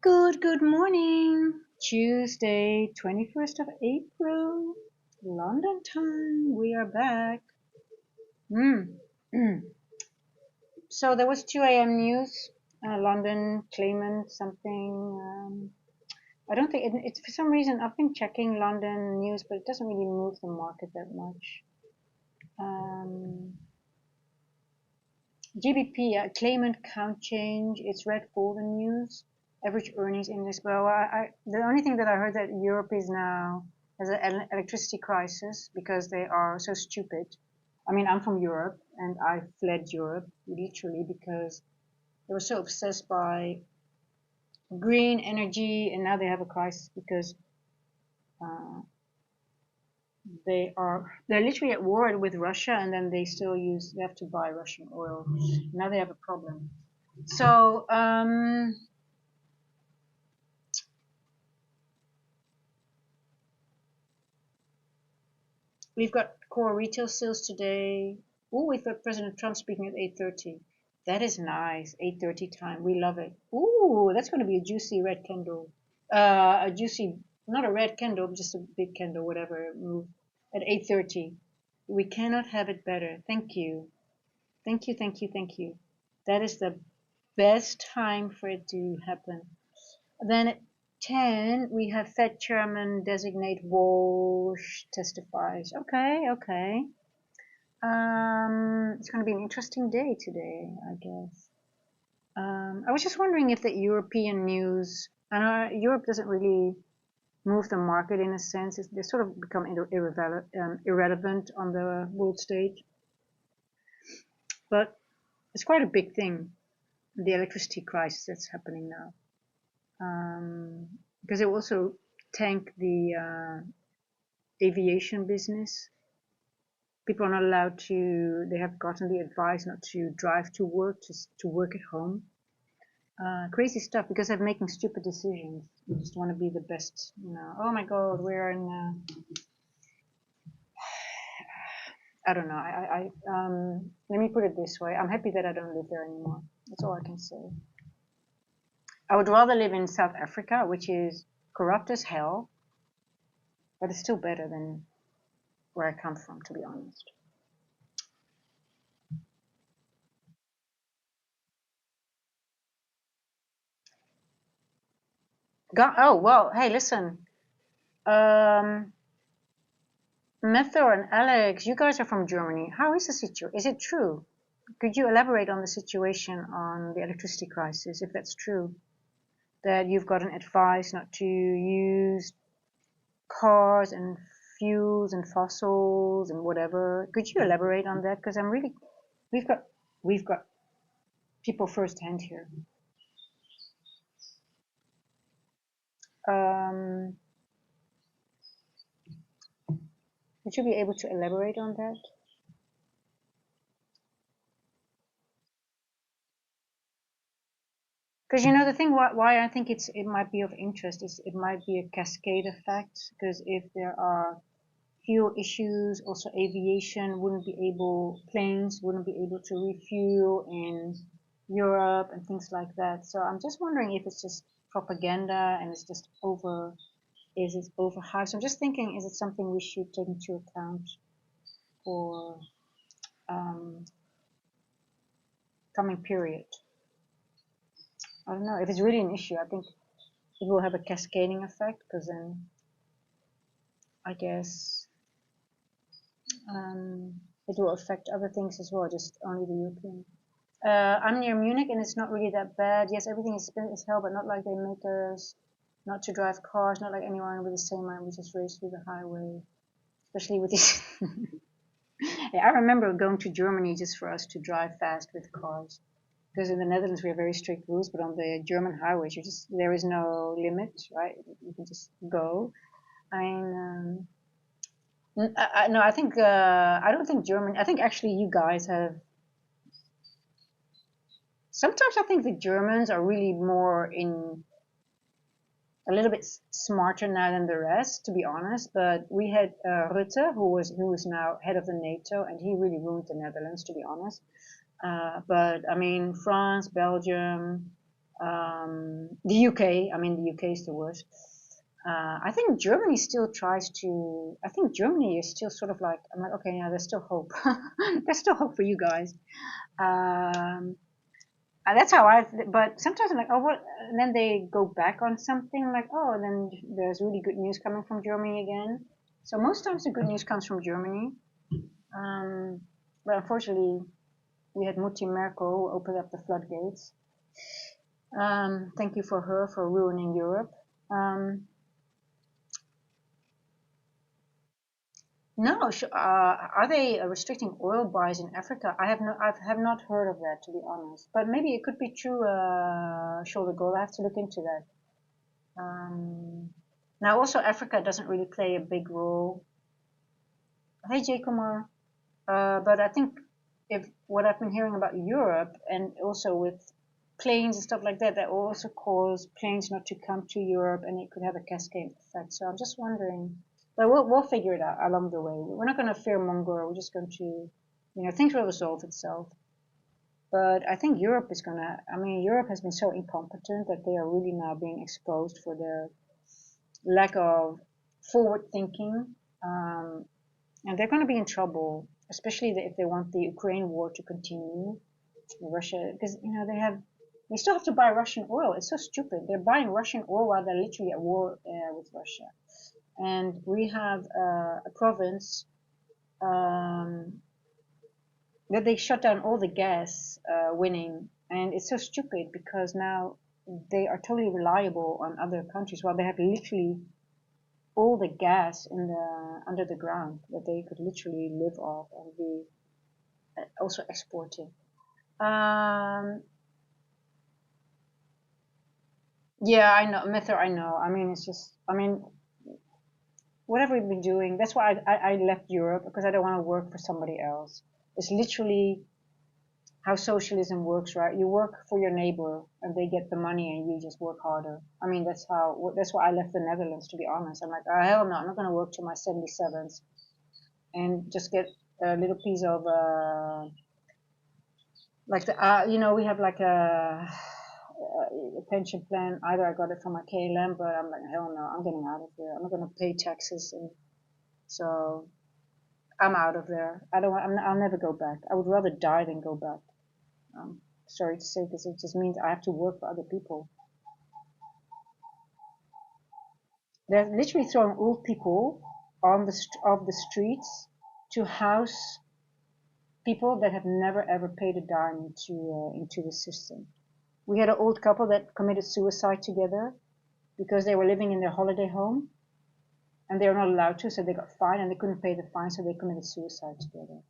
Good morning. Tuesday, 21st of April, London time. We are back. Mm. So there was 2 a.m. news. London claimant something. I don't think it's for some reason I've been checking London news, but it doesn't really move the market that much. GBP, claimant count change. It's red golden news. Average earnings index. Well, the only thing that I heard that Europe is now has an electricity crisis because they are so stupid. I mean, I'm from Europe and I fled Europe literally because they were so obsessed by green energy, and now they have a crisis because uh, they're literally at war with Russia, and then they have to buy Russian oil. Now they have a problem. So we've got core retail sales today. Oh, we've got President Trump speaking at 8:30. That is nice. 8:30 time. We love it. Ooh, that's going to be a juicy red candle. A juicy, not a red candle, just a big candle, whatever. Move at 8:30. We cannot have it better. Thank you. Thank you, thank you, thank you. That is the best time for it to happen. Then at 10, we have Fed Chairman designate Walsh testifies. Okay, okay. It's going to be an interesting day today, I guess. I was just wondering if the European news, I know Europe doesn't really move the market in a sense. They sort of become irrelevant on the world stage. But it's quite a big thing, the electricity crisis that's happening now. Because it will also tank the aviation business. People are not allowed to, they have gotten the advice not to drive to work, just to work at home. Crazy stuff because they're making stupid decisions. You just want to be the best, you know. Oh my God, we're in, I don't know. Let me put it this way. I'm happy that I don't live there anymore. That's all I can say. I would rather live in South Africa, which is corrupt as hell, but it's still better than where I come from, to be honest. Oh, well, hey, listen. Um, Methor and Alex, you guys are from Germany. How is the situation? Is it true? Could you elaborate on the situation on the electricity crisis, if that's true? That you've gotten advice not to use cars and fuels and fossils and whatever. Could you elaborate on that? Because we've got, we've got people firsthand here. Um, would you be able to elaborate on that? Because you know the thing why I think it might be of interest is it might be a cascade effect. Because if there are fuel issues, also planes wouldn't be able to refuel in Europe and things like that. So I'm just wondering if it's just propaganda and is it overhyped? So I'm just thinking, is it something we should take into account for um, coming period? I don't know. If it's really an issue, I think it will have a cascading effect because then I guess it will affect other things as well, just only the European. I'm near Munich and it's not really that bad. Yes, everything is spent as hell, but not like they make us not to drive cars, not like anyone with the same mind. We just race through the highway, especially with these. Yeah, I remember going to Germany just for us to drive fast with cars. Because in the Netherlands we have very strict rules, but on the German highways there is no limit, right? You can just go. I mean, no, I think I don't think Germany. I think actually you guys have. Sometimes I think the Germans are really more in a little bit smarter now than the rest, to be honest. But we had Rutte, who is now head of the NATO, and he really ruined the Netherlands, to be honest. But I mean, France, Belgium, The UK, I mean, the UK is the worst. I think Germany still tries to. I think Germany is still sort of like. I'm like, okay, yeah, there's still hope. There's still hope for you guys. And that's how I. But sometimes I'm like, oh, what? And then they go back on something like, oh, and then there's really good news coming from Germany again. So most times the good news comes from Germany. But unfortunately, we had Mutti Merkel who opened up the floodgates. Thank you for her for ruining Europe. No, are they restricting oil buys in Africa? I have not heard of that, to be honest. But maybe it could be true. Shoulder goal. I have to look into that. Now, also Africa doesn't really play a big role. Hey, Jacomo. But I think if what I've been hearing about Europe and also with planes and stuff like that, that will also cause planes not to come to Europe, and it could have a cascade effect. So I'm just wondering. But we'll figure it out along the way. We're not going to fearmonger. We're just going to, things will resolve itself. But I think Europe is going to. I mean, Europe has been so incompetent that they are really now being exposed for their lack of forward thinking, and they're going to be in trouble, especially if they want the Ukraine war to continue. Russia, because they still have to buy Russian oil. It's so stupid. They're buying Russian oil while they're literally at war with Russia. And we have a province that they shut down all the gas winning, and it's so stupid because now they are totally reliable on other countries while they have literally all the gas in the under the ground that they could literally live off and be also exporting. Yeah, I know, Mether, I know. I mean, it's just, I mean, whatever we've been doing, that's why I left Europe, because I don't want to work for somebody else. It's literally how socialism works, right? You work for your neighbor and they get the money and you just work harder. I mean, that's why I left the Netherlands, to be honest. I'm like, oh, hell no, I'm not going to work till my 77s and just get a little piece of, like we have like a pension plan. Either I got it from my KLM, but I'm like, hell no, I'm getting out of here. I'm not going to pay taxes, and so I'm out of there. I'll never go back. I would rather die than go back. Sorry to say, because it just means I have to work for other people. They're literally throwing old people on off the streets to house people that have never ever paid a dime into the system. We had an old couple that committed suicide together because they were living in their holiday home and they were not allowed to, so they got fined and they couldn't pay the fine, so they committed suicide together.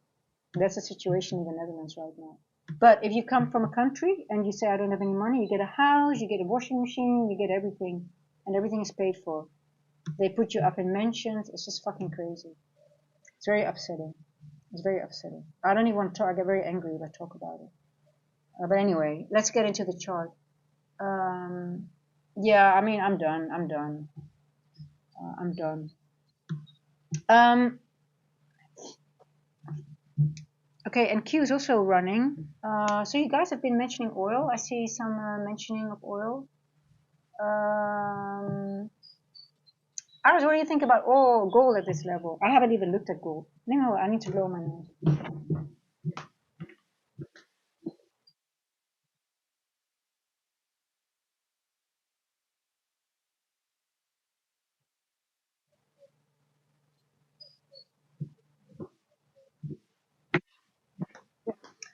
That's the situation in the Netherlands right now. But if you come from a country and you say, I don't have any money, you get a house, you get a washing machine, you get everything, and everything is paid for. They put you up in mansions. It's just fucking crazy. It's very upsetting. It's very upsetting. I don't even want to talk. I get very angry if I talk about it. But anyway, let's get into the chart. Yeah, I mean, I'm done. I'm done. I'm done. Okay, and Q is also running. So you guys have been mentioning oil. I see some mentioning of oil. Aris, what do you think about gold at this level? I haven't even looked at gold. No, I need to blow my nose.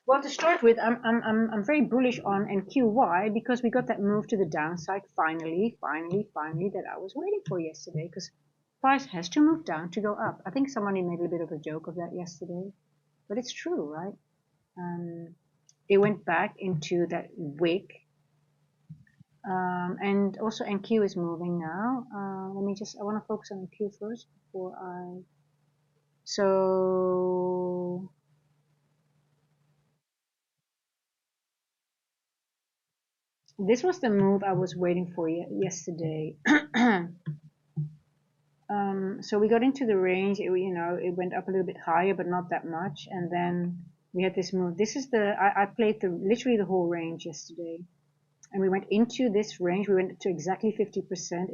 Well, to start with, I'm very bullish on NQY because we got that move to the downside finally that I was waiting for yesterday, because price has to move down to go up. I think somebody made a bit of a joke of that yesterday, but it's true, right? It went back into that wick, and also NQ is moving now. I want to focus on NQ first before so this was the move I was waiting for yesterday. So we got into the range. It went up a little bit higher, but not that much. And then we had this move. This is I played literally the whole range yesterday. and we went into this range. We went to exactly 50%.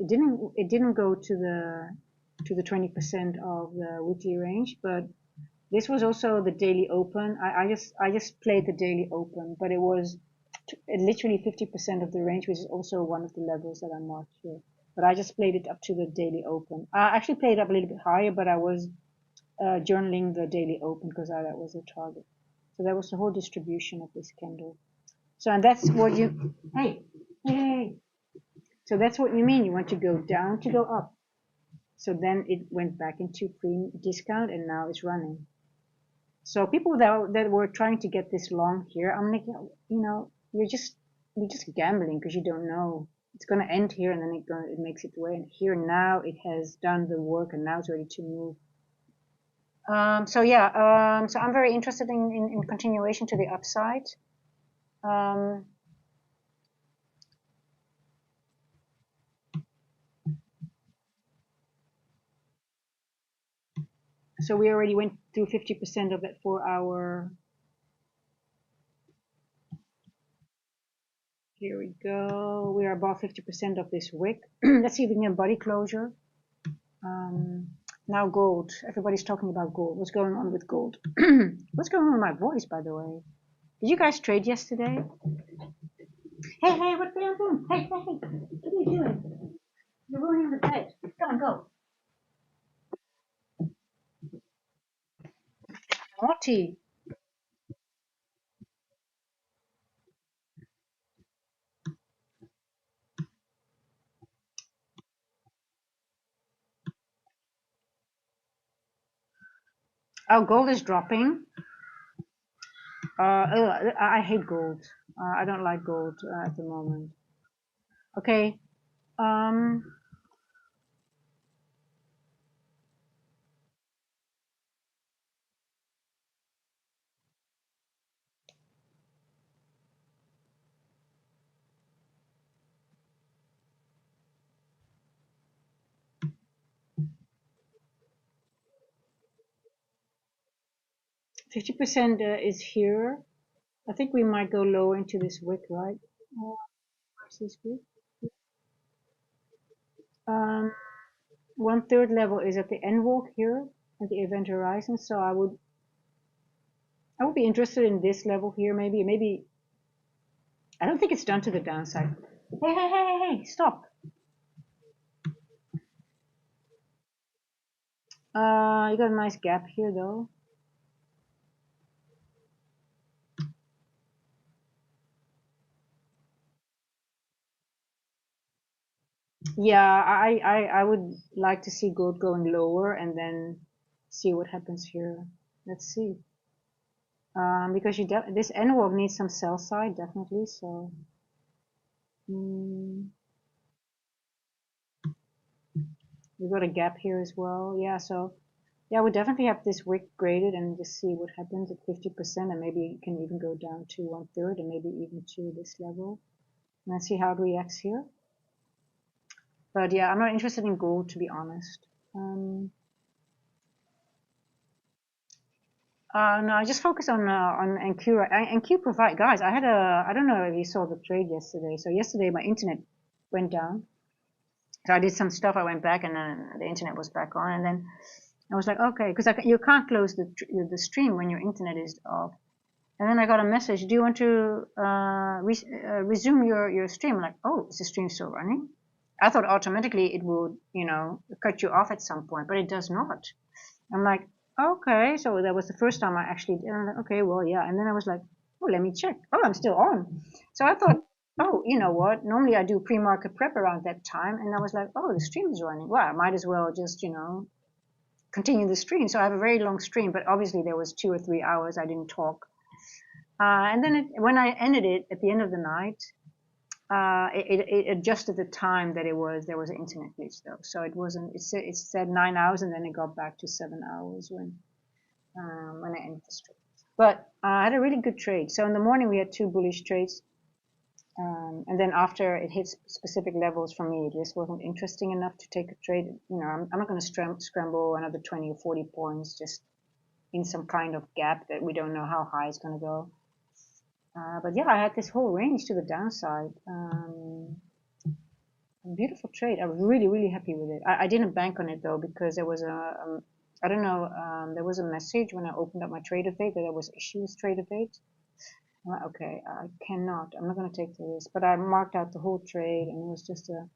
It didn't go to the 20% of the weekly range, but this was also the daily open. I just played the daily open, but it was literally 50% of the range, which is also one of the levels that I marked here. But I just played it up to the daily open. I actually played it up a little bit higher, but I was journaling the daily open because that was the target. So that was the whole distribution of this candle. So, and that's what you, hey. So that's what you mean. You want to go down to go up. So then it went back into discount and now it's running. So people that were trying to get this long here, I'm like, you're just gambling because you don't know. It's going to end here and then it makes its way. And here now it has done the work and now it's ready to move. So I'm very interested in continuation to the upside. So we already went through 50% of that 4-hour. Here we go. We are above 50% of this wick. Let's see if we can get body closure. Now gold. Everybody's talking about gold. What's going on with gold? What's going on with my voice, by the way? Did you guys trade yesterday? Hey, what's going on? Hey, what are you doing? You're ruining the bed. Go on, go. Naughty. Oh, gold is dropping. I hate gold. I don't like gold at the moment. Okay. 50% is here. I think we might go lower into this wick, right? Where's this wick? 1/3 level is at the end walk here at the event horizon. So I would be interested in this level here. Maybe I don't think it's done to the downside. Hey, stop. You got a nice gap here though. Yeah, I would like to see gold going lower and then see what happens here. Let's see. Because this end walk needs some sell side definitely. So we've got a gap here as well. Yeah, so yeah, we definitely have this wick graded and just see what happens at 50%, and maybe it can even go down to 1/3 and maybe even to this level. And let's see how it reacts here. But yeah, I'm not interested in gold, to be honest. No, I just focus on MNQ. MNQ provide, guys. I don't know if you saw the trade yesterday. So yesterday my internet went down. So I did some stuff. I went back, and then the internet was back on. And then I was like, okay, because you can't close the stream when your internet is off. And then I got a message. Do you want to resume your stream? I'm like, oh, is the stream still running? I thought automatically it would, cut you off at some point, but it does not. I'm like, okay, so that was the first time I actually did. I'm like, okay, well, yeah. And then I was like, oh, let me check. Oh, I'm still on. So I thought, oh, you know what? Normally I do pre-market prep around that time. And I was like, oh, the stream is running. Well, I might as well just, continue the stream. So I have a very long stream, but obviously there was 2 or 3 hours I didn't talk. And then when I ended it at the end of the night, it adjusted the time that there was an internet glitch though. So it wasn't, it said 9 hours and then it got back to 7 hours when I ended the stream. But I had a really good trade. So in the morning we had 2 bullish trades. And then after it hit specific levels for me, it just wasn't interesting enough to take a trade. I'm not going to scramble another 20 or 40 points just in some kind of gap that we don't know how high it's going to go. But yeah, I had this whole range to the downside. Beautiful trade. I was really, really happy with it. I didn't bank on it though because there was I don't know, there was a message when I opened up my trade update that there was issues trade update. I'm like, okay, I'm not going to take the risk. But I marked out the whole trade and it was just it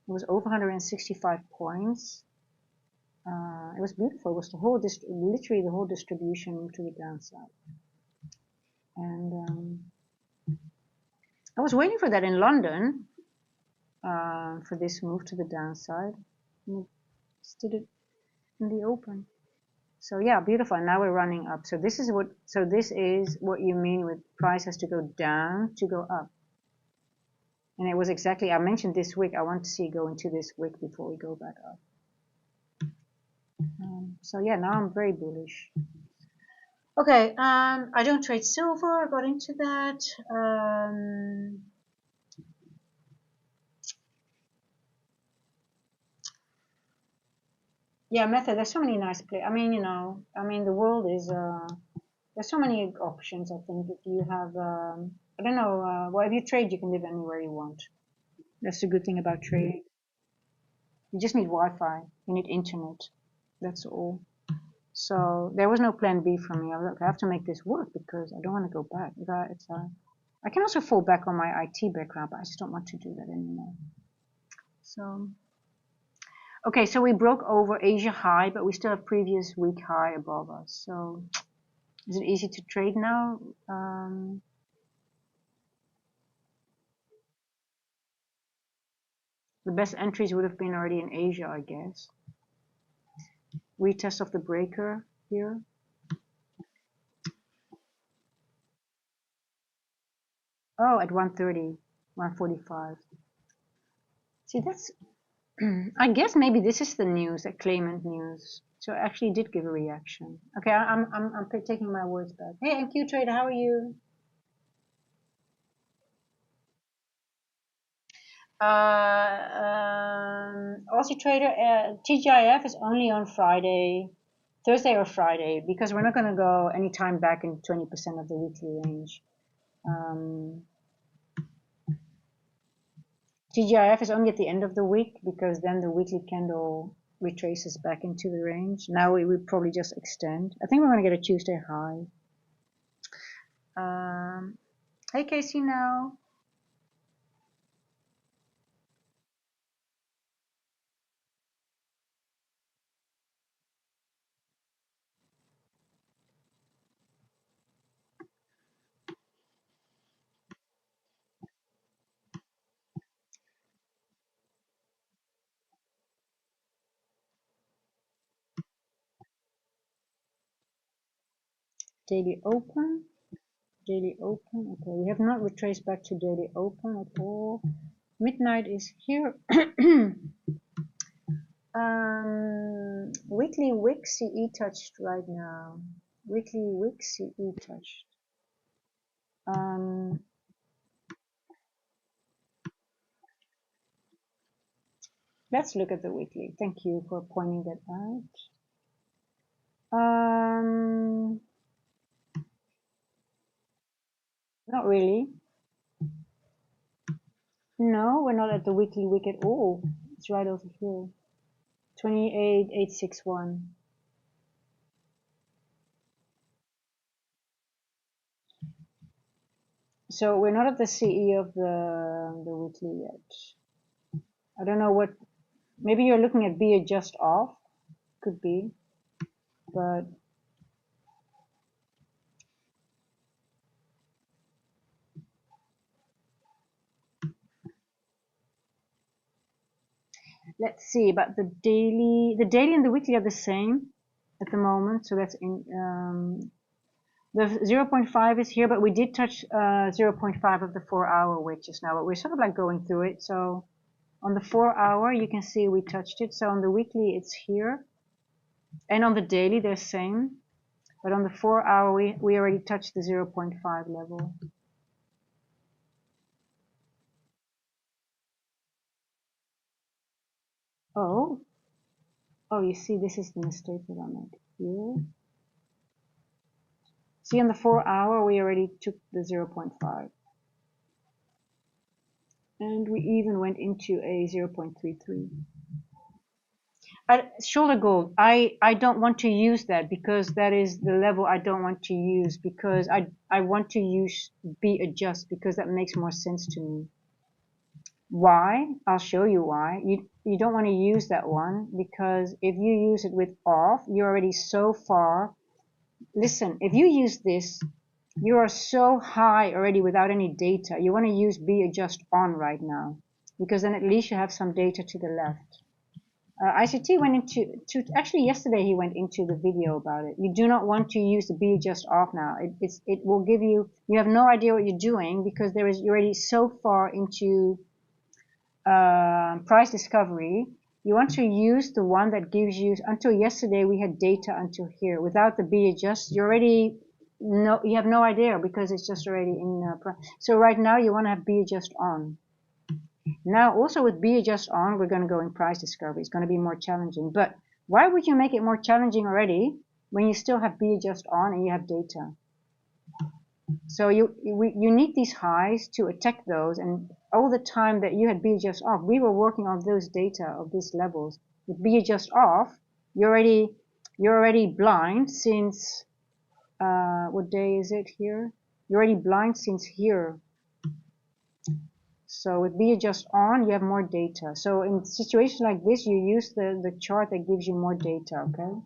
was over 165 points. It was beautiful. It was the whole, literally the whole distribution to the downside. And I was waiting for that in London, for this move to the downside. And it just did it in the open. So yeah, beautiful. And now we're running up. So this is what you mean with price has to go down to go up. And it was exactly, I mentioned this wick. I want to see it go into this wick before we go back up. So yeah, now I'm very bullish. Okay, I don't trade silver. I got into that. Yeah, method. There's so many nice play. I mean, the world is. There's so many options. I think if you have, I don't know. Well, if you trade, you can live anywhere you want. That's the good thing about trading. You just need Wi-Fi. You need internet. That's all. So there was no plan B for me. I was like, I have to make this work because I don't want to go back. I can also fall back on my IT background, but I just don't want to do that anymore. So, okay, so we broke over Asia high, but we still have previous week high above us. So is it easy to trade now? The best entries would have been already in Asia, I guess. Retest of the breaker here. Oh, at 130, 145. See, that's, I guess maybe this is the news, that claimant news. So I actually did give a reaction. Okay, I'm taking my words back. Hey, MQ Trader, how are you? Aussie Trader, TGIF is only on Friday, Thursday or Friday, because we're not going to go any time back in 20% of the weekly range. TGIF is only at the end of the week because then the weekly candle retraces back into the range. Now we would probably just extend. I think we're going to get a Tuesday high. Hey Casey now. Daily open. Daily open. Okay, we have not retraced back to daily open at all. Midnight is here. Weekly wick CE touched right now. Weekly wick CE touched. Let's look at the weekly. Thank you for pointing that out. Not really. No, we're not at the weekly wick at all. It's right over here. 28,861. So we're not at the CE of the weekly yet. I don't know what. Maybe you're looking at be just off. Could be, but let's see. But the daily and the weekly are the same at the moment. So that's in the 0.5 is here, but we did touch 0.5 of the 4-hour wick just now. But we're sort of like going through it. So on the 4-hour, you can see we touched it. So on the weekly, it's here. And on the daily, they're same. But on the 4-hour, we already touched the 0.5 level. Oh, you see, this is the mistake that I made here. See, on the 4-hour, we already took the 0.5. And we even went into a 0.33. Shoulder gold, I don't want to use that because that is the level I don't want to use, because I want to use B adjust because that makes more sense to me. Why? I'll show you why. You don't want to use that one because if you use it with off, you're already so far. Listen, if you use this, you are so high already without any data. You want to use B adjust on right now because then at least you have some data to the left. ICT went actually yesterday he went into the video about it. You do not want to use the B adjust off now. It will give you have no idea what you're doing because you're already so far into price discovery. You want to use the one that gives you, until yesterday we had data until here. Without the B adjust, you have no idea because it's just already in price. So right now you want to have B adjust on. Now also with B adjust on, we're going to go in price discovery. It's going to be more challenging. But why would you make it more challenging already when you still have B adjust on and you have data? So you need these highs to attack those, and all the time that you had B adjust off, we were working on those data of these levels. With B adjust off, you're already blind since what day is it here? You're already blind since here. So with B adjust on, you have more data. So in situations like this, you use the chart that gives you more data, okay?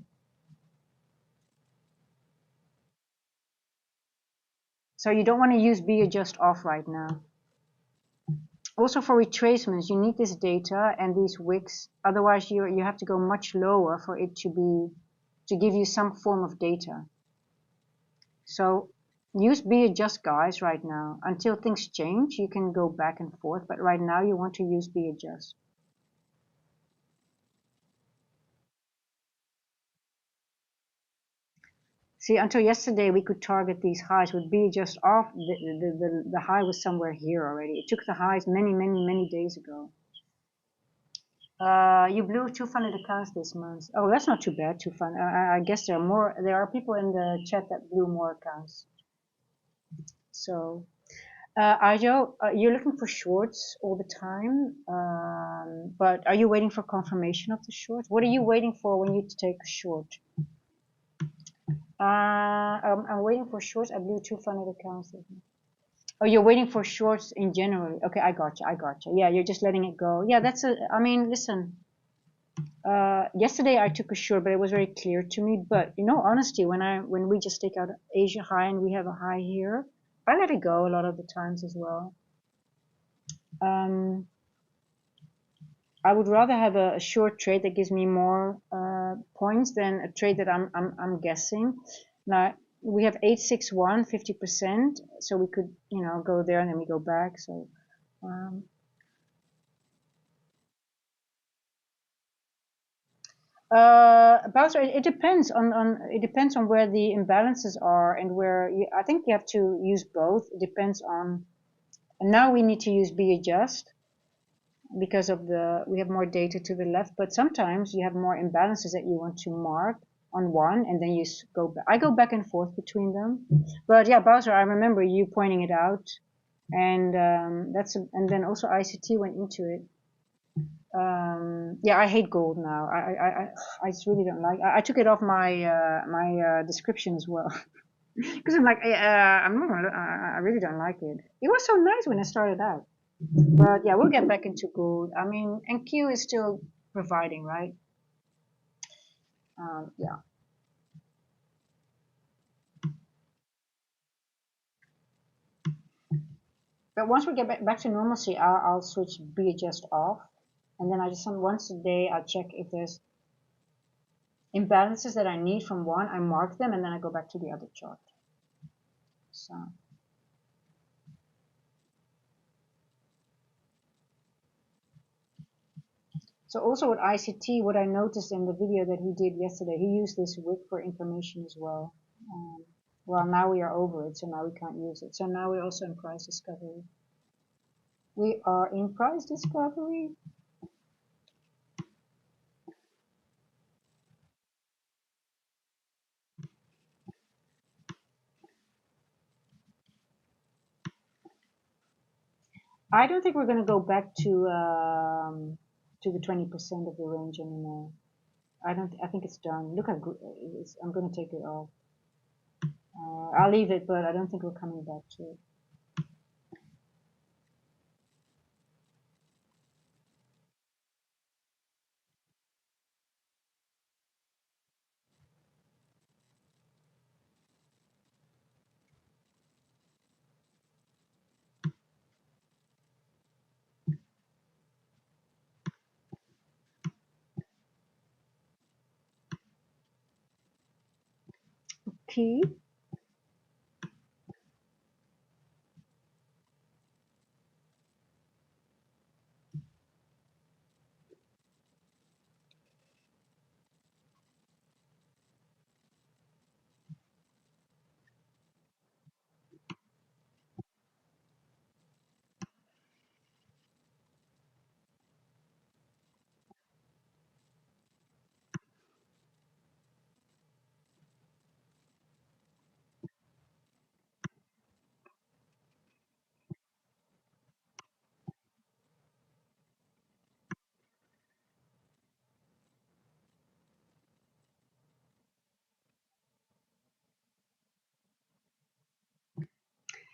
So you don't want to use B adjust off right now. Also for retracements, you need this data and these wicks. Otherwise, you have to go much lower for it to give you some form of data. So use B adjust, guys, right now. Until things change, you can go back and forth. But right now, you want to use B adjust. See, until yesterday, we could target these highs with B adjust off. The high was somewhere here already. It took the highs many days ago. You blew 200 accounts this month. Oh, that's not too bad. 200. I guess there are people in the chat that blew more accounts. So, Ajo, you're looking for shorts all the time, but are you waiting for confirmation of the short? What are you waiting for when you take a short? I'm waiting for shorts. I blew 200 accounts. Oh, you're waiting for shorts in January. Okay, I gotcha. Yeah, you're just letting it go. Yeah, I mean, listen. Yesterday I took a short, but it was very clear to me. But in all honesty, when we just take out Asia high and we have a high here, I let it go a lot of the times as well. I would rather have a short trade that gives me more points than a trade that I'm guessing. Now we have 861, 50%, so we could go there and then we go back. So. Bowser, it depends on where the imbalances are and where I think you have to use both. It depends on. And now we need to use B adjust because of we have more data to the left. But sometimes you have more imbalances that you want to mark on one, and then you go back. I go back and forth between them. But yeah, Bowser, I remember you pointing it out, and and then also ICT went into it. Yeah, I hate gold now. I just really don't like. I took it off my description as well because I'm like, I really don't like it. It was so nice when I started out, but yeah, we'll get back into gold. I mean, MNQ is still providing, right? Yeah. But once we get back to normalcy, I'll switch B adjust off, and then I just once a day I check if there's imbalances that I need from one. I mark them, and then I go back to the other chart. So also with ICT, what I noticed in the video that he did yesterday, he used this wick for information as well. Well, now we are over it, so now we can't use it. So now we're also in price discovery. We are in price discovery. I don't think we're going to go back to the 20% of the range anymore. I don't. I think it's done. Look how good it is. I'm going to take it off. I'll leave it, but I don't think we're coming back to it. Key.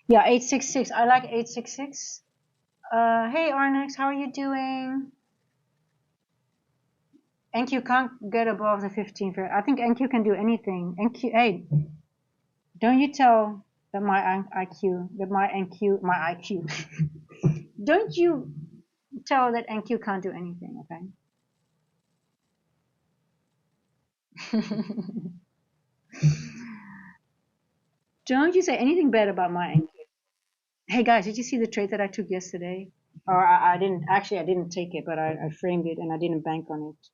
Yeah, 866. I like 866. Hey Arnex, how are you doing? NQ can't get above the 15. I think NQ can do anything. NQ, hey, don't you tell that my IQ, that my NQ, my IQ. Don't you tell that NQ can't do anything, okay? Don't you say anything bad about my NQ. Hey guys, did you see the trade that I took yesterday? Or I didn't, actually I didn't take it, but I framed it and I didn't bank on it.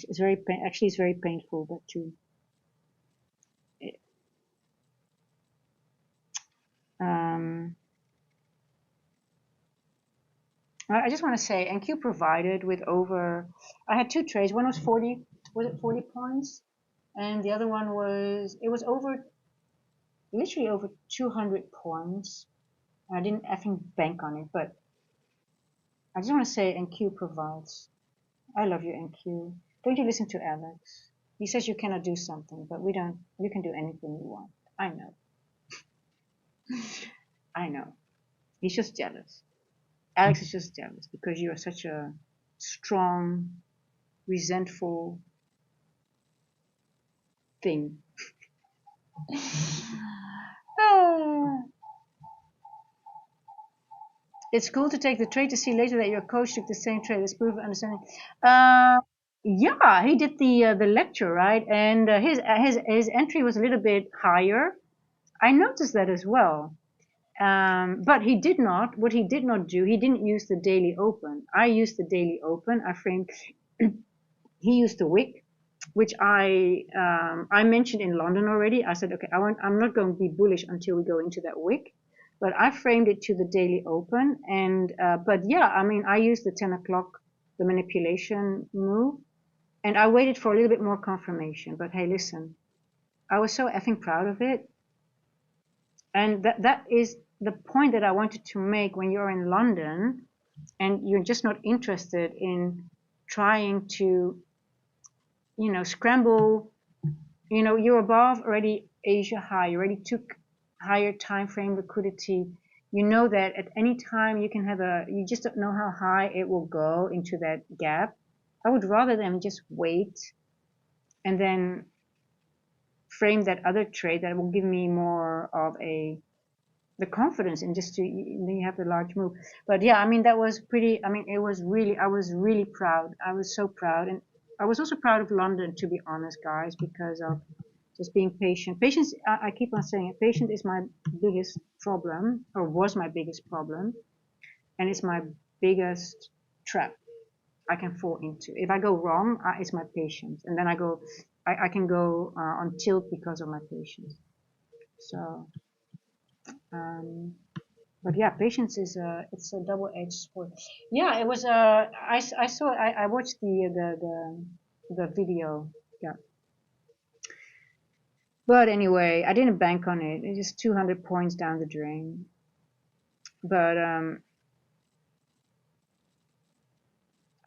It's very, actually it's very painful, but to, um, I just want to say NQ provided with over, I had two trades. One was 40, was it 40 points? And the other one was, it was over, literally over 200 points. I didn't effing bank on it, but I just want to say NQ provides. I love you, NQ. Don't you listen to Alex? He says you cannot do something, but we don't, you can do anything you want. I know. I know. He's just jealous. Alex is just jealous because you are such a strong, resentful thing. Ah. It's cool to take the trade to see later that your coach took the same trade. Let's prove understanding. Uh, yeah, he did the lecture, right? And his entry was a little bit higher. I noticed that as well. But he did not. What he did not do, he didn't use the daily open. I used the daily open. I framed. He used the wick, which I mentioned in London already. I said, okay, I'm not going to be bullish until we go into that wick, but I framed it to the daily open. And but yeah, I mean, I used the 10 o'clock, the manipulation move, and I waited for a little bit more confirmation. But hey, listen, I was so effing proud of it, and that is the point that I wanted to make. When you're in London and you're just not interested in trying to, scramble. You're above already Asia high. You already took higher time frame liquidity. You know that at any time you can have you just don't know how high it will go into that gap. I would rather them just wait and then frame that other trade that will give me more of the confidence and just to then you have the large move. But yeah, I mean that was pretty. I mean it was really. I was really proud. I was so proud, and I was also proud of London, to be honest, guys, because of just being patient. Patience. I keep on saying it. Patience is my biggest problem, or was my biggest problem, and it's my biggest trap I can fall into. If I go wrong, it's my patience, and then I can go on tilt because of my patience. So. Um, but yeah, patience is it's a double-edged sword. Yeah, it was I saw I watched the video. Yeah, but anyway, I didn't bank on it. It's just 200 points down the drain. But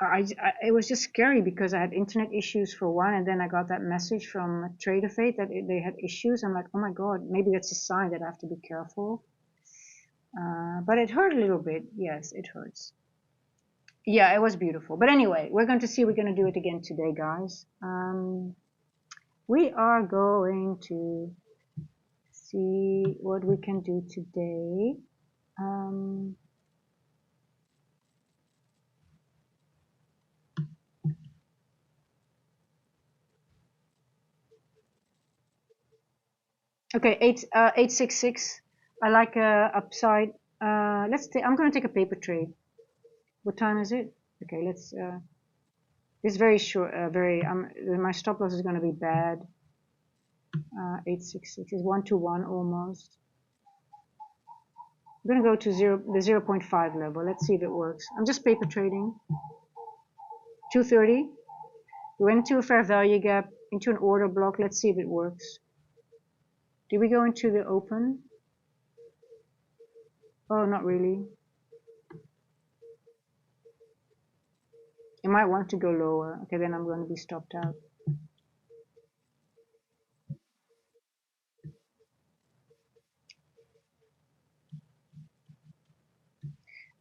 It was just scary because I had internet issues for one, and then I got that message from Trader Fate that they had issues. I'm like, oh my god, maybe that's a sign that I have to be careful. But it hurt a little bit. Yes, it hurts. Yeah, it was beautiful. But anyway, we're going to see. We're going to do it again today, guys. We are going to see what we can do today. Um, okay, 866. I like upside. Let's take. I'm going to take a paper trade. What time is it? Okay, let's. It's very short. Very. My stop loss is going to be bad. 866 is 1 to 1 almost. I'm going to go to the 0.5 level. Let's see if it works. I'm just paper trading. 230. We went into a fair value gap, into an order block. Let's see if it works. Did we go into the open? Oh, not really. It might want to go lower. Okay, then I'm going to be stopped out.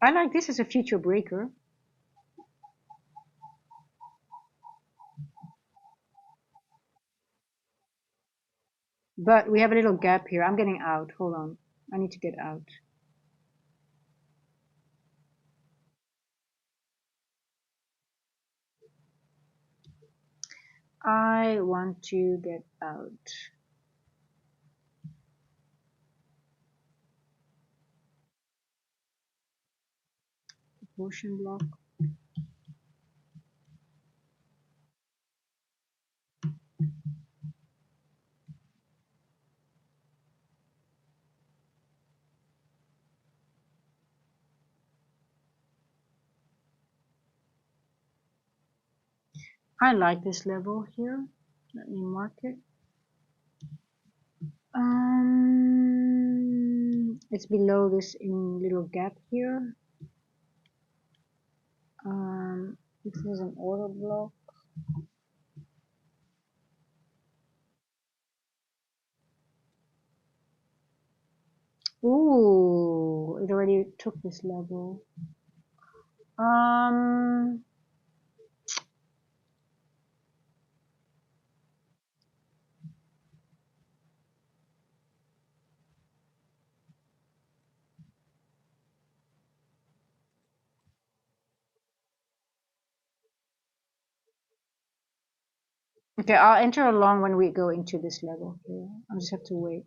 I like this as a future breaker. But we have a little gap here. I'm getting out. Hold on. I need to get out. I want to get out. Motion block. I like this level here. Let me mark it. It's below this in little gap here. This is an order block. Ooh, it already took this level. Okay, I'll enter a long when we go into this level here. I just have to wait.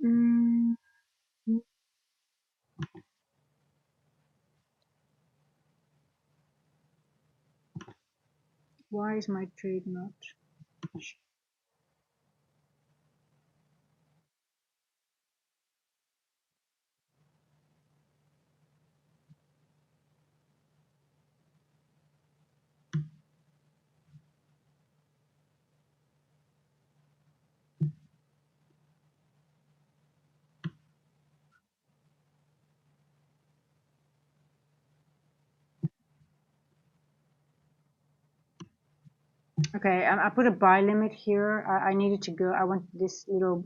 Mm, why is my trade not? Okay, I put a buy limit here. I needed to go. I want this little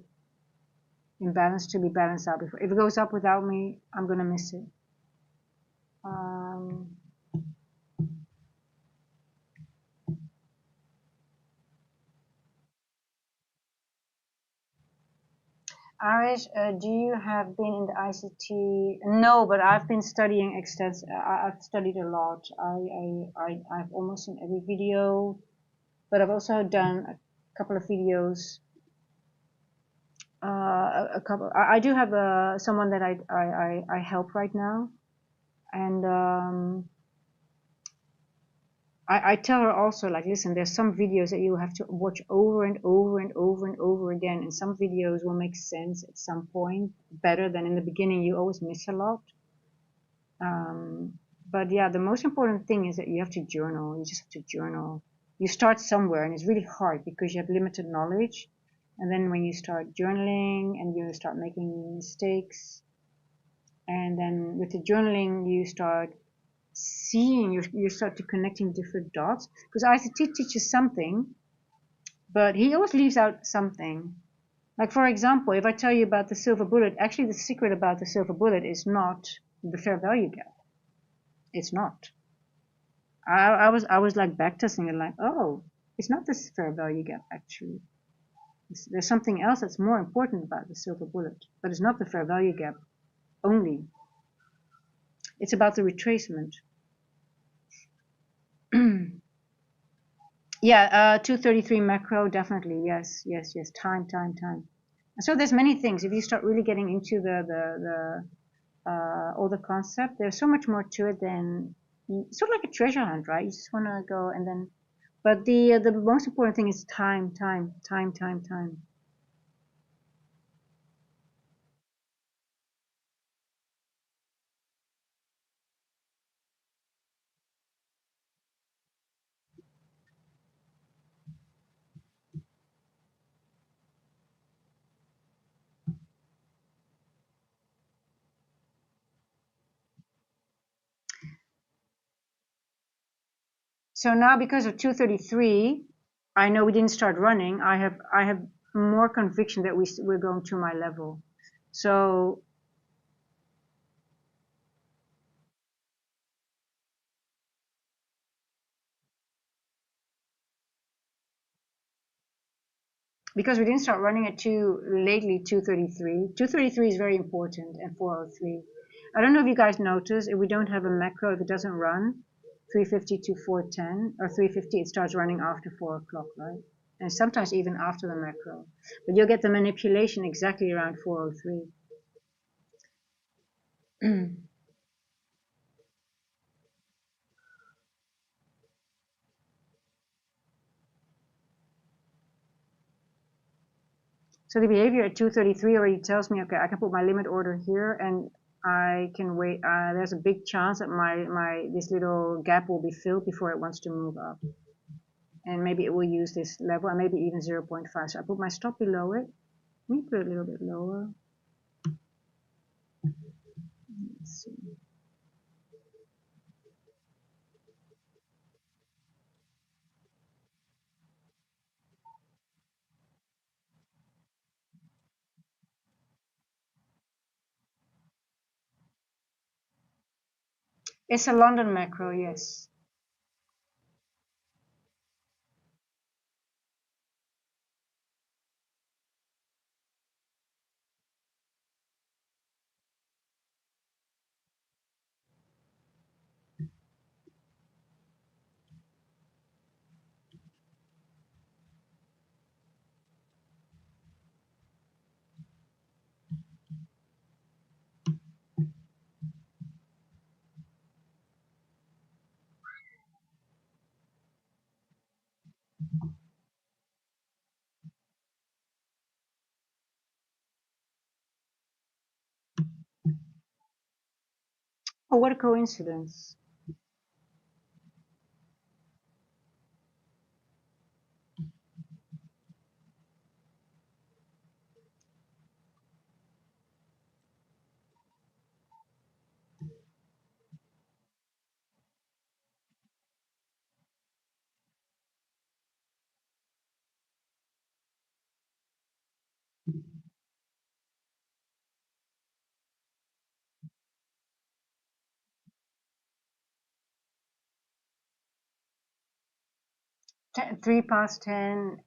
imbalance to be balanced out before. If it goes up without me, I'm gonna miss it. Arish, do you have been in the ICT? No, but I've been studying extensive. I've studied a lot. I've almost seen every video, but I've also done a couple of videos. A couple. I do have someone that I help right now, and I tell her also, like, listen, there's some videos that you have to watch over and over and over and over again, and some videos will make sense at some point better than in the beginning. You always miss a lot. But yeah, the most important thing is that you have to journal. You just have to journal. You start somewhere, and it's really hard because you have limited knowledge. And then when you start journaling and you start making mistakes, and then with the journaling, you start seeing, you start to connecting different dots. Because ICT teaches something, but he always leaves out something. Like, for example, if I tell you about the silver bullet, actually the secret about the silver bullet is not the fair value gap. It's not. I was like backtesting it, like, oh, it's not this fair value gap actually. There's something else that's more important about the silver bullet, but it's not the fair value gap only. It's about the retracement. Yeah, 233 macro, definitely. Yes, yes, yes. Time. So there's many things. If you start really getting into all the concept, there's so much more to it than sort of like a treasure hunt, right? You just want to go and then. But the most important thing is time. So now because of 233, I know we didn't start running. I have more conviction that we're going to my level. So because we didn't start running at lately 233. 233 is very important, and 403. I don't know if you guys notice, if we don't have a macro, if it doesn't run 350 to 410 or 350, it starts running after 4 o'clock, right? And sometimes even after the macro. But you'll get the manipulation exactly around 403. So the behavior at 233 already tells me, okay, I can put my limit order here and I can wait. There's a big chance that this little gap will be filled before it wants to move up. And maybe it will use this level and maybe even 0.5. So I put my stop below it. Let me put it a little bit lower. Let's see. It's a London macro, yes. Oh, what a coincidence. Three past 10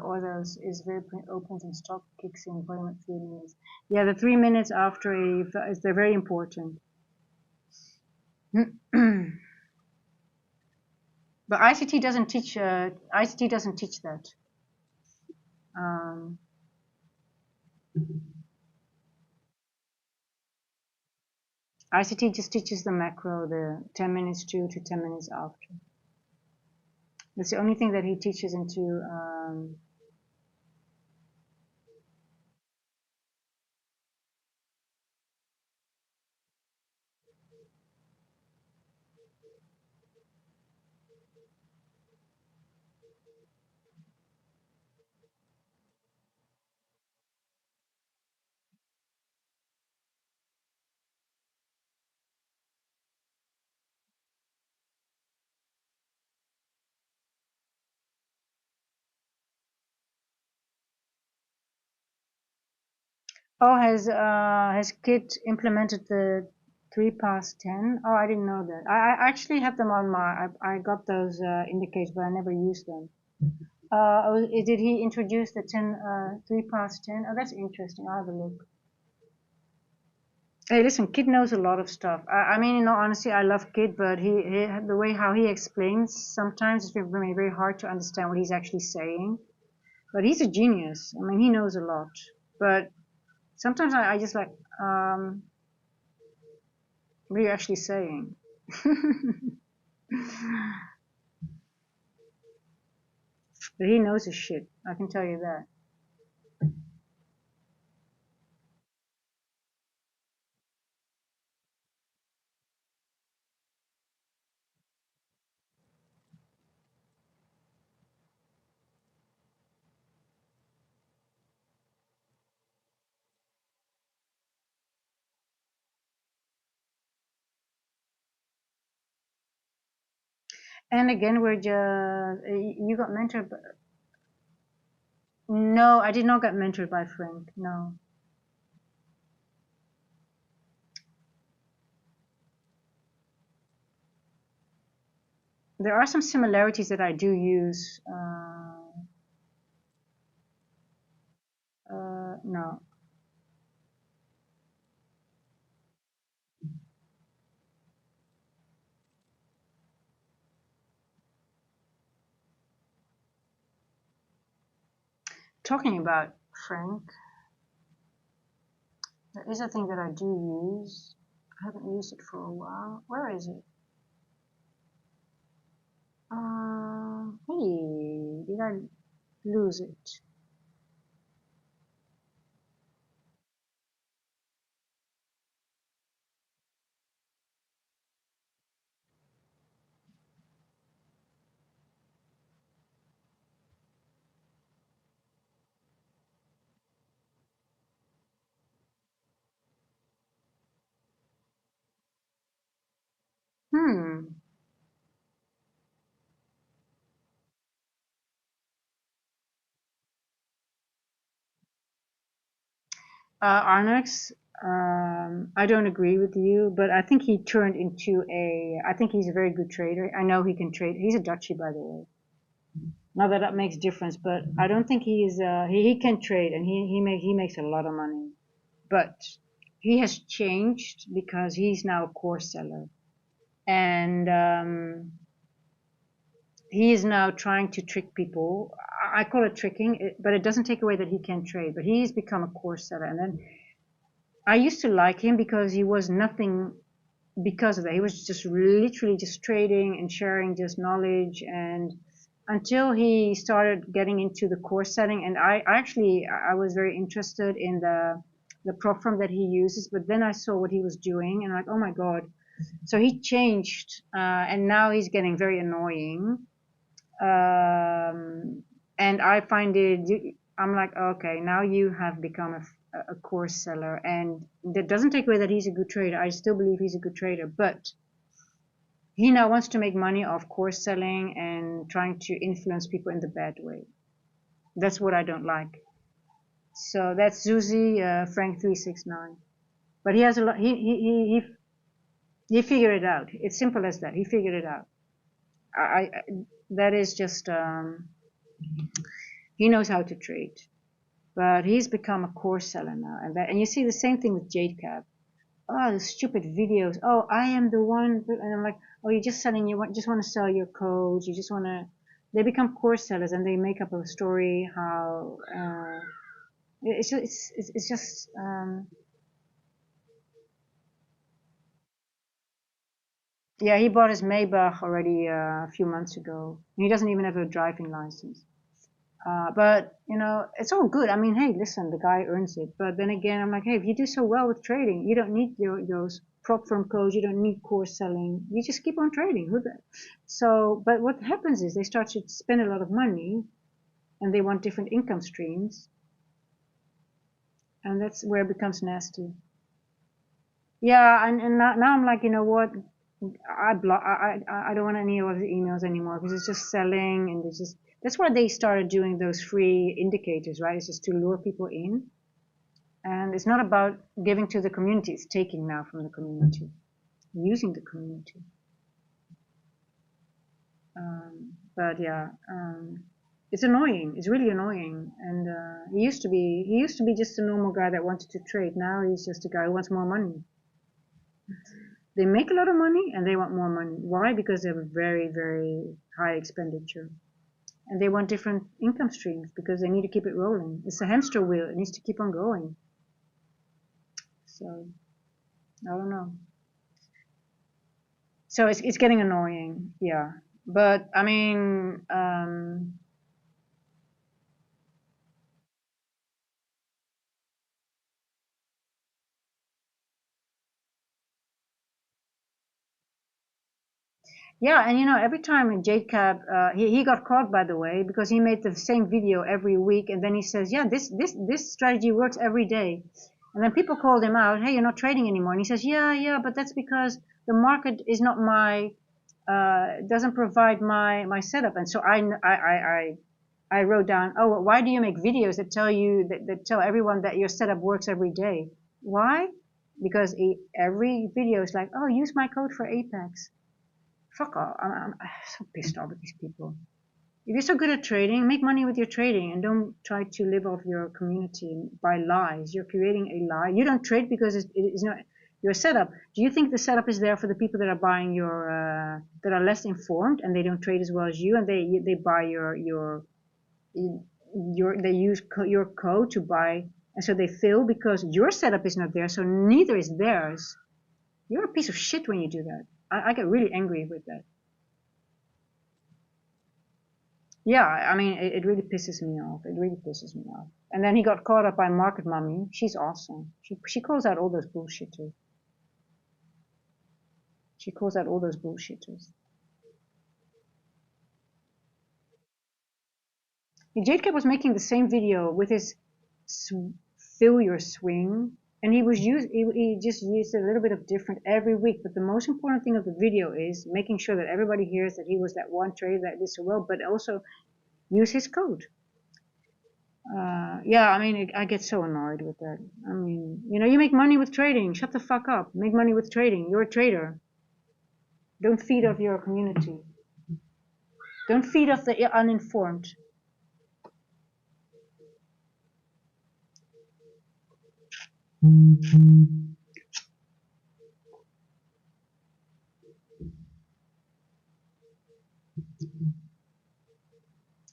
orders is very opens and stock kicks in volume at 3 minutes. Yeah, the 3 minutes after they're very important. But ICT doesn't teach that. Um, ICT just teaches the macro, the 10 minutes to 10 minutes after. That's the only thing that he teaches into. Oh, has Kit implemented the 3 past 10? Oh, I didn't know that. I actually have them on my. I got those indicators, but I never used them. Did he introduce the 3 past 10? Oh, that's interesting. I'll have a look. Hey, listen, Kid knows a lot of stuff. I mean, in all honesty, I love Kid, but the way how he explains sometimes it's very, very hard to understand what he's actually saying. But he's a genius. I mean, he knows a lot. But sometimes I just like, what are you actually saying? But he knows his shit. I can tell you that. And again, we're just, you got mentored. No, I did not get mentored by Frank. No. There are some similarities that I do use. No. Talking about Frank, there is a thing that I do use. I haven't used it for a while. Where is it? Hey, did I lose it? Hmm. Arnex, I don't agree with you, but I think he turned into I think he's a very good trader. I know he can trade. He's a Dutchie, by the way. Not that that makes difference, but I don't think he can trade, and he makes a lot of money. But he has changed because he's now a course seller, and he is now trying to trick people. I call it tricking, but it doesn't take away that he can trade. But he's become a course seller, and then I used to like him because he was nothing because of that. He was just literally just trading and sharing just knowledge, and until he started getting into the course setting, and I was very interested in the prop firm that he uses, but then I saw what he was doing and I'm like, oh my god. So he changed, and now he's getting very annoying. And I find I'm like, okay, now you have become a course seller, and that doesn't take away that he's a good trader. I still believe he's a good trader, but he now wants to make money off course selling and trying to influence people in the bad way. That's what I don't like. So that's Zuzi Frank 369. But he has a lot. He figured it out. It's simple as that. He figured it out. I that is just he knows how to trade. But he's become a course seller now, and you see the same thing with Jade Cab. Oh, the stupid videos. Oh, I am the one, and I'm like, oh, you're just selling. Just want to sell your codes. You just want to. They become course sellers, and they make up a story how it's just. Yeah, he bought his Maybach already a few months ago. He doesn't even have a driving license. But you know, it's all good. I mean, hey, listen, the guy earns it. But then again, I'm like, hey, if you do so well with trading, you don't need those prop firm codes. You don't need course selling. You just keep on trading. So, but what happens is they start to spend a lot of money, and they want different income streams, and that's where it becomes nasty. Yeah, and now I'm like, you know what? I don't want any of the emails anymore because it's just selling and it's just that's why they started doing those free indicators, right? It's just to lure people in, and it's not about giving to the community; it's taking now from the community, using the community. But yeah, it's annoying. It's really annoying. And he used to be just a normal guy that wanted to trade. Now he's just a guy who wants more money. They make a lot of money and they want more money. Why? Because they have a very, very high expenditure. And they want different income streams because they need to keep it rolling. It's a hamster wheel. It needs to keep on going. So, I don't know. So it's getting annoying. Yeah. But, I mean, yeah, and you know, every time JCap, he got caught, by the way, because he made the same video every week, and then he says, yeah, this strategy works every day. And then people called him out, hey, you're not trading anymore. And he says, yeah, but that's because the market is not doesn't provide my setup. And so I wrote down, oh, well, why do you make videos that tell that tell everyone that your setup works every day? Why? Because every video is like, oh, use my code for Apex. Fuck off. I'm so pissed off with these people. If you're so good at trading, make money with your trading and don't try to live off your community by lies. You're creating a lie. You don't trade because it's not your setup. Do you think the setup is there for the people that are buying that are less informed and they don't trade as well as you and they buy they use your code to buy and so they fail because your setup is not there, so neither is theirs. You're a piece of shit when you do that. I get really angry with that. Yeah, I mean, it really pisses me off. It really pisses me off. And then he got caught up by Market Mummy. She's awesome. She calls out all those bullshitters. She calls out all those bullshitters. Jadecap was making the same video with his failure swing, and he just used a little bit of different every week. But the most important thing of the video is making sure that everybody hears that he was that one trader that did so well, but also use his code. Yeah, I mean, I get so annoyed with that. I mean, you know, you make money with trading. Shut the fuck up. Make money with trading. You're a trader. Don't feed off your community. Don't feed off the uninformed.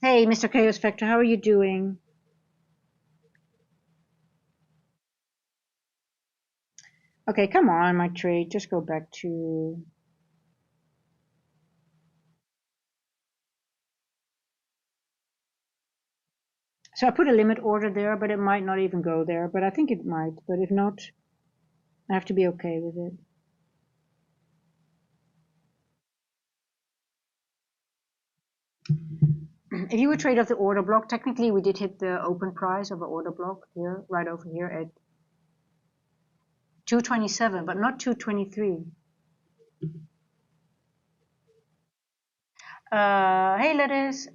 Hey, Mr. Chaos Factor, how are you doing? Okay, come on, my trade. Just go back to... So I put a limit order there, but it might not even go there. But I think it might. But if not, I have to be okay with it. If you would trade off the order block, technically we did hit the open price of the order block here, right over here at 227, but not 223. Hey, Lettuce.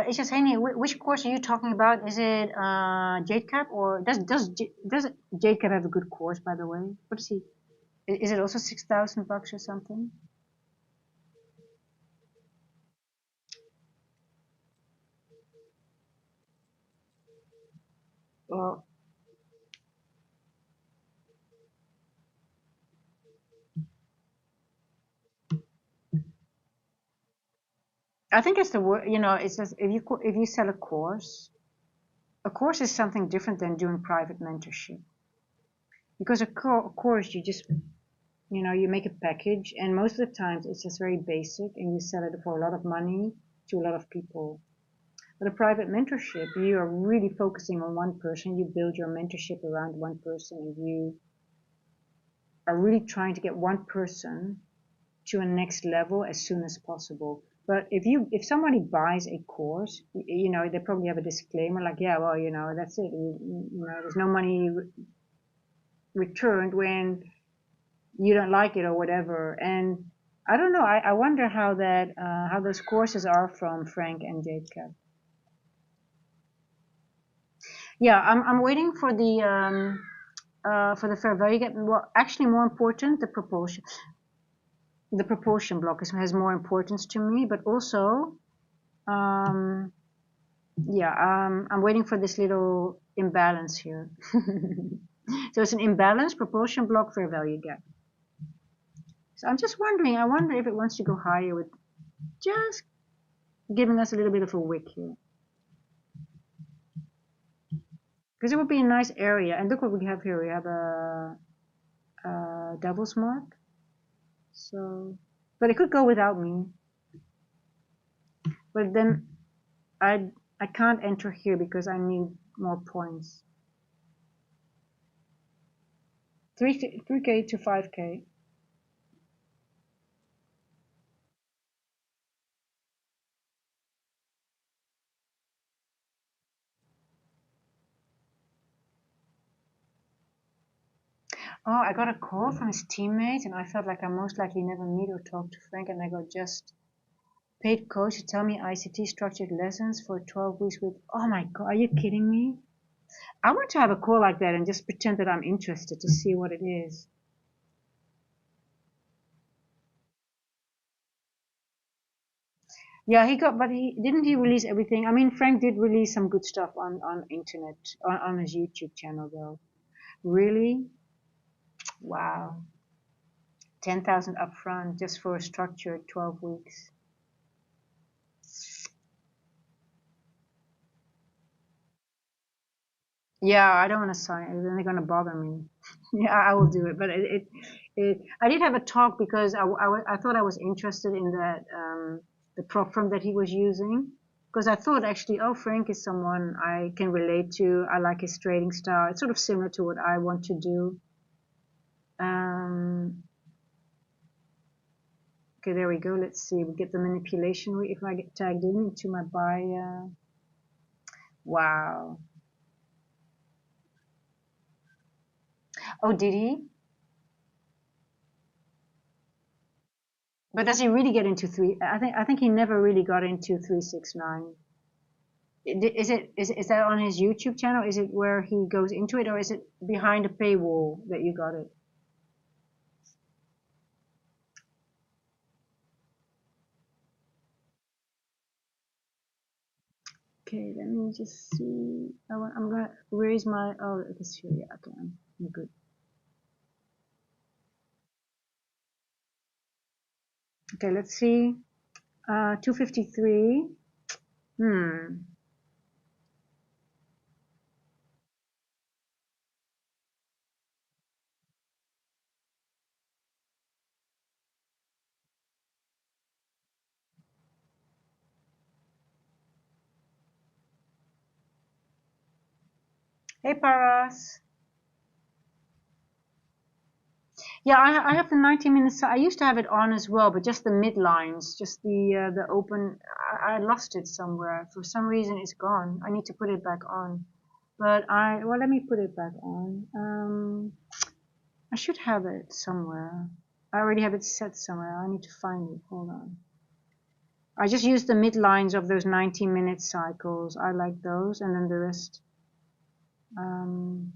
It's just Haney. Which course are you talking about? Is it JadeCap or does JadeCap have a good course, by the way? What is he? Is it also $6,000 or something? Well, I think it's the word. You know, it's just if you sell a course is something different than doing private mentorship. Because a course you just You know, you make a package, and most of the times it's just very basic, and you sell it for a lot of money to a lot of people. But a private mentorship, you are really focusing on one person. You build your mentorship around one person, and you are really trying to get one person to a next level as soon as possible. But if somebody buys a course, you know, they probably have a disclaimer like, yeah, well, you know, that's it. You know, there's no money returned when you don't like it or whatever. And I don't know. I wonder how that how those courses are from Frank and Jacob. Yeah, I'm waiting for the fair value gap. Well, actually, more important, the proportion block has more importance to me. But also, um, yeah, I'm waiting for this little imbalance here. So it's an imbalance, proportion block, fair value gap. So I'm just wondering. I wonder if it wants to go higher with just giving us a little bit of a wick here. Because it would be a nice area. And look what we have here. We have a devil's mark. So, but it could go without me. But then I can't enter here because I need more points. 3K to 5K. Oh, I got a call from his teammate, and I felt like I most likely never meet or talk to Frank, and I got just paid coach to tell me ICT structured lessons for 12 weeks with, oh my God, are you kidding me? I want to have a call like that and just pretend that I'm interested to see what it is. Yeah, but he release everything. I mean, Frank did release some good stuff on internet, on his YouTube channel though. Really? Wow. 10,000 upfront just for a structured 12 weeks. Yeah, I don't want to sign it. Then they're going to bother me. Yeah, I will do it. But I did have a talk because I thought I was interested in that, the prop firm that he was using. Because I thought actually, oh, Frank is someone I can relate to. I like his trading style. It's sort of similar to what I want to do. Um, okay, there we go. Let's see. We get the manipulation. If I get tagged into my buy. Wow. Oh, did he? But does he really get into three? I think he never really got into 369. Is that on his YouTube channel? Is it where he goes into it, or is it behind a paywall that you got it? Okay, let me just see. I'm gonna raise my. Oh, it's here. Yeah, okay, I'm good. Okay, let's see. 253. Hmm. Hey, Paras. Yeah, I have the 90 minutes. I used to have it on as well, but just the midlines, just the open. I lost it somewhere. For some reason, it's gone. I need to put it back on. But well, let me put it back on. I should have it somewhere. I already have it set somewhere. I need to find it. Hold on. I just use the midlines of those 90-minute cycles. I like those, and then the rest. Um,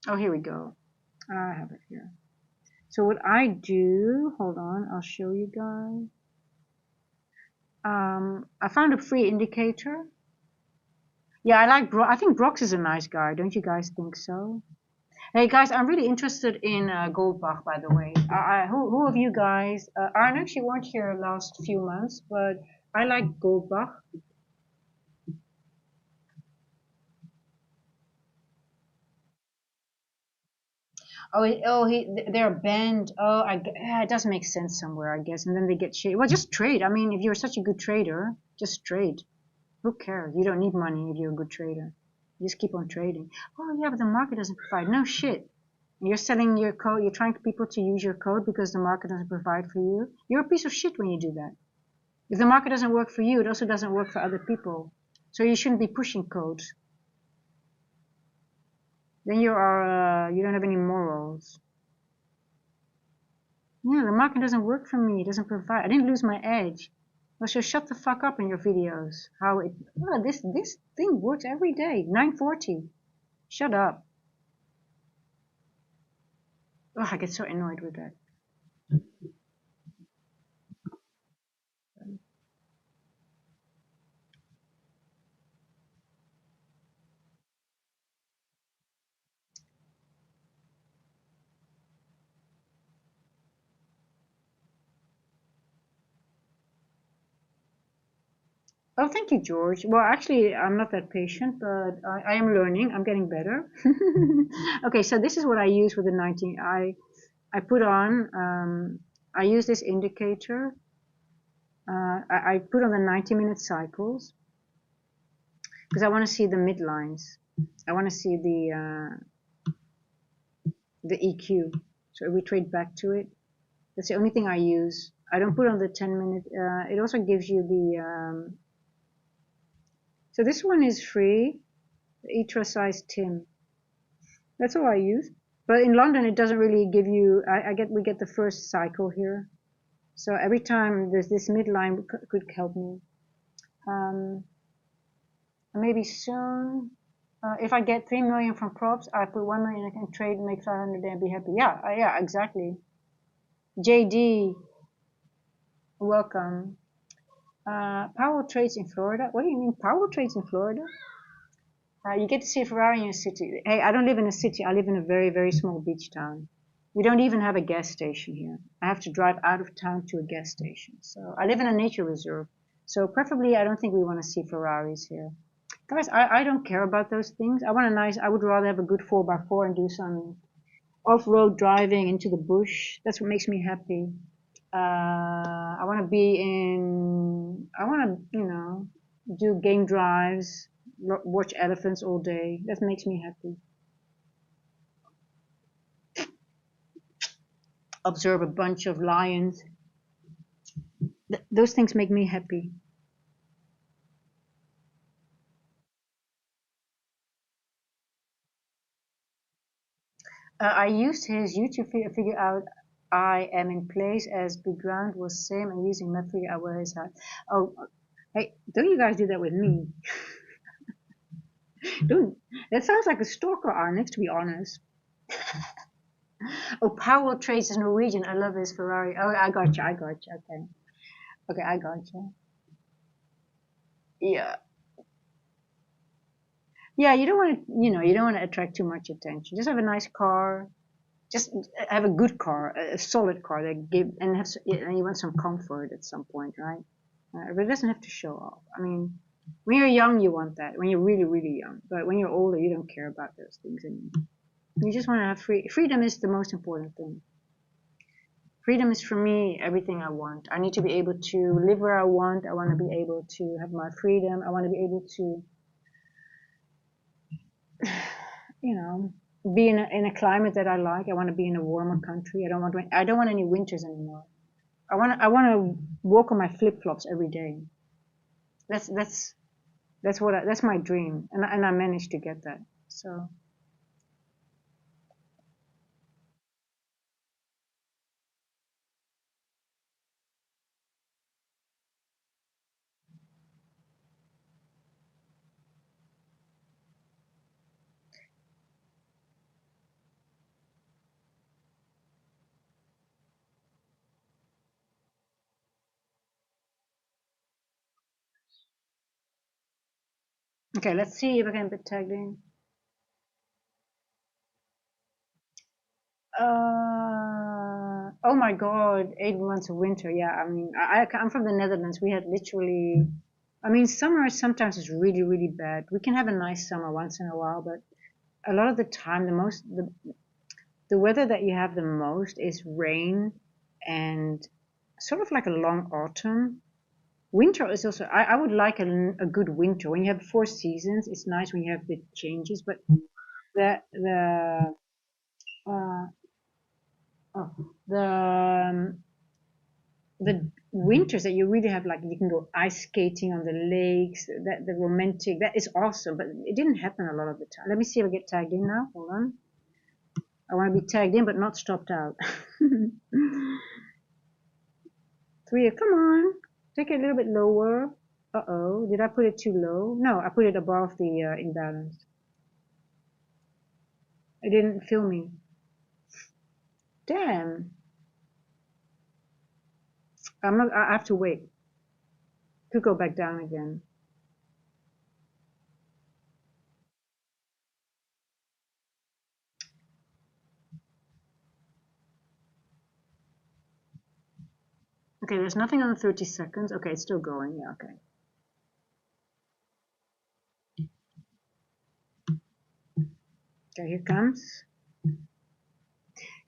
oh, here we go. I have it here. So what I do, hold on, I'll show you guys. I found a free indicator. Yeah, I like Brock. I think Brox is a nice guy. Don't you guys think so? Hey guys, I'm really interested in Goldbach, by the way. Who of you guys? Arne, she weren't here last few months, but I like Goldbach. Oh, they're banned. Oh, yeah, it does make sense somewhere, I guess. And then they get shady. Well, just trade. I mean, if you're such a good trader, just trade. Who cares? You don't need money if you're a good trader. You just keep on trading. Oh, yeah, but the market doesn't provide. No shit. You're selling your code. You're trying people to use your code because the market doesn't provide for you. You're a piece of shit when you do that. If the market doesn't work for you, it also doesn't work for other people. So you shouldn't be pushing codes. Then you don't have any morals. Yeah, the market doesn't work for me. It doesn't provide. I didn't lose my edge. Well, so shut the fuck up in your videos. This thing works every day. 940. Shut up. Oh, I get so annoyed with that. Oh, thank you, George. Well, actually, I'm not that patient, but I am learning. I'm getting better. Okay, so this is what I use with the 19. I put on. I use this indicator. I put on the 90-minute cycles because I want to see the midlines. I want to see the EQ. So we trade back to it. That's the only thing I use. I don't put on the 10-minute. It also gives you the. So this one is free. The size Tim. That's all I use. But in London, it doesn't really give you. We get the first cycle here. So every time there's this midline could help me. Maybe soon. If I get 3 million from props, I put 1 million in trade, make 500 and be happy. Yeah, yeah, exactly. JD, welcome. Power trades in Florida. What do you mean power trades in Florida? You get to see a Ferrari in a city. Hey, I don't live in a city. I live in a very, very small beach town. We don't even have a gas station here. I have to drive out of town to a gas station. So I live in a nature reserve. So preferably, I don't think we want to see Ferraris here. Guys, I don't care about those things. I would rather have a good 4x4 and do some off-road driving into the bush. That's what makes me happy. I want to do game drives, watch elephants all day. That makes me happy. Observe a bunch of lions. Those things make me happy. I used his YouTube video to figure out I am in place as background was same and using map figure out where he's at. Oh, hey, don't you guys do that with me? Don't. That sounds like a stalker, Arnix, to be honest. Oh, Powell trades is Norwegian. I love his Ferrari. Oh, I got you. Okay. Okay, I got you. Yeah. Yeah, you don't want to attract too much attention. Just have a nice car. Just have a good car, a solid car that and you want some comfort at some point, right? But it doesn't have to show off. I mean, when you're young, you want that. When you're really, really young. But when you're older, you don't care about those things anymore. You just want to have freedom is the most important thing. Freedom is for me everything I want. I need to be able to live where I want. I want to be able to have my freedom. I want to be able to, be in a climate that I like. I want to be in a warmer country. I don't want any winters anymore. I want to walk on my flip flops every day. That's my dream, and I managed to get that. So okay, let's see if I can get tagged in. Oh my God, 8 months of winter. Yeah, I mean, I'm from the Netherlands. We had literally, I mean, summer sometimes is really, really bad. We can have a nice summer once in a while, but a lot of the time, the weather that you have the most is rain and sort of like a long autumn. Winter is also, I would like a good winter. When you have 4 seasons, it's nice when you have the changes, but the uh, oh, the winters that you really have, like you can go ice skating on the lakes, that the romantic, that is awesome, but it didn't happen a lot of the time. Let me see if I get tagged in now. Hold on. I want to be tagged in, but not stopped out. Three, come on. Take it a little bit lower. Uh-oh, did I put it too low? No, I put it above the imbalance. It didn't fill me. Damn. I have to wait. Could go back down again. Okay, there's nothing on the 30 seconds. Okay, it's still going. Yeah, okay. Okay, here comes.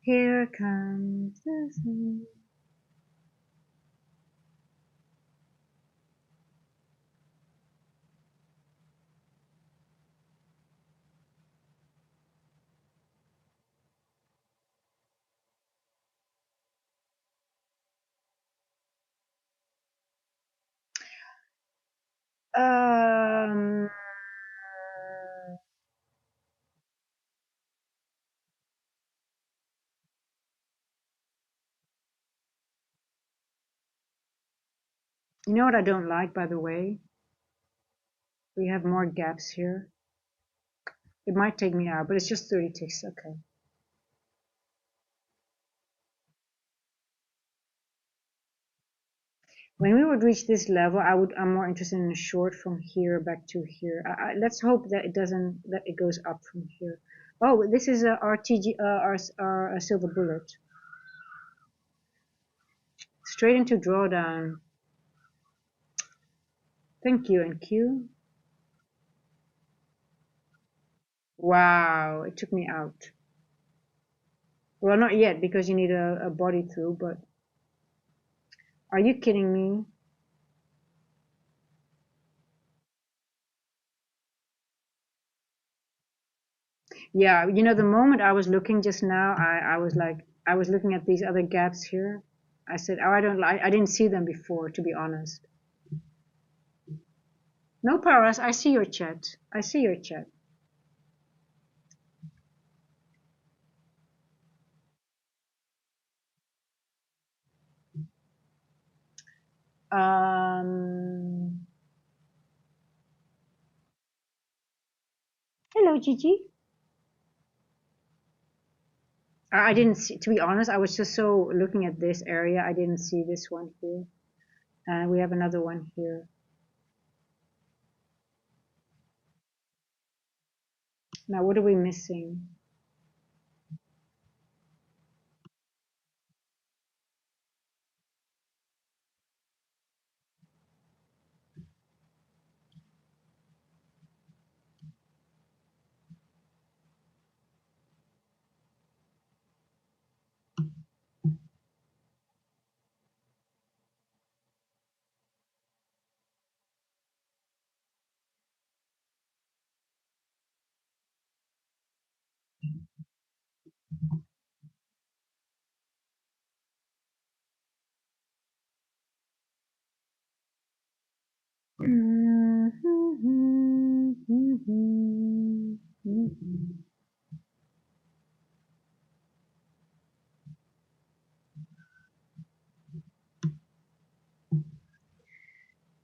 Here comes the sun. Um, you know what I don't like, by the way? We have more gaps here. It might take me out, but it's just 30 ticks. Okay. When we would reach this level, I'm more interested in a short from here back to here. Let's hope that it goes up from here. Oh, this is a RTG, our silver bullet. Straight into drawdown. Thank you, NQ. Wow, it took me out. Well, not yet, because you need a body through, but are you kidding me? Yeah, you know, the moment I was looking just now, I was like, I was looking at these other gaps here. I said, oh, I didn't see them before, to be honest. No, Paras, I see your chat. I see your chat. Um, hello, Gigi. I didn't see, to be honest, I was just so looking at this area, I didn't see this one here. And we have another one here. Now, what are we missing?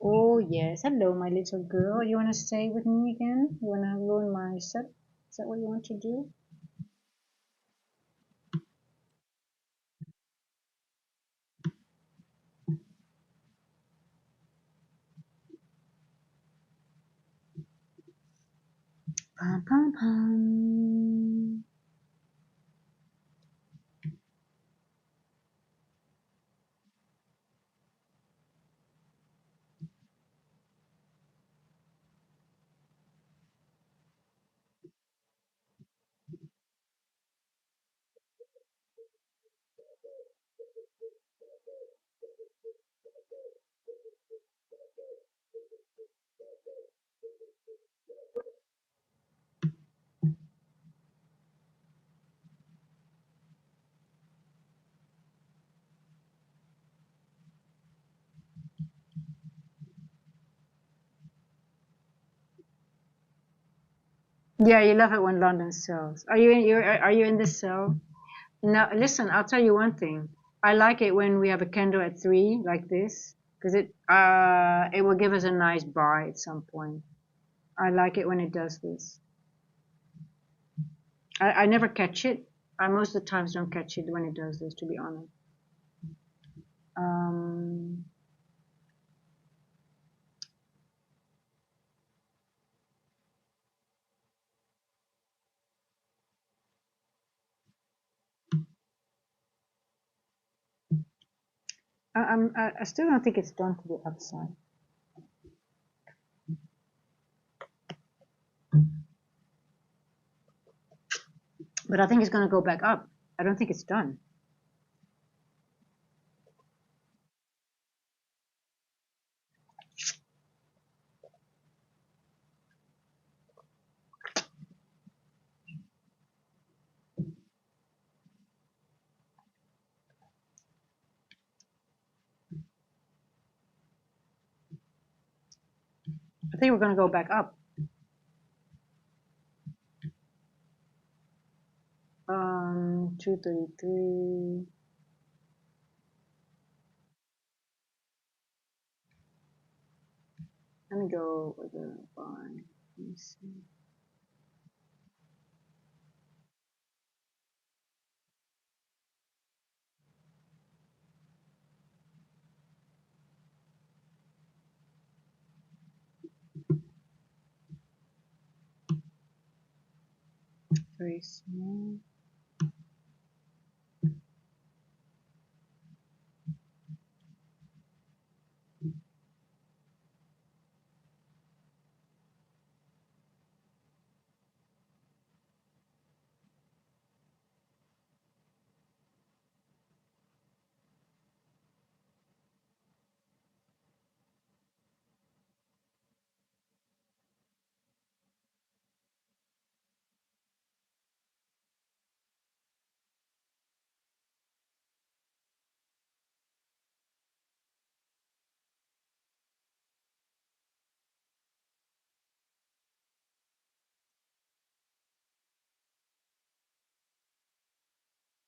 Oh, yes. Hello, my little girl. You want to stay with me again? You want to ruin my set? Is that what you want to do? Pum, pum, pum. Yeah, you love it when London sells. Are you in this cell? No, listen, I'll tell you one thing. I like it when we have a candle at 3 like this because it will give us a nice buy at some point. I like it when it does this. I never catch it. I most of the times don't catch it when it does this, to be honest. Um, I still don't think it's done to the upside. But I think it's going to go back up. I don't think it's done. I think we're going to go back up. 233. Let me go with the buy. Let me see. Very small.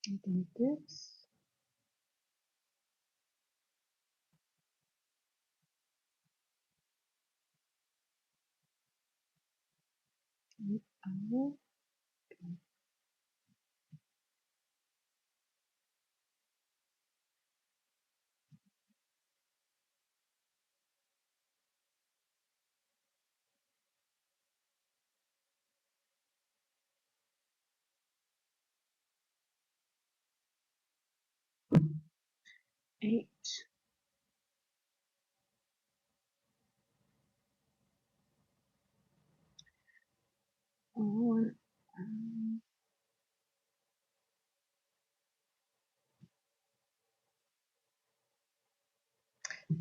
Something like this. Hour. 8. Oh,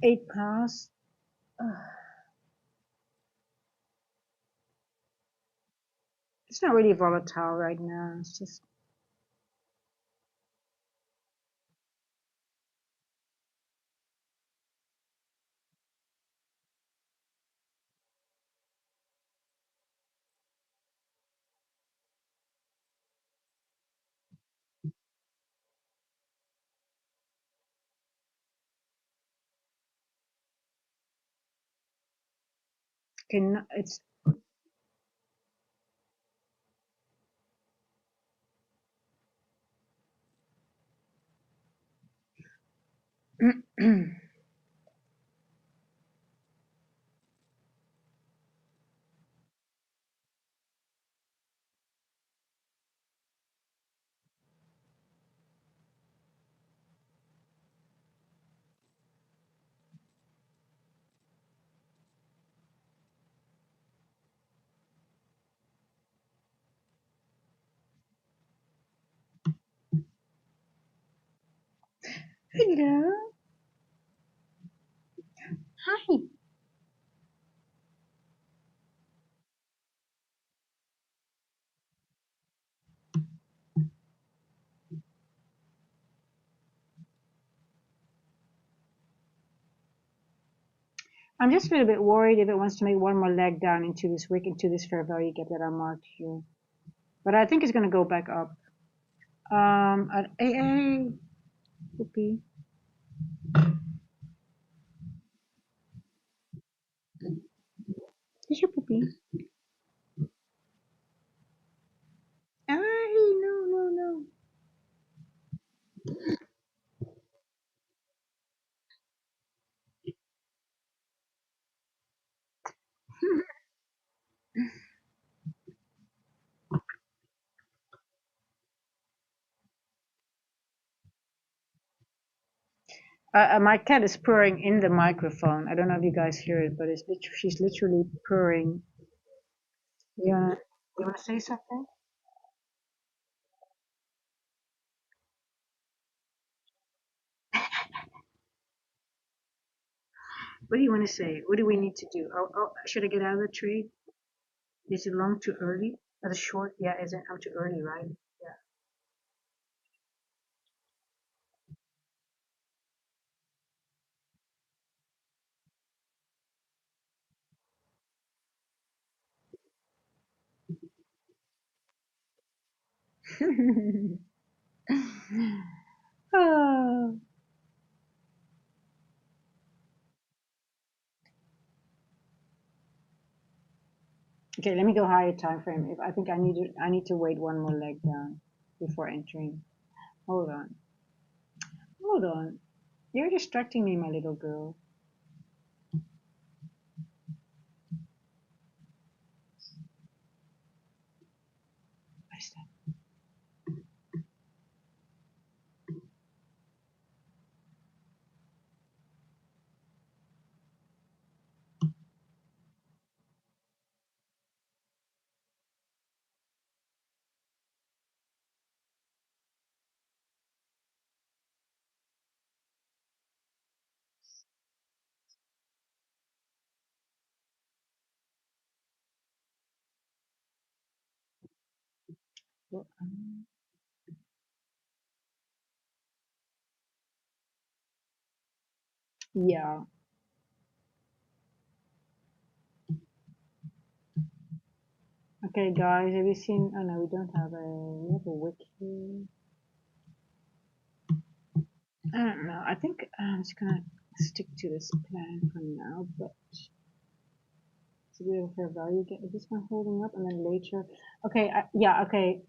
8 past. It's not really volatile right now. It's just it's hello. Hi. I'm just a little bit worried if it wants to make one more leg down into this wick, into this fair value gap that I marked here. But I think it's going to go back up. At AA, Poopy. Is your Poopy? Ah, no, no, no. My cat is purring in the microphone. I don't know if you guys hear it, but she's literally purring. You wanna say something? What do you want to say? What do we need to do? Should I get out of the trade? Is it long too early? Or the short? Yeah, is it? I'm too early, right? Yeah. Oh. Okay, let me go higher time frame. If I think I need to wait one more leg down before entering. Hold on. Hold on. You're distracting me, my little girl. What is that? Yeah. Okay, guys, have you seen? Oh no, we don't have a. We have a wick here. I don't know. I think I'm just gonna stick to this plan for now, but it's a bit of a value get. Is this one holding up, and then later? Okay, yeah, okay.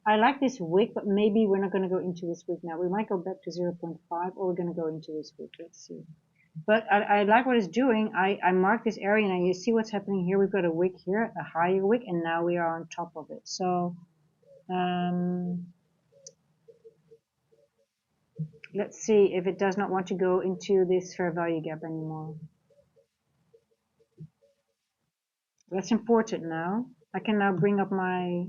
I like this wick, but maybe we're not gonna go into this wick now. We might go back to 0.5, or we're gonna go into this wick. Let's see. But I like what it's doing. I mark this area, and you see what's happening here. We've got a wick here, a higher wick, and now we are on top of it. So let's see if it does not want to go into this fair value gap anymore. That's important now. I can now bring up my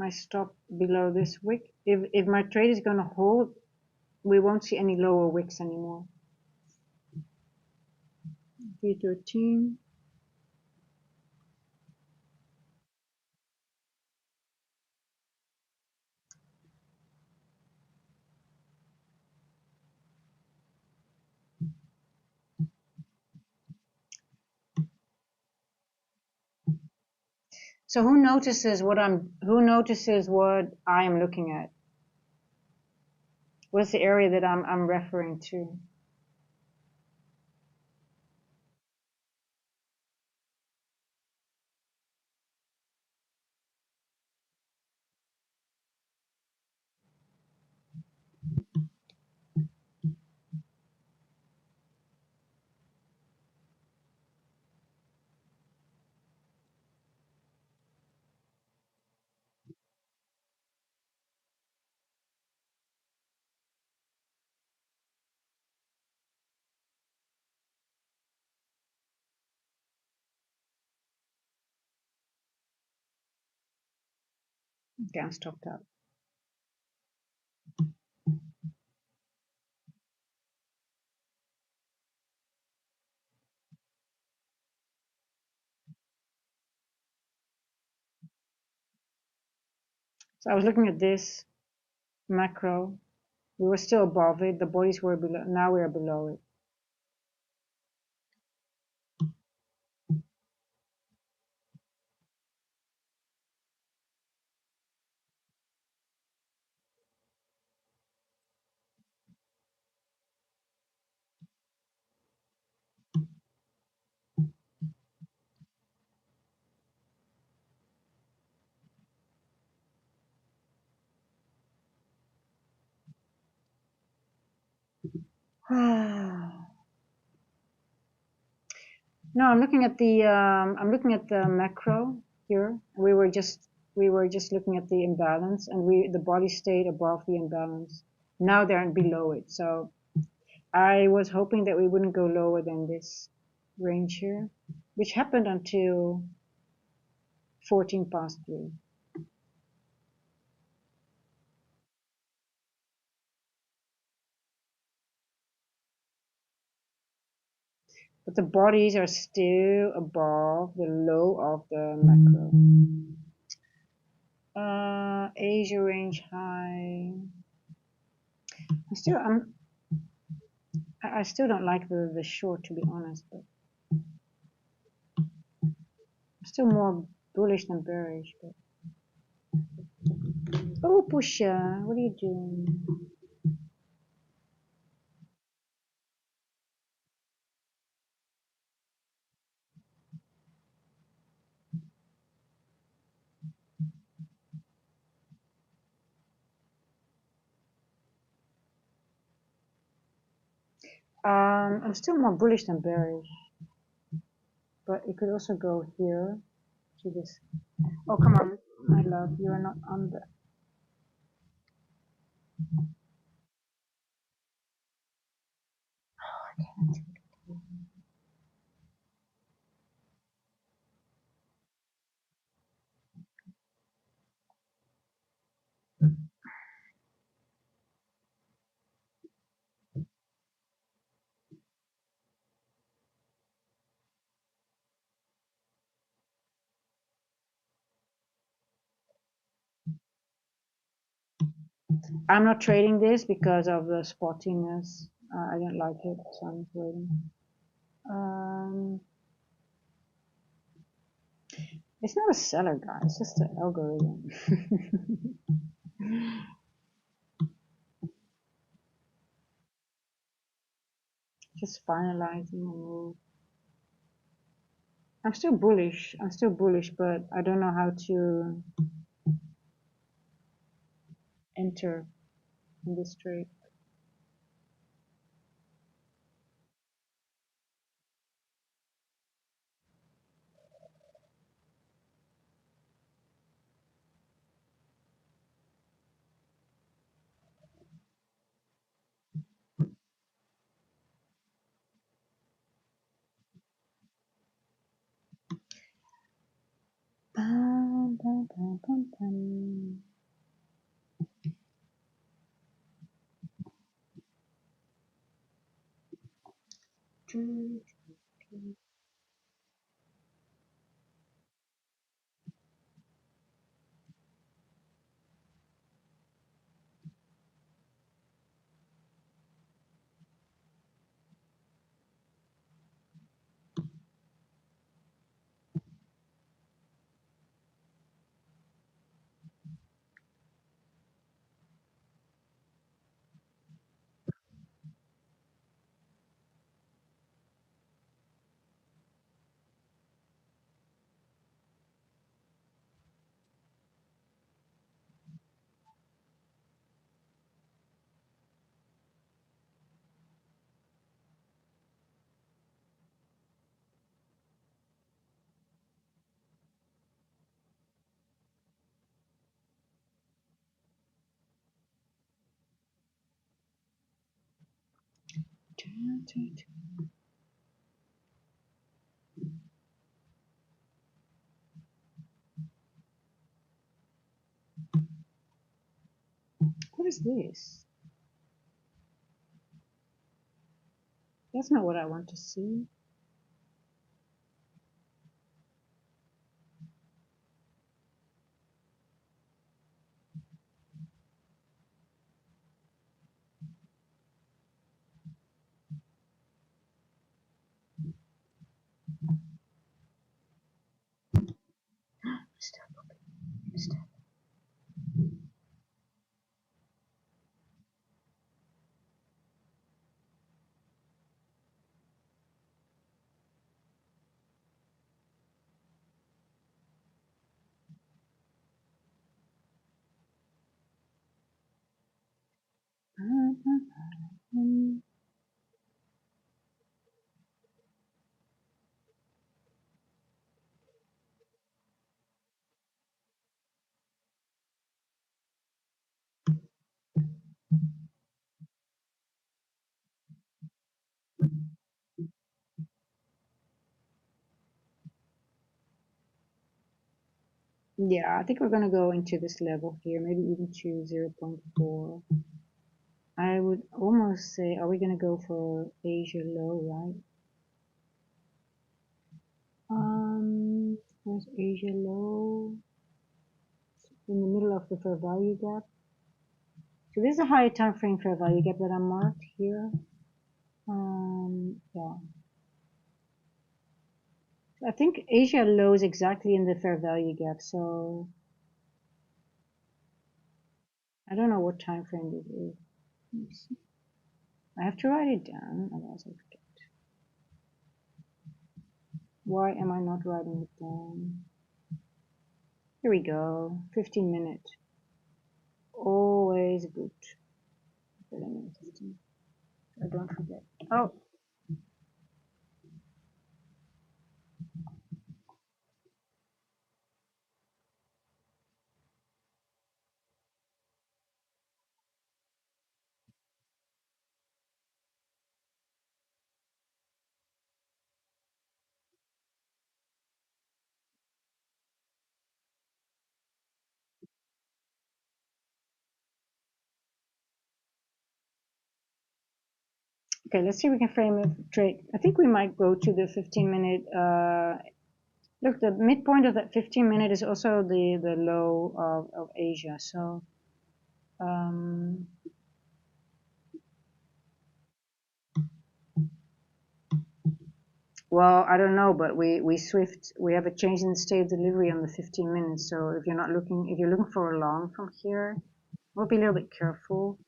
stop below this wick. If my trade is going to hold, we won't see any lower wicks anymore. 313. So who notices what I am looking at? What's the area that I'm referring to? Okay, I'm stopped out. So I was looking at this macro. We were still above it. The bodies were below. Now we are below it. No, I'm looking at the macro here. We were just looking at the imbalance, and the body stayed above the imbalance. Now they're below it. So I was hoping that we wouldn't go lower than this range here, which happened until 14 past 3. But the bodies are still above the low of the macro. Asia range high. I still don't like the short, to be honest, but I'm still more bullish than bearish. But oh, Pusha, what are you doing? I'm still more bullish than bearish, but it could also go here to this. Oh, come on, my love, you are not on the. I'm not trading this because of the spottiness. I don't like it, so I'm just waiting. It's not a seller, guys. It's just an algorithm. Just finalizing a move. I'm still bullish. But I don't know how to enter in this trade. Bum, bum, bum, bum, bum. What is this? That's not what I want to see. step. Yeah, I think we're going to go into this level here, maybe even to 0.4. I would almost say, are we going to go for Asia low, right? Where's Asia low? In the middle of the fair value gap. So this is a higher time frame fair value gap that I marked here. Yeah. I think Asia low is exactly in the fair value gap, so I don't know what time frame this is. I have to write it down, otherwise I forget. Why am I not writing it down? Here we go, 15 minutes. Always good. 15. I don't forget. Oh. Okay, let's see if we can frame a trade. I think we might go to the 15-minute. Look, the midpoint of that 15-minute is also the low of Asia. So well, I don't know, but we have a change in the state of delivery on the 15 minutes. So if you're looking for a long from here, we'll be a little bit careful.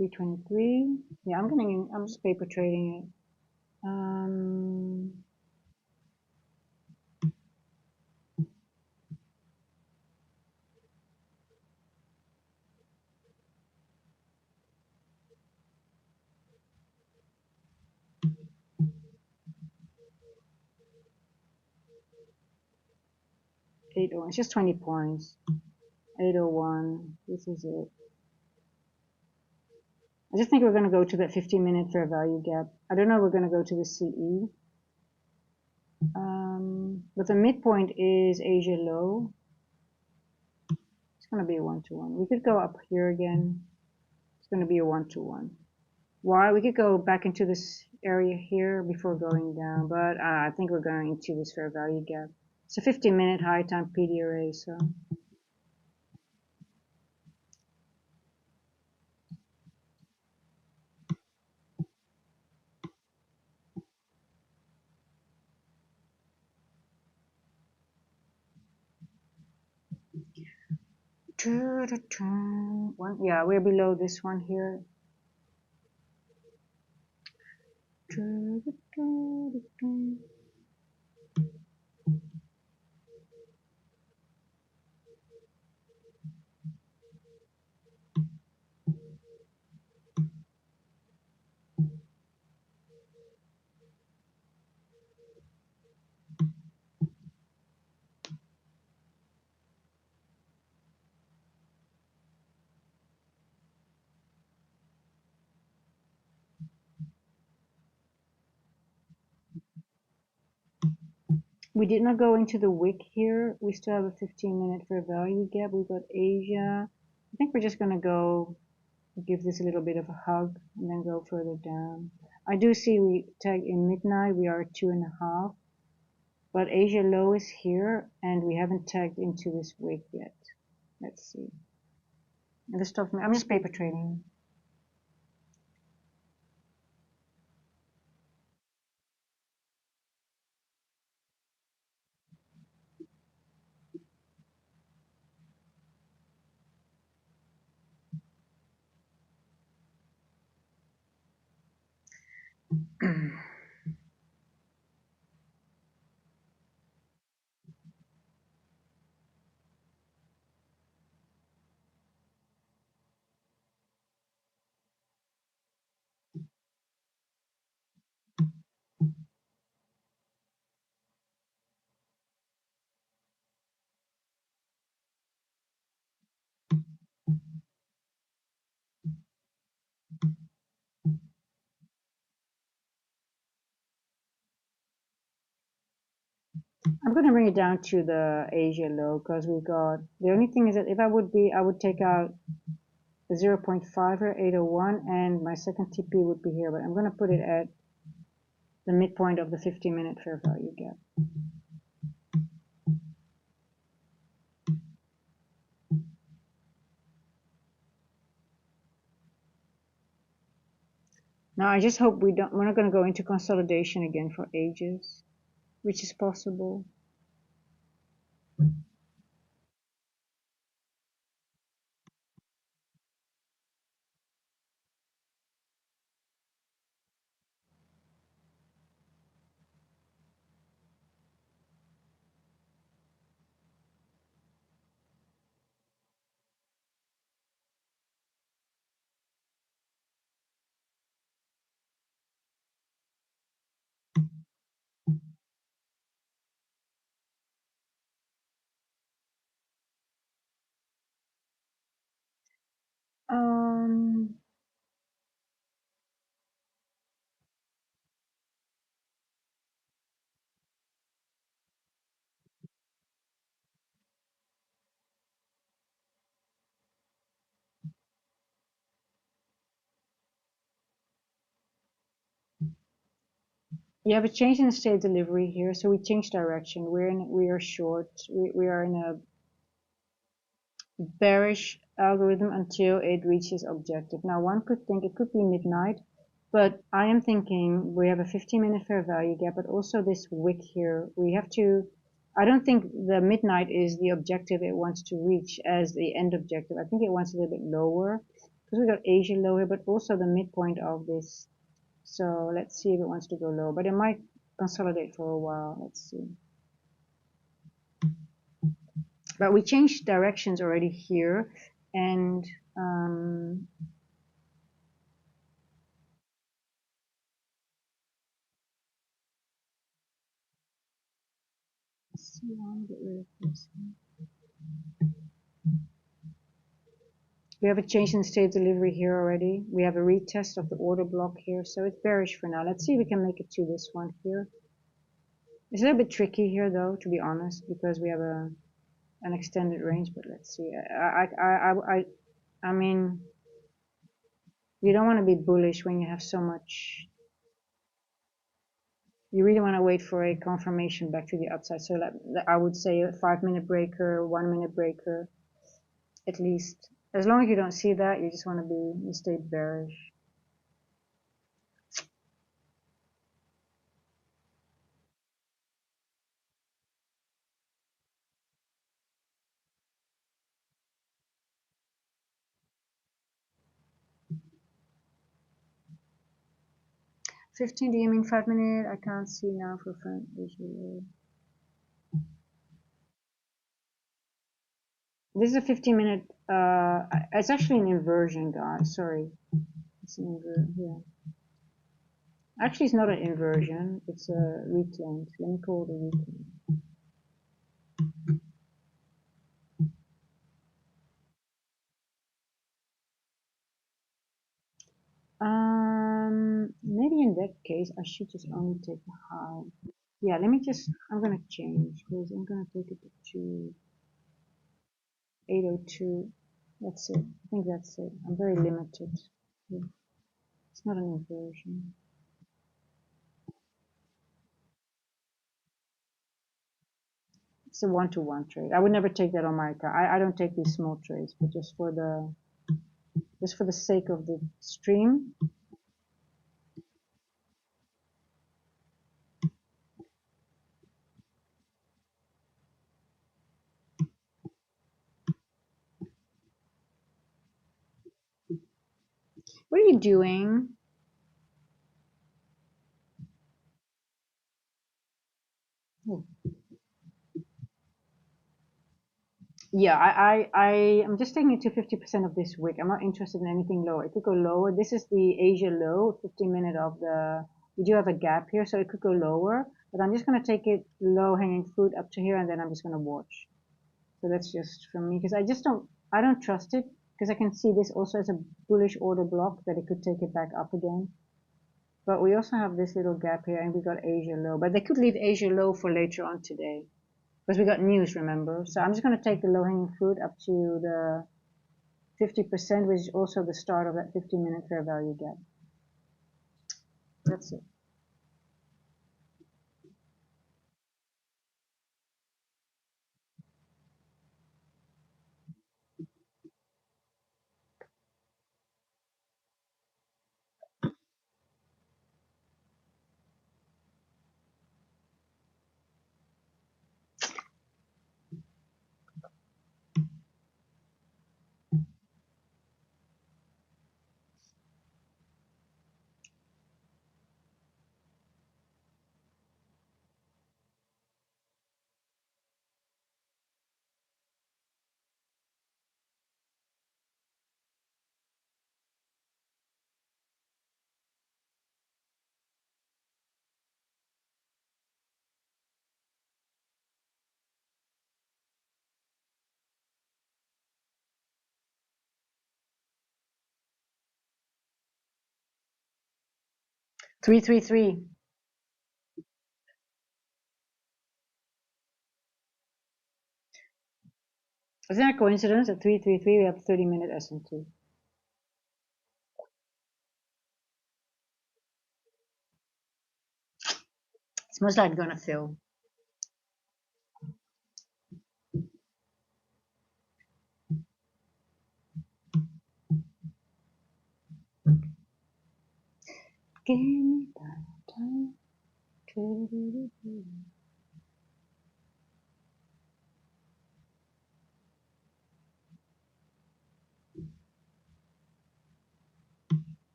$323. Yeah, I'm just paper trading it. 801. It's just 20 points. 801. This is it. I just think we're going to go to that 15-minute fair value gap. I don't know if we're going to go to the CE. But the midpoint is Asia low. It's going to be a 1-to-1. We could go up here again. It's going to be a 1-to-1. Why? We could go back into this area here before going down, but I think we're going into this fair value gap. It's a 15-minute high time PDRA, so. Yeah, we're below this one here. We did not go into the wick here. We still have a 15-minute fair value gap. We've got Asia. I think we're just going to go give this a little bit of a hug and then go further down. I do see we tag in midnight. We are at 2.5. But Asia low is here and we haven't tagged into this wick yet. Let's see. And this stuff, I'm just paper trading. I'm going to bring it down to the Asia low because we got, the only thing is that if I would be, I would take out the 0.5 or 801 and my second TP would be here, but I'm going to put it at the midpoint of the 50-minute fair value gap. Now I just hope we're not going to go into consolidation again for ages, which is possible. Um, you have a change in the state delivery here, so we change direction. We are short. We are in a bearish algorithm until it reaches objective. Now one could think it could be midnight, but I am thinking we have a 15-minute fair value gap, but also this wick here. We have to, I don't think the midnight is the objective it wants to reach as the end objective. I think it wants a little bit lower because we got Asia lower, but also the midpoint of this. So let's see if it wants to go low, but it might consolidate for a while. Let's see. But we changed directions already here, and let's see, I want to get rid of this. We have a change in state delivery here already. We have a retest of the order block here, so it's bearish for now. Let's see if we can make it to this one here. It's a little bit tricky here though, to be honest, because we have an extended range, but let's see. I mean, you don't want to be bullish when you have so much. You really want to wait for a confirmation back to the upside. So I would say a 5-minute breaker, 1-minute breaker, at least. As long as you don't see that, you just want to be, you stay bearish. $15, do you mean 5-minute? I can't see now for front visual. This is a 15-minute, it's actually an inversion, guys, sorry. It's an inversion, yeah. Actually, it's not an inversion, it's a reclaimed. Let me call it a reclaimed. Maybe in that case, I should just only take the high. Yeah, let me just, I'm going to change because I'm going to take it to 802. That's it. I think that's it. I'm very limited. Yeah. It's not an inversion. It's a one-to-one trade. I would never take that on my account. I don't take these small trades, but just for the sake of the stream. What are you doing? Oh. Yeah, I'm just taking it to 50% of this wick. I'm not interested in anything lower. It could go lower. This is the Asia low, 15-minute of the, we do have a gap here, so it could go lower, but I'm just going to take it low hanging fruit up to here, and then I'm just going to watch. So that's just from me, because I don't trust it, because I can see this also as a bullish order block, that it could take it back up again. But we also have this little gap here, and we got Asia low, but they could leave Asia low for later on today. Because we got news, remember? So I'm just going to take the low-hanging fruit up to the 50%, which is also the start of that 15-minute fair value gap. That's it. Three, three, three. Isn't that a coincidence? At 333, we have 30-minute S&T. It's most likely going to fill. Give me that time. 333.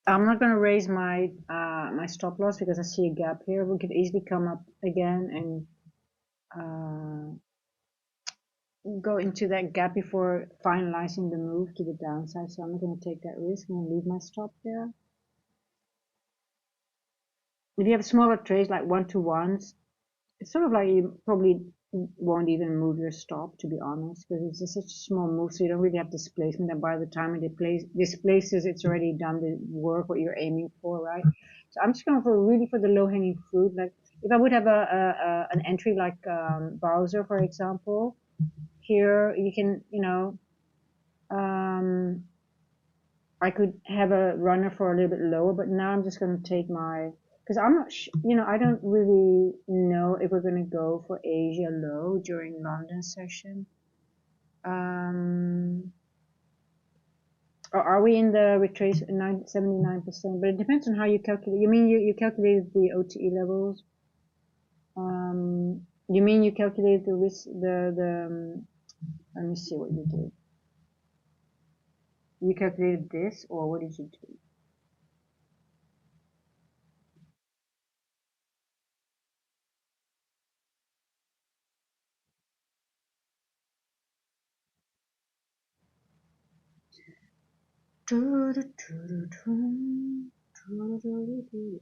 I'm not going to raise my my stop loss because I see a gap here. We could easily come up again and go into that gap before finalizing the move to the downside. So I'm not going to take that risk. I'm going to leave my stop there. If you have smaller trades like one-to-ones, it's sort of like you probably won't even move your stop, to be honest, because it's just such a small move, so you don't really have displacement, and by the time it displaces, it's already done the work what you're aiming for, right? So I'm just going for really for the low-hanging fruit. Like if I would have an entry like Bowser, for example, here you can, um, I could have a runner for a little bit lower, but now I'm just going to take my, because I'm not, I don't really know if we're going to go for Asia low during London session. Or are we in the retrace 79%? But it depends on how you calculate. You mean you calculated the OTE levels? You mean you calculated the risk, let me see what you did. You calculated this, or what did you do?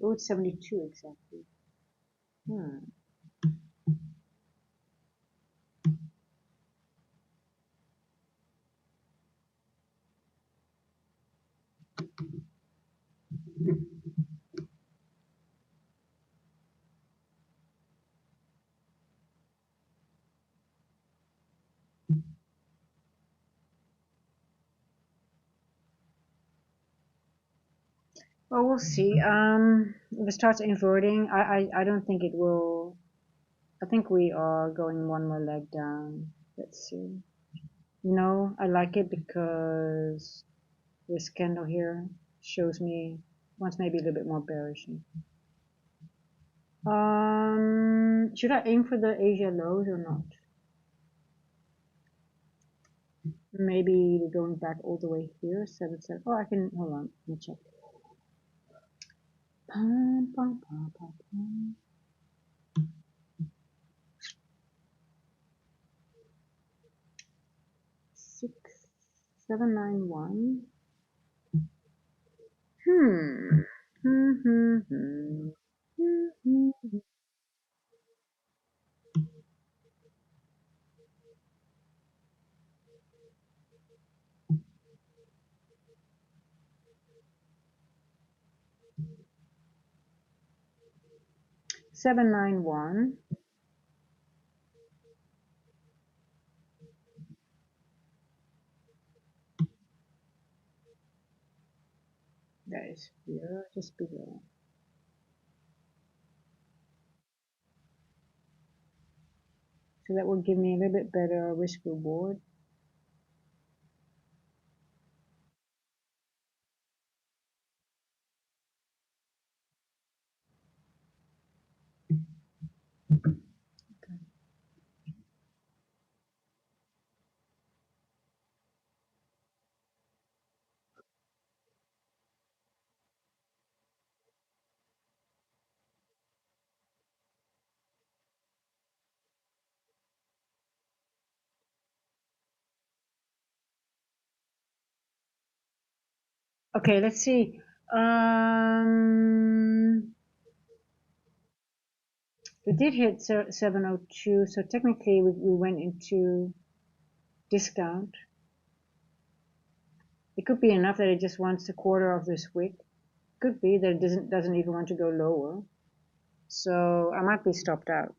Oh, it's 72 exactly. Hmm. Well, we'll see. If it starts inverting, I don't think it will. I think we are going one more leg down. Let's see. No, I like it because this candle here shows me wants maybe a little bit more bearish. Should I aim for the Asia lows or not? Maybe we're going back all the way here. 7 7. Oh, I can hold on. Let me check. Pum, pum, pum, pum, pum. 6791. Hmm. Hmm. Hmm. Hmm. Hmm. Hmm. 791. That is here, just below. So that will give me a little bit better risk reward. Okay, let's see. We did hit 702, so technically we went into discount. It could be enough that it just wants a quarter of this wick. Could be that it doesn't even want to go lower. So I might be stopped out.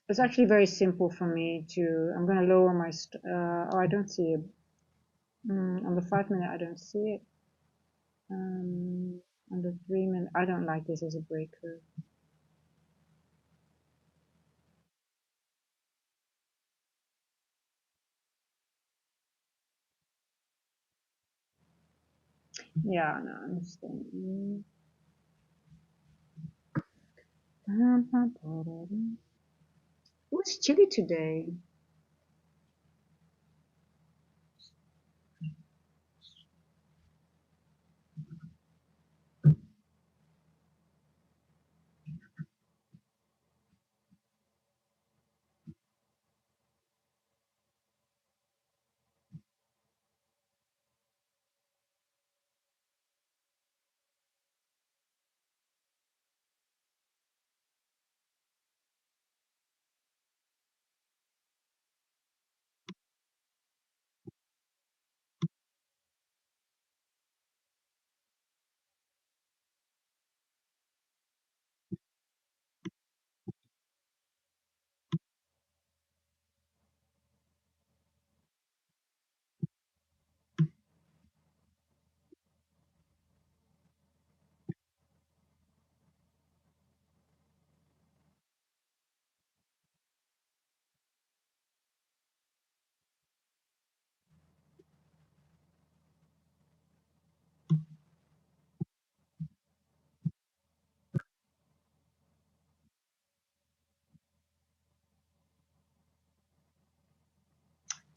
It's actually very simple for me to. I'm going to lower my. Oh, I don't see it. On the 5 minute, I don't see it. On the 3 minute, I don't like this as a breaker. Yeah, no, I'm staying. Oh, it's chilly today.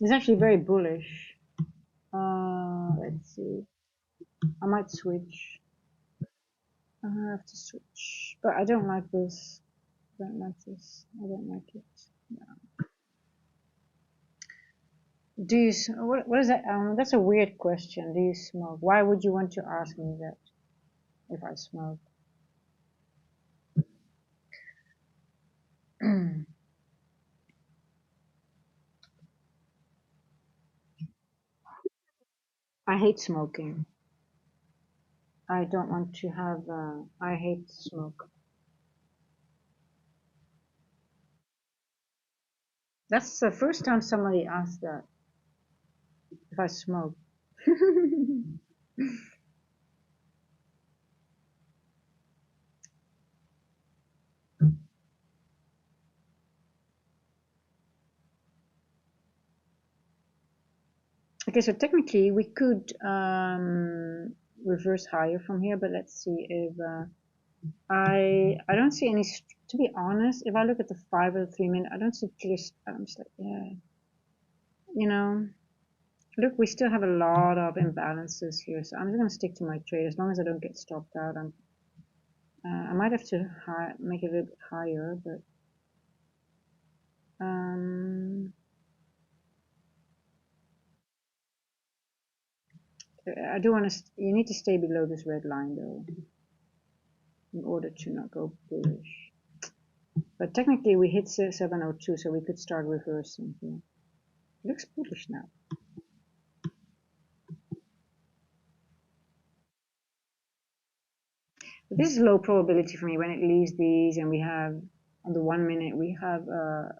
It's actually very bullish. Let's see. I might switch. I have to switch, but I don't like this. I don't like this. I don't like it. No. Do you? What is that? That's a weird question. Do you smoke? Why would you want to ask me that if I smoke? I hate smoking. I don't want to have. I hate smoke. That's the first time somebody asked that if I smoke. Okay, so technically we could reverse higher from here, but let's see if I don't see any. To be honest, if I look at the 5 or the 3 minute, I don't see clear. I'm just like, yeah, you know. Look, we still have a lot of imbalances here, so I'm just gonna stick to my trade as long as I don't get stopped out. I might have to make it a little bit higher, but I do want to. You need to stay below this red line though, in order to not go bullish. But technically, we hit 702, so we could start reversing here. It looks bullish now. But this is low probability for me when it leaves these, and we have on the 1 minute we have a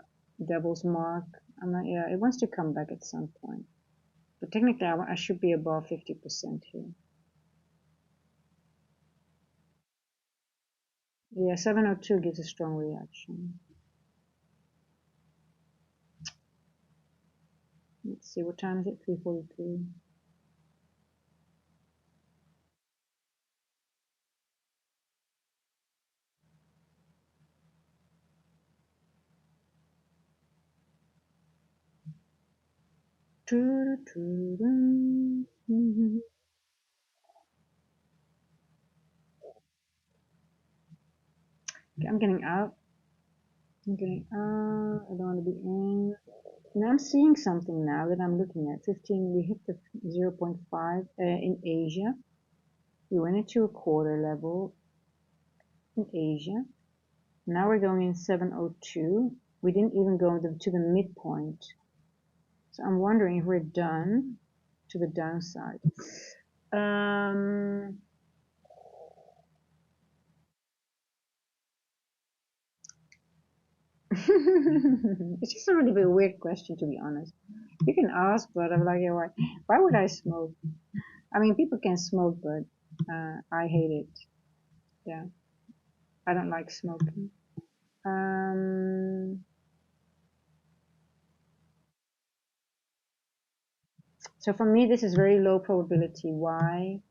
devil's mark. I'm not. Yeah, it wants to come back at some point. But technically, I should be above 50% here. Yeah, 702 gives a strong reaction. Let's see, what time is it? 3:43. Okay, I'm getting out. I'm getting out. I don't want to be in. And I'm seeing something now that I'm looking at. 15, we hit the 0.5 in Asia. We went into a quarter level in Asia. Now we're going in 702. We didn't even go to the midpoint. So I'm wondering if we're done to the downside. It's just a really bit weird question, to be honest. You can ask, but I'm like, yeah, why would I smoke? I mean, people can smoke, but I hate it. Yeah, I don't like smoking. So for me, this is very low probability. Why?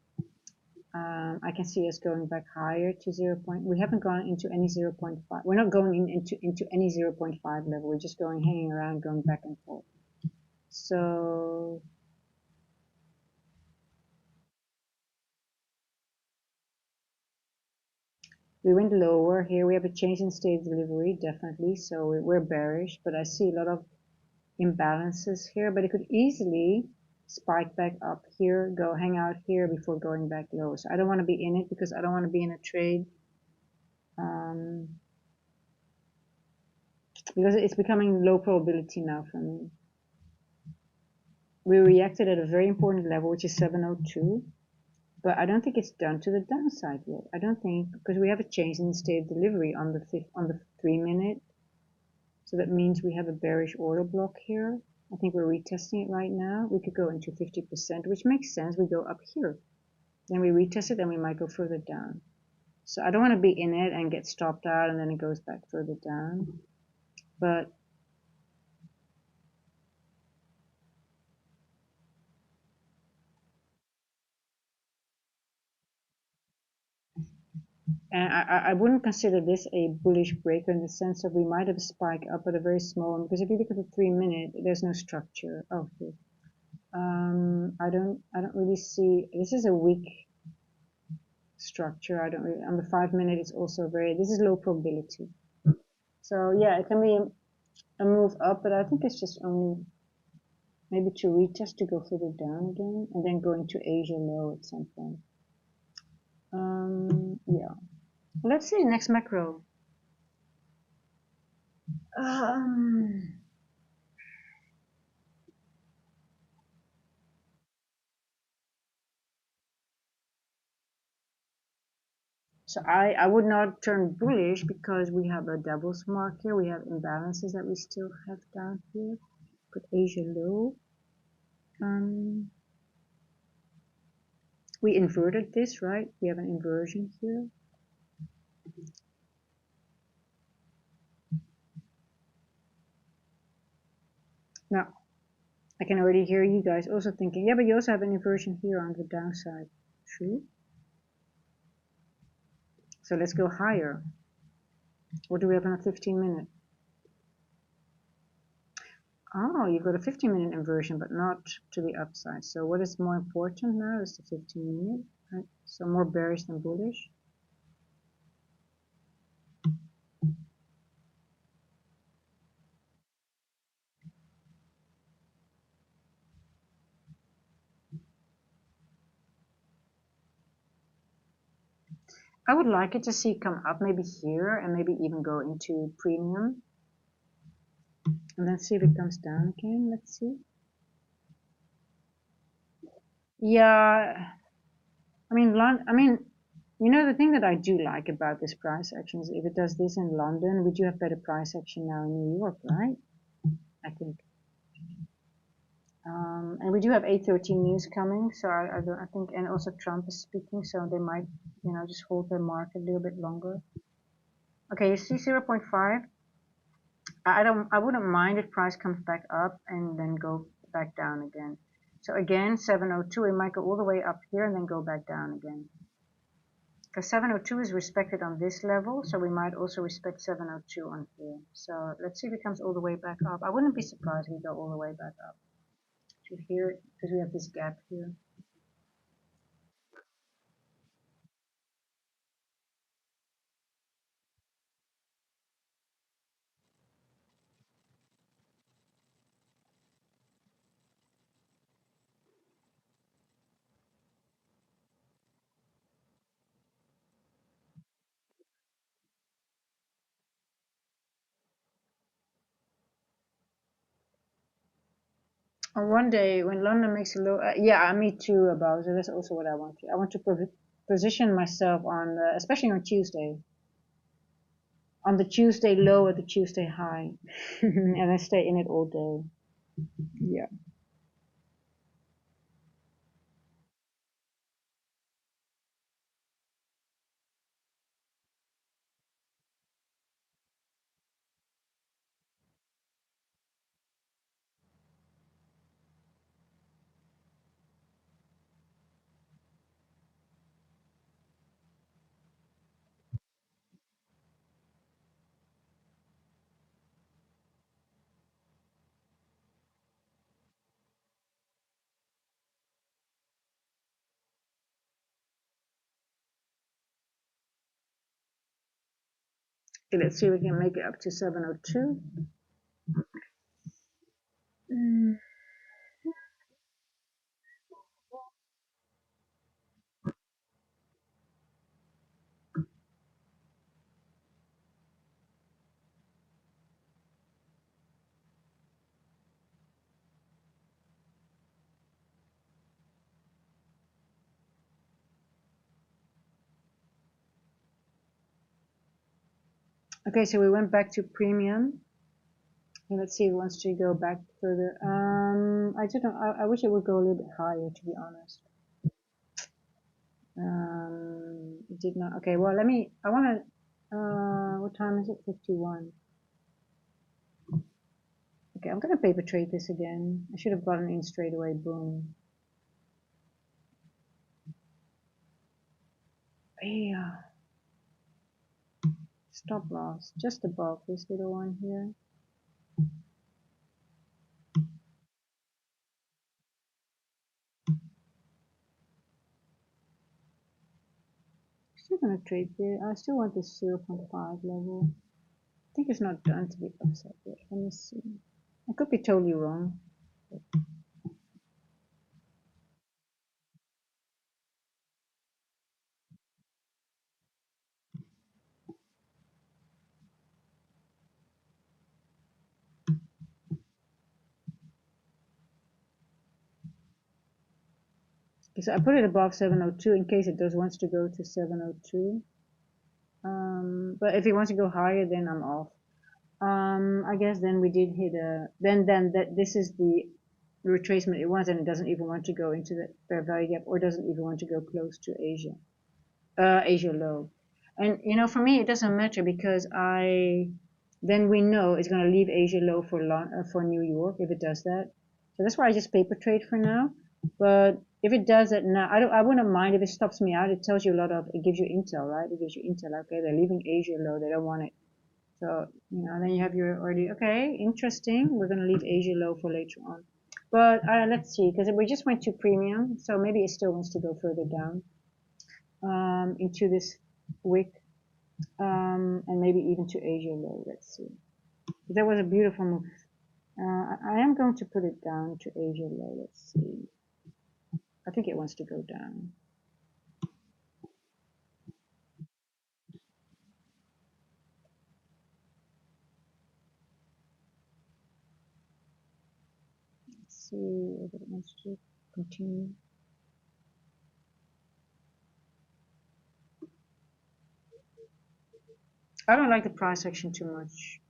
I can see us going back higher to 0. We haven't gone into any 0.5. We're not going into any 0.5 level. We're just going hanging around, going back and forth. So we went lower here. We have a change in state delivery, definitely. So we're bearish, but I see a lot of imbalances here. But it could easily spike back up here, go hang out here before going back low. So I don't want to be in it because I don't want to be in a trade. Because it's becoming low probability now for me. We reacted at a very important level, which is 702. But I don't think it's done to the downside yet. I don't think, because we have a change in the state of delivery on the 3 minute. So that means we have a bearish order block here. I think we're retesting it right now. We could go into 50%, which makes sense. We go up here. Then we retest it, then we might go further down. So I don't want to be in it and get stopped out and then it goes back further down. But And I wouldn't consider this a bullish breaker in the sense of we might have a spike up at a very small one, because if you look at the 3-minute, there's no structure. Oh, here. I don't really see. This is a weak structure. I don't really. On the 5-minute, it's also very. This is low probability. So yeah, it can be a move up, but I think it's just only maybe to retest to go further down again, and then going to Asia low at some point. Yeah. Let's see next macro. So I would not turn bullish because we have a devil's mark here. We have imbalances that we still have down here. Put Asia low. We inverted this, right? We have an inversion here. Now, I can already hear you guys also thinking, yeah, but you also have an inversion here on the downside. True. So let's go higher. What do we have on a 15-minute? Oh, you've got a 15-minute inversion, but not to the upside. So what is more important now is the 15-minute, right? So more bearish than bullish. I would like it to see come up maybe here and maybe even go into premium. And then see if it comes down again. Let's see. Yeah, I mean, you know, the thing that I do like about this price action is if it does this in London, we do have better price action now in New York, right? I think. And we do have 8:13 news coming, so I think, and also Trump is speaking, so they might, you know, just hold their market a little bit longer. Okay, you see 0.5. I wouldn't mind if price comes back up and then go back down again. So again, 702, it might go all the way up here and then go back down again. Because 702 is respected on this level, so we might also respect 702 on here. So let's see if it comes all the way back up. I wouldn't be surprised if we go all the way back up to here, because we have this gap here. On one day when London makes a low, yeah, me too about it. That's also what I want to. I want to position myself on, especially on Tuesday. On the Tuesday low or the Tuesday high, and I stay in it all day. Yeah. Okay, let's see if we can make it up to 702. Okay, so we went back to premium. And let's see if it wants to go back further. I don't know. I wish it would go a little bit higher, to be honest. It did not. Okay, well, I want to, what time is it? 51. Okay, I'm going to paper trade this again. I should have gotten in straight away. Boom. Yeah. Stop loss, just above this little one here. Still gonna trade there. I still want this 0.5 level. I think it's not done to be upside yet. Let me see. I could be totally wrong. So I put it above 702 in case it does wants to go to 702. But if it wants to go higher, then I'm off. I guess then we did hit a then that this is the retracement it wants, and it doesn't even want to go into the fair value gap, or doesn't even want to go close to Asia low. And for me, it doesn't matter because then we know it's going to leave Asia low for New York if it does that. So that's why I just paper trade for now. But if it does it now, I wouldn't mind if it stops me out. It tells you a lot of, it gives you intel, right? It gives you intel. Okay, they're leaving Asia low. They don't want it. So, then you have your already, okay, interesting. We're going to leave Asia low for later on. But let's see, because we just went to premium, so maybe it still wants to go further down into this wick, and maybe even to Asia low. Let's see. That was a beautiful move. I am going to put it down to Asia low. Let's see. I think it wants to go down. Let's see if it wants to continue. I don't like the price action too much.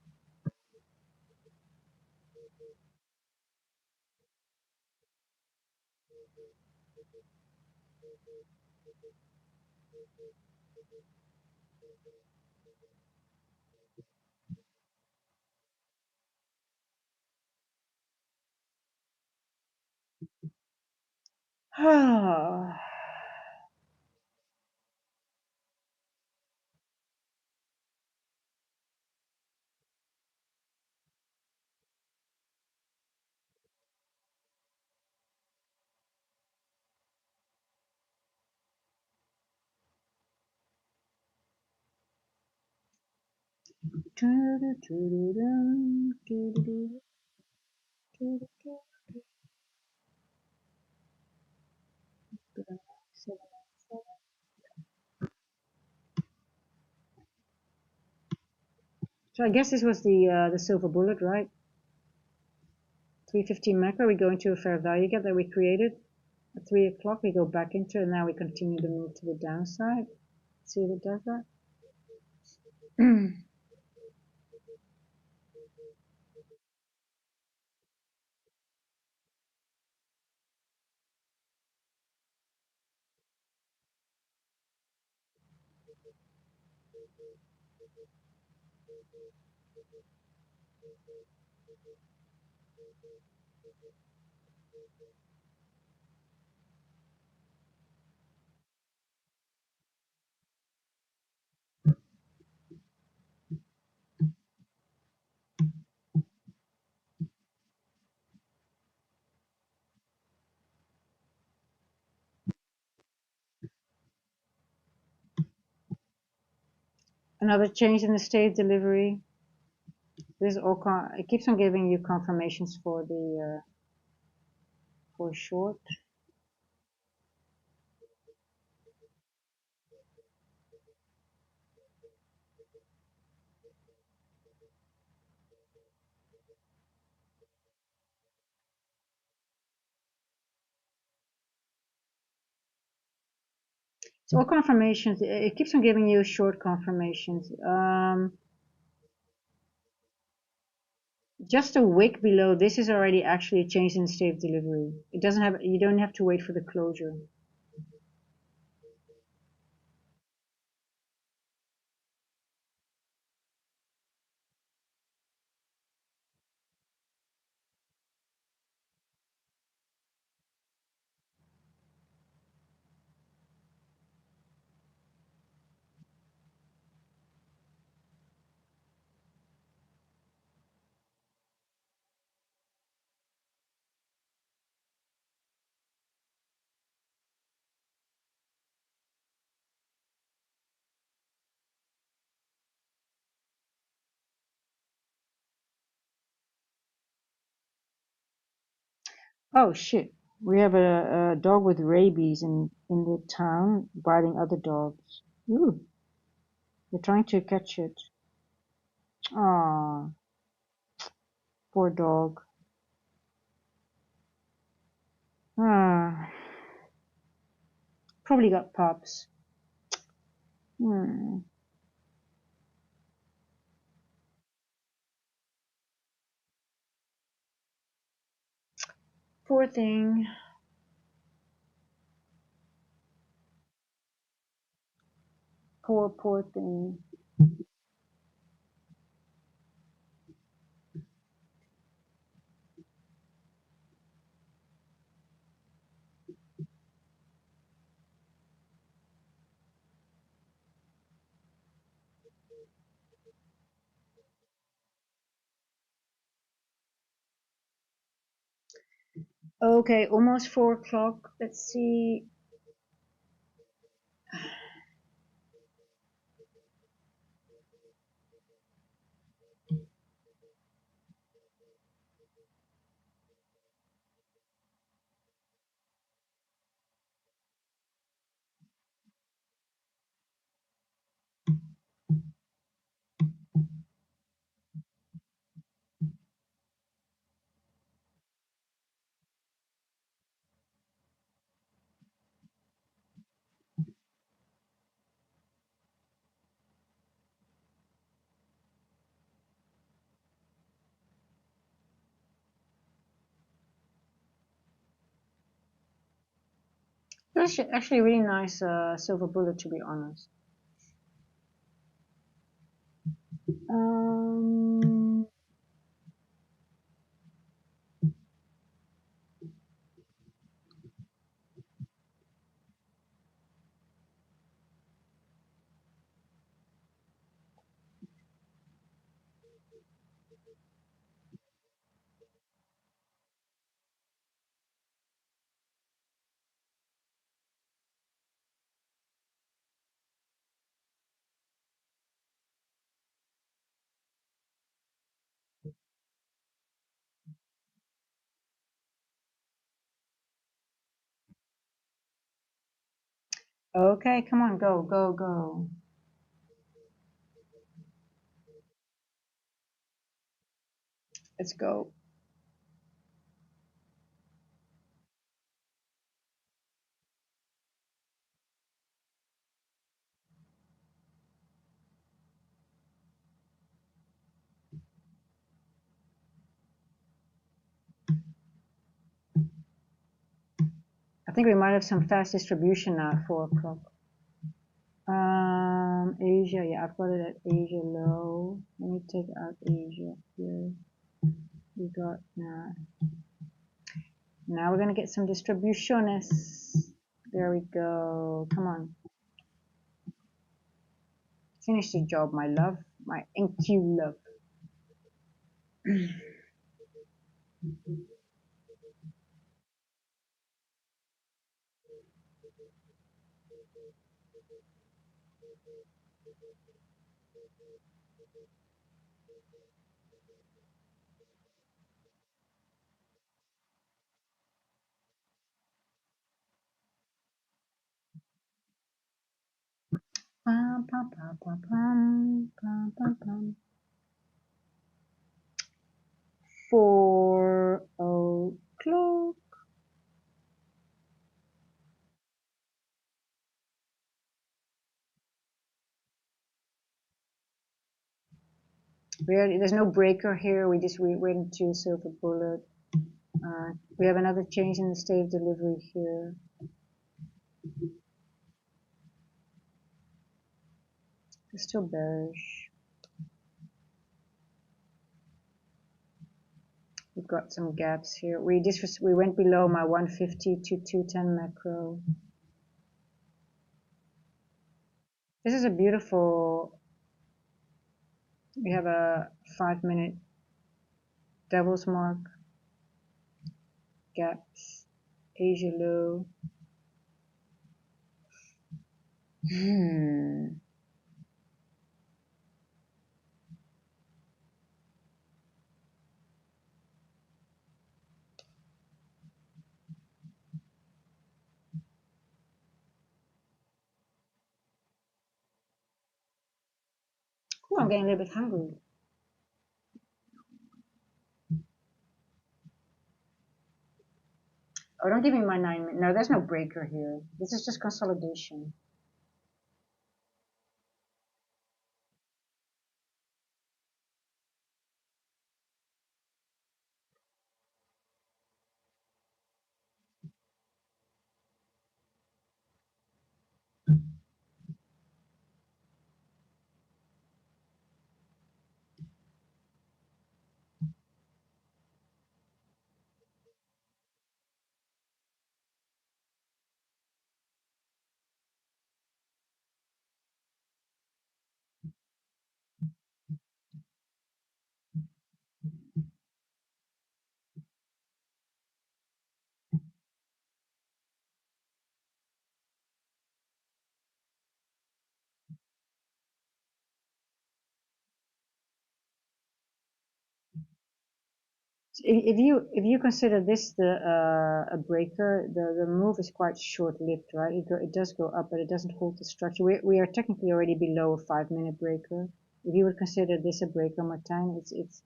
So I guess this was the silver bullet, right? 315 macro, we go into a fair value gap that we created. At 3 o'clock, we go back into it, and now we continue to move to the downside. See if it does that. Another change in the state delivery. This is all it keeps on giving you confirmations for the for short. It's all confirmations. It keeps on giving you short confirmations. Just a wick below this is already actually a change in the state of delivery. It doesn't have. You don't have to wait for the closure. Oh shit. We have a dog with rabies in the town biting other dogs. Ooh, they're trying to catch it. Ah, poor dog. Ah, probably got pups. Hmm. Poor thing. Poor thing. Okay, almost 4 o'clock. Let's see. This is actually a really nice silver bullet, to be honest. Um, okay, come on, go, go, go. Let's go. I think we might have some fast distribution now at 4 o'clock. Asia, yeah, I've got it at Asia low. Let me take out Asia here. We got now. Now we're gonna get some distributiones. There we go. Come on. Finish the job, my love. My MNQ love. Pam, pam, pam, pam, pam, pam, pam, pam. 4 o'clock. There's no breaker here. We went to silver bullet. We have another change in the state of delivery here. It's still bearish. We've got some gaps here. We went below my 150 to 210 macro. This is a beautiful. We have a 5-minute devil's mark. Gaps. Asia low. I'm getting a little bit hungry. Oh, don't give me my 9 minutes. No, there's no breaker here. This is just consolidation. If you consider this a breaker, the move is quite short-lived, right? It does go up, but it doesn't hold the structure. We are technically already below a 5-minute breaker. If you would consider this a breaker, Martijn, it's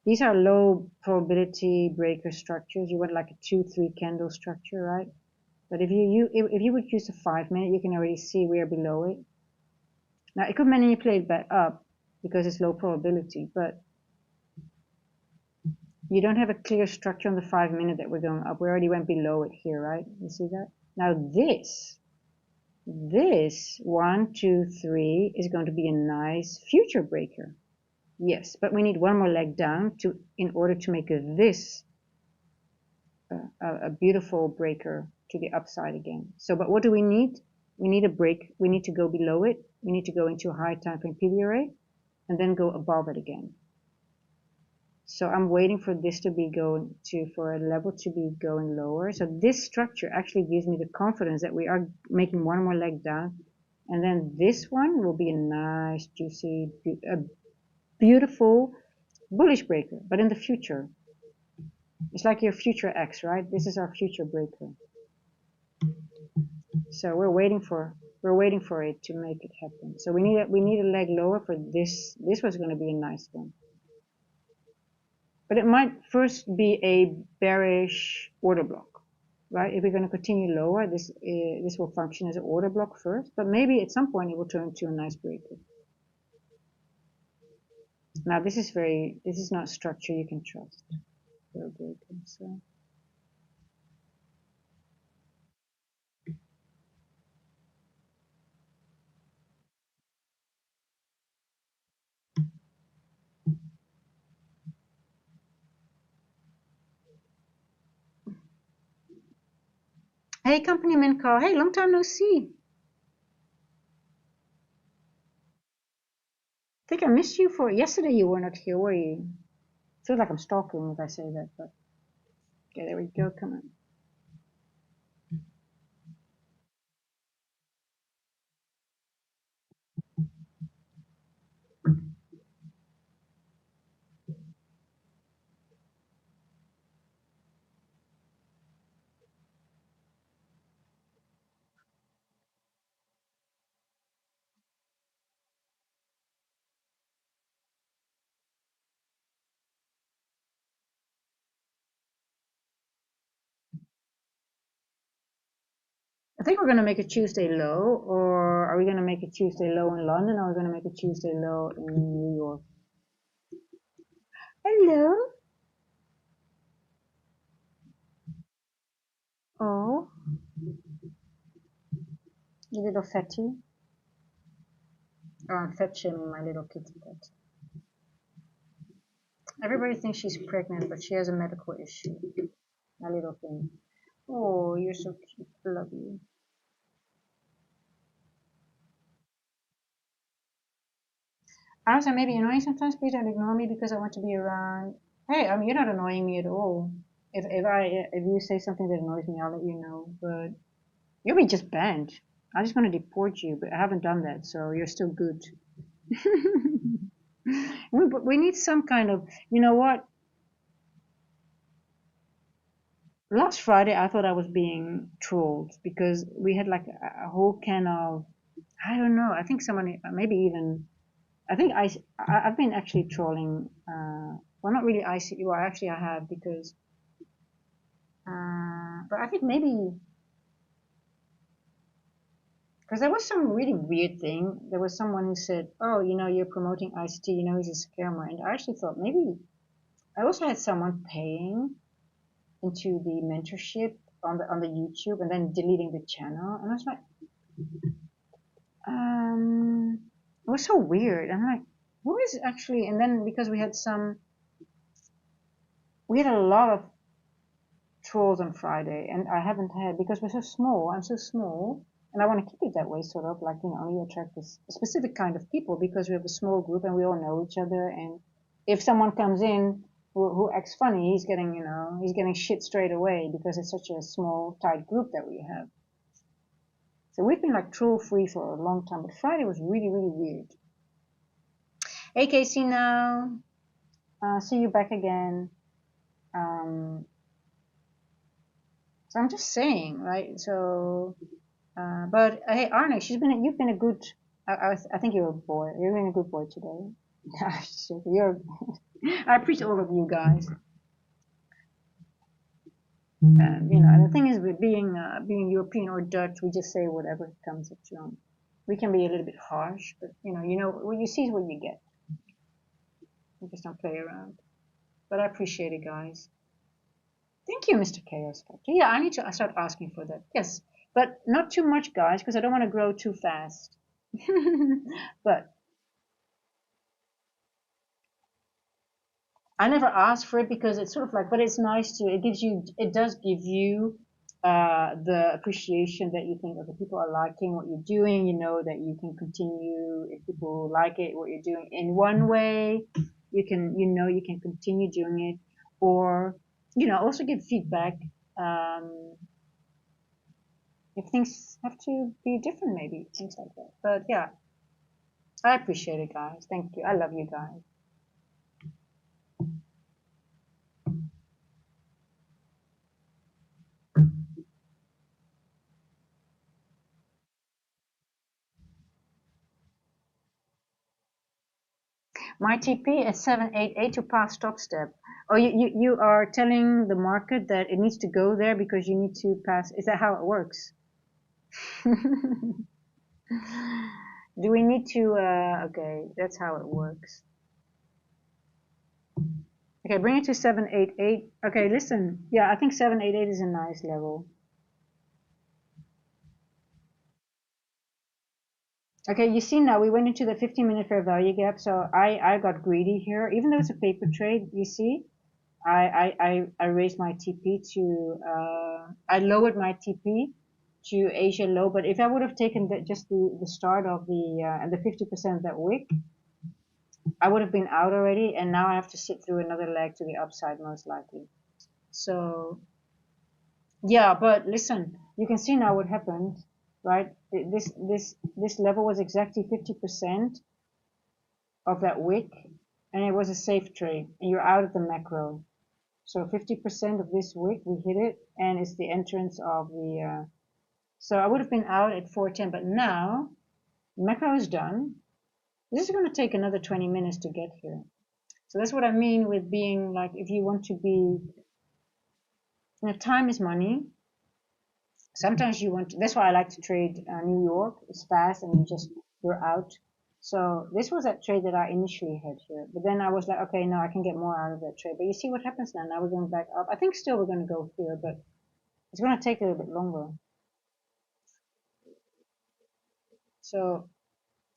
these are low probability breaker structures. You want like a 2-3 candle structure, right? But if you would use a 5-minute, you can already see we are below it. Now it could manipulate back up because it's low probability, but you don't have a clear structure on the 5-minute that we're going up. We already went below it here, right? You see that? Now this 1, 2, 3 is going to be a nice future breaker. Yes, but we need one more leg down in order to make this a beautiful breaker to the upside again. So, but what do we need? We need a break. We need to go below it. We need to go into a high time frame PV array and then go above it again. So I'm waiting for this to be for a level to be going lower. So this structure actually gives me the confidence that we are making one more leg down. And then this one will be a nice, juicy, beautiful bullish breaker, but in the future. It's like your future X, right? This is our future breaker. So we're waiting for it to make it happen. So we need a leg lower for this. This was going to be a nice one. But it might first be a bearish order block, right? If we're going to continue lower, this will function as an order block first, but maybe at some point it will turn into a nice breaker. Now this is not structure you can trust for a breaker. So hey, company man call. Hey, long time no see. I think I missed you for yesterday. You were not here, were you? Feels like I'm stalking if I say that, but okay, there we go. Come on. I think we're going to make a Tuesday low, or are we going to make a Tuesday low in London, or are we going to make a Tuesday low in New York? Hello. Oh, you little fatty. Oh, I'm fat shaming my little kitty cat. Everybody thinks she's pregnant, but she has a medical issue. My little thing. Oh, you're so cute. I love you. Honestly, I may be annoying sometimes. Please don't ignore me because I want to be around. Hey, I mean, you're not annoying me at all. If you say something that annoys me, I'll let you know. But you'll be just banned. I'm just going to deport you, but I haven't done that, so you're still good. we need some kind of, you know what? Last Friday, I thought I was being trolled because we had like a whole can of, I don't know, I think someone, maybe even I've been actually trolling. Well, not really IC. Well, actually, I have because. But I think maybe because there was some really weird thing. There was someone who said, "Oh, you're promoting ICT. He's a scammer." And I actually thought maybe I also had someone paying into the mentorship on the YouTube and then deleting the channel, and I was like, it was so weird. I'm like, who is actually? And then because we had a lot of trolls on Friday, and I haven't had because we're so small. I'm so small, and I want to keep it that way, sort of like only attract this specific kind of people because we have a small group and we all know each other. And if someone comes in who acts funny, he's getting shit straight away because it's such a small, tight group that we have. So we've been like troll free for a long time, but Friday was really, really weird. Hey Casey, now see you back again. Um, so I'm just saying, right? So. But hey, Arne, you've been a good. I think you're a boy. You've been a good boy today. you're. I appreciate all of you guys. And the thing is, with being European or Dutch, we just say whatever comes up to them. We can be a little bit harsh, but what you see is what you get. We just don't play around. But I appreciate it, guys. Thank you, Mr. Chaos Factor. Yeah, I need to start asking for that. Yes, but not too much, guys, because I don't want to grow too fast. But I never asked for it because it's sort of like, but it's nice to, it does give you the appreciation that you think, okay, people are liking what you're doing, that you can continue, if people like it, what you're doing in one way, you can continue doing it, or, also give feedback, if things have to be different, maybe, things like that. But yeah, I appreciate it, guys. Thank you. I love you guys. My TP is 788 to pass stop step. Oh, you are telling the market that it needs to go there because you need to pass. Is that how it works? Do we need to, okay, that's how it works. Okay, bring it to 788. Okay, listen. Yeah, I think 788 is a nice level. Okay, you see now we went into the 15-minute fair value gap, so I got greedy here. Even though it's a paper trade, you see, I raised my TP to, I lowered my TP to Asia low, but if I would have taken just the start of the 50% of that wick, I would have been out already, and now I have to sit through another leg to the upside most likely. So, yeah, but listen, you can see now what happened, right? This level was exactly 50% of that wick, and it was a safe trade, and you're out of the macro. So 50% of this wick, we hit it, and it's the entrance of the, so I would have been out at 410, but now macro is done. This is going to take another 20 minutes to get here. So that's what I mean with being like, if you want to be, time is money. Sometimes you want to, that's why I like to trade New York. It's fast and you're out. So this was that trade that I initially had here. But then I was like, okay, no, I can get more out of that trade. But you see what happens now. Now we're going back up. I think still we're going to go here, but it's going to take a little bit longer. So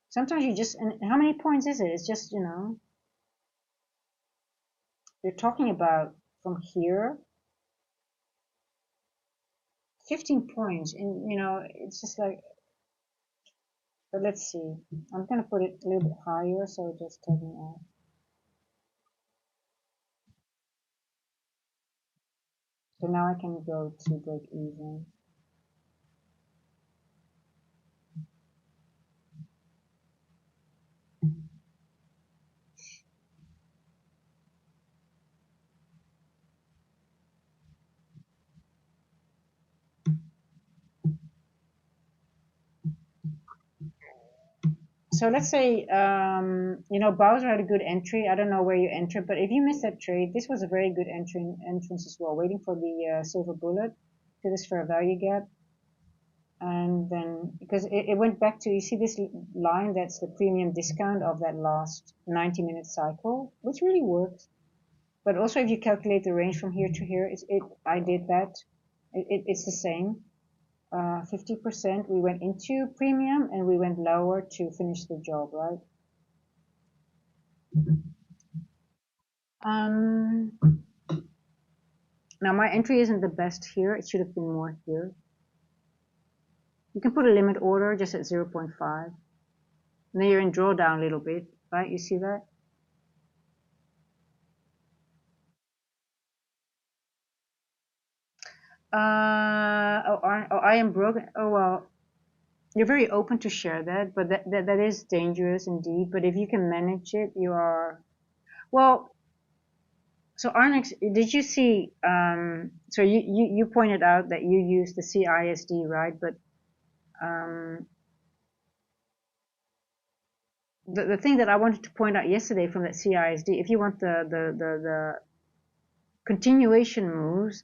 sometimes you just, and how many points is it? It's just, you're talking about from here, 15 points. And, it's just like, but let's see. I'm going to put it a little bit higher, so it just tells me off. So now I can go to break even. So let's say, Bowser had a good entry. I don't know where you entered, but if you missed that trade, this was a very good entrance as well, waiting for the silver bullet to this fair value gap. And then, because it went back to, you see this line, that's the premium discount of that last 90-minute cycle, which really works. But also if you calculate the range from here to here, I did that. It's the same. 50%, we went into premium and we went lower to finish the job, right? Now my entry isn't the best here. It should have been more here. You can put a limit order just at 0.5. And then you're in drawdown a little bit, right? You see that? I am broken. Oh, well, you're very open to share that, but that is dangerous indeed. But if you can manage it, you are, well, so Arnex, did you see, so you pointed out that you use the CISD, right? But the thing that I wanted to point out yesterday from that CISD, if you want the continuation moves,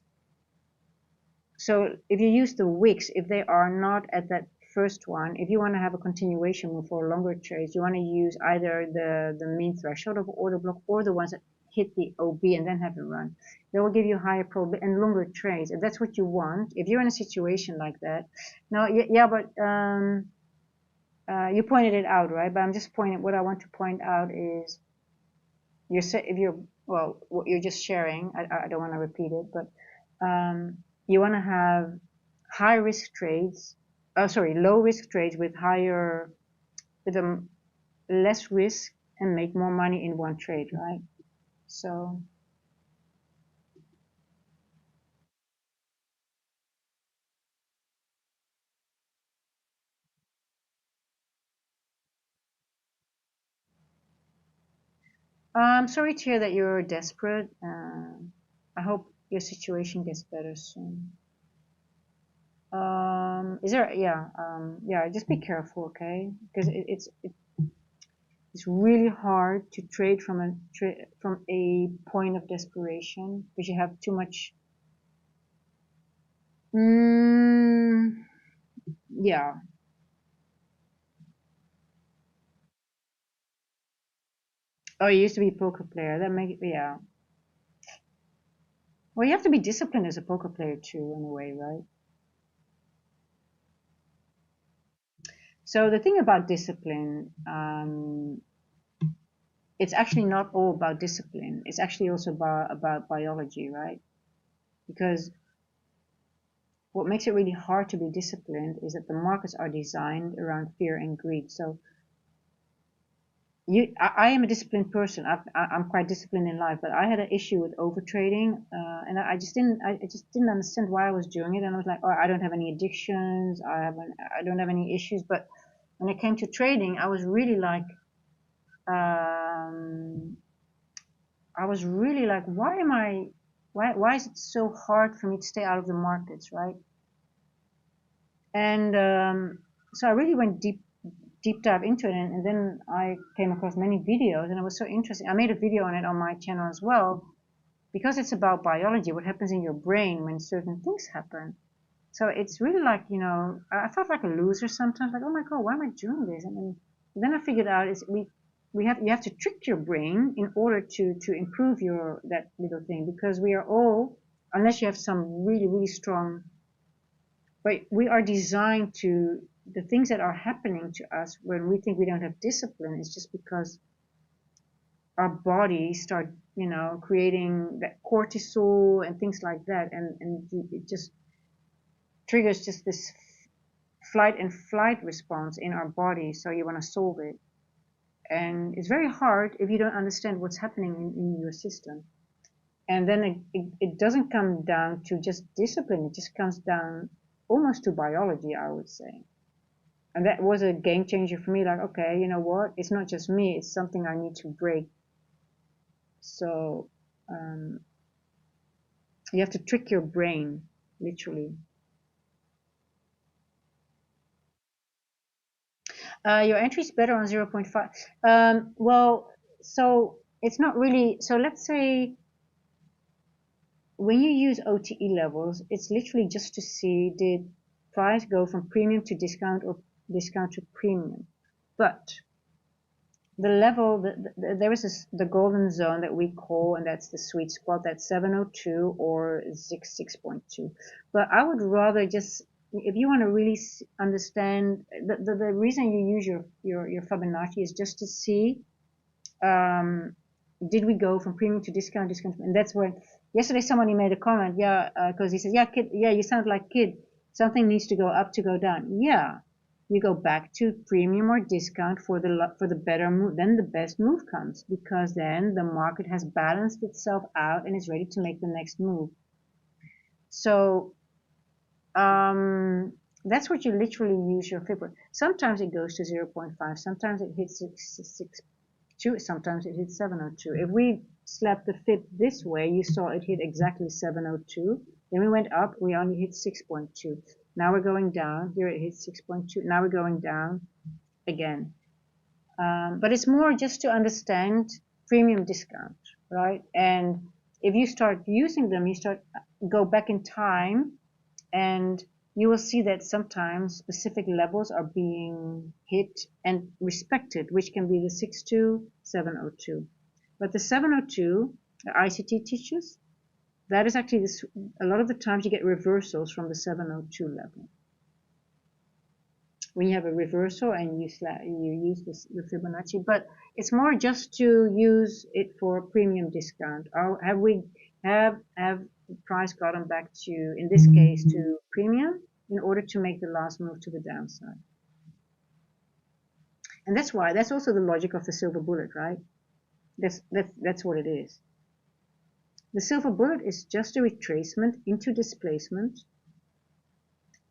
so if you use the wicks, if they are not at that first one, if you want to have a continuation move for longer trades, you want to use either the mean threshold of order block or the ones that hit the OB and then have a run. They will give you higher probability and longer trades. If that's what you want, if you're in a situation like that. Now, yeah, but you pointed it out, right? But I'm just pointing, what I want to point out is, what you're just sharing, I don't want to repeat it, but you want to have high risk trades, low risk trades with less risk and make more money in one trade, right? So I'm sorry to hear that you're desperate. I hope your situation gets better soon. Just be careful, okay? Because it's really hard to trade from a point of desperation because you have too much. Yeah. Oh, you used to be a poker player. Yeah. Well, you have to be disciplined as a poker player too, in a way, right? So the thing about discipline, it's actually not all about discipline. It's actually also about biology, right? Because what makes it really hard to be disciplined is that the markets are designed around fear and greed. So I am a disciplined person. I'm quite disciplined in life, but I had an issue with overtrading, and I just didn't understand why I was doing it. And I was like, oh, I don't have any addictions. I don't have any issues. But when it came to trading, I was really like, why is it so hard for me to stay out of the markets, right? And so I really went deep dive into it, and then I came across many videos, and it was so interesting. I made a video on it on my channel as well, because it's about biology, what happens in your brain when certain things happen. So it's really like, I felt like a loser sometimes, like, oh my god, why am I doing this? And then I figured out you have to trick your brain in order to improve that little thing, because we are all, unless you have some really really strong, but we are designed to, the things that are happening to us when we think we don't have discipline is just because our bodies start, creating that cortisol and things like that, and it just triggers just this flight and flight response in our body. So you want to solve it, and it's very hard if you don't understand what's happening in your system. And then it doesn't come down to just discipline, it just comes down almost to biology, I would say. And that was a game changer for me, like, okay, you know what, it's not just me, it's something I need to break. So you have to trick your brain, literally. Your entry is better on 0.5. Well, so it's not really. So let's say when you use OTE levels, it's literally just to see did price go from premium to discount or discount to premium. But the level, there is the golden zone that we call, and that's the sweet spot, that's 702 or 6.2. But I would rather just, if you want to really understand, the reason you use your Fibonacci is just to see, did we go from premium to discount, and that's when, yesterday somebody made a comment, yeah, because he said, yeah, kid, yeah, you sound like kid, something needs to go up to go down. Yeah, you go back to premium or discount for the better move, then the best move comes, because then the market has balanced itself out and is ready to make the next move. So that's what you literally use your Fibonacci. Sometimes it goes to 0.5, sometimes it hits 6.2, sometimes it hits 702. If we slap the Fib this way, you saw it hit exactly 702. Then we went up, we only hit 6.2. Now we're going down. Here it hits 6.2. Now we're going down again. But it's more just to understand premium discount, right? And if you start using them, you go back in time, and you will see that sometimes specific levels are being hit and respected, which can be the 6.2, 7.02. But the 7.02, the ICT teaches, that is actually a lot of the times you get reversals from the 7.02 level. When you have a reversal and you use the Fibonacci, but it's more just to use it for premium discount. Or have price gotten back to, in this case, to premium in order to make the last move to the downside? And that's also the logic of the silver bullet, right? That's what it is. The silver bullet is just a retracement into displacement,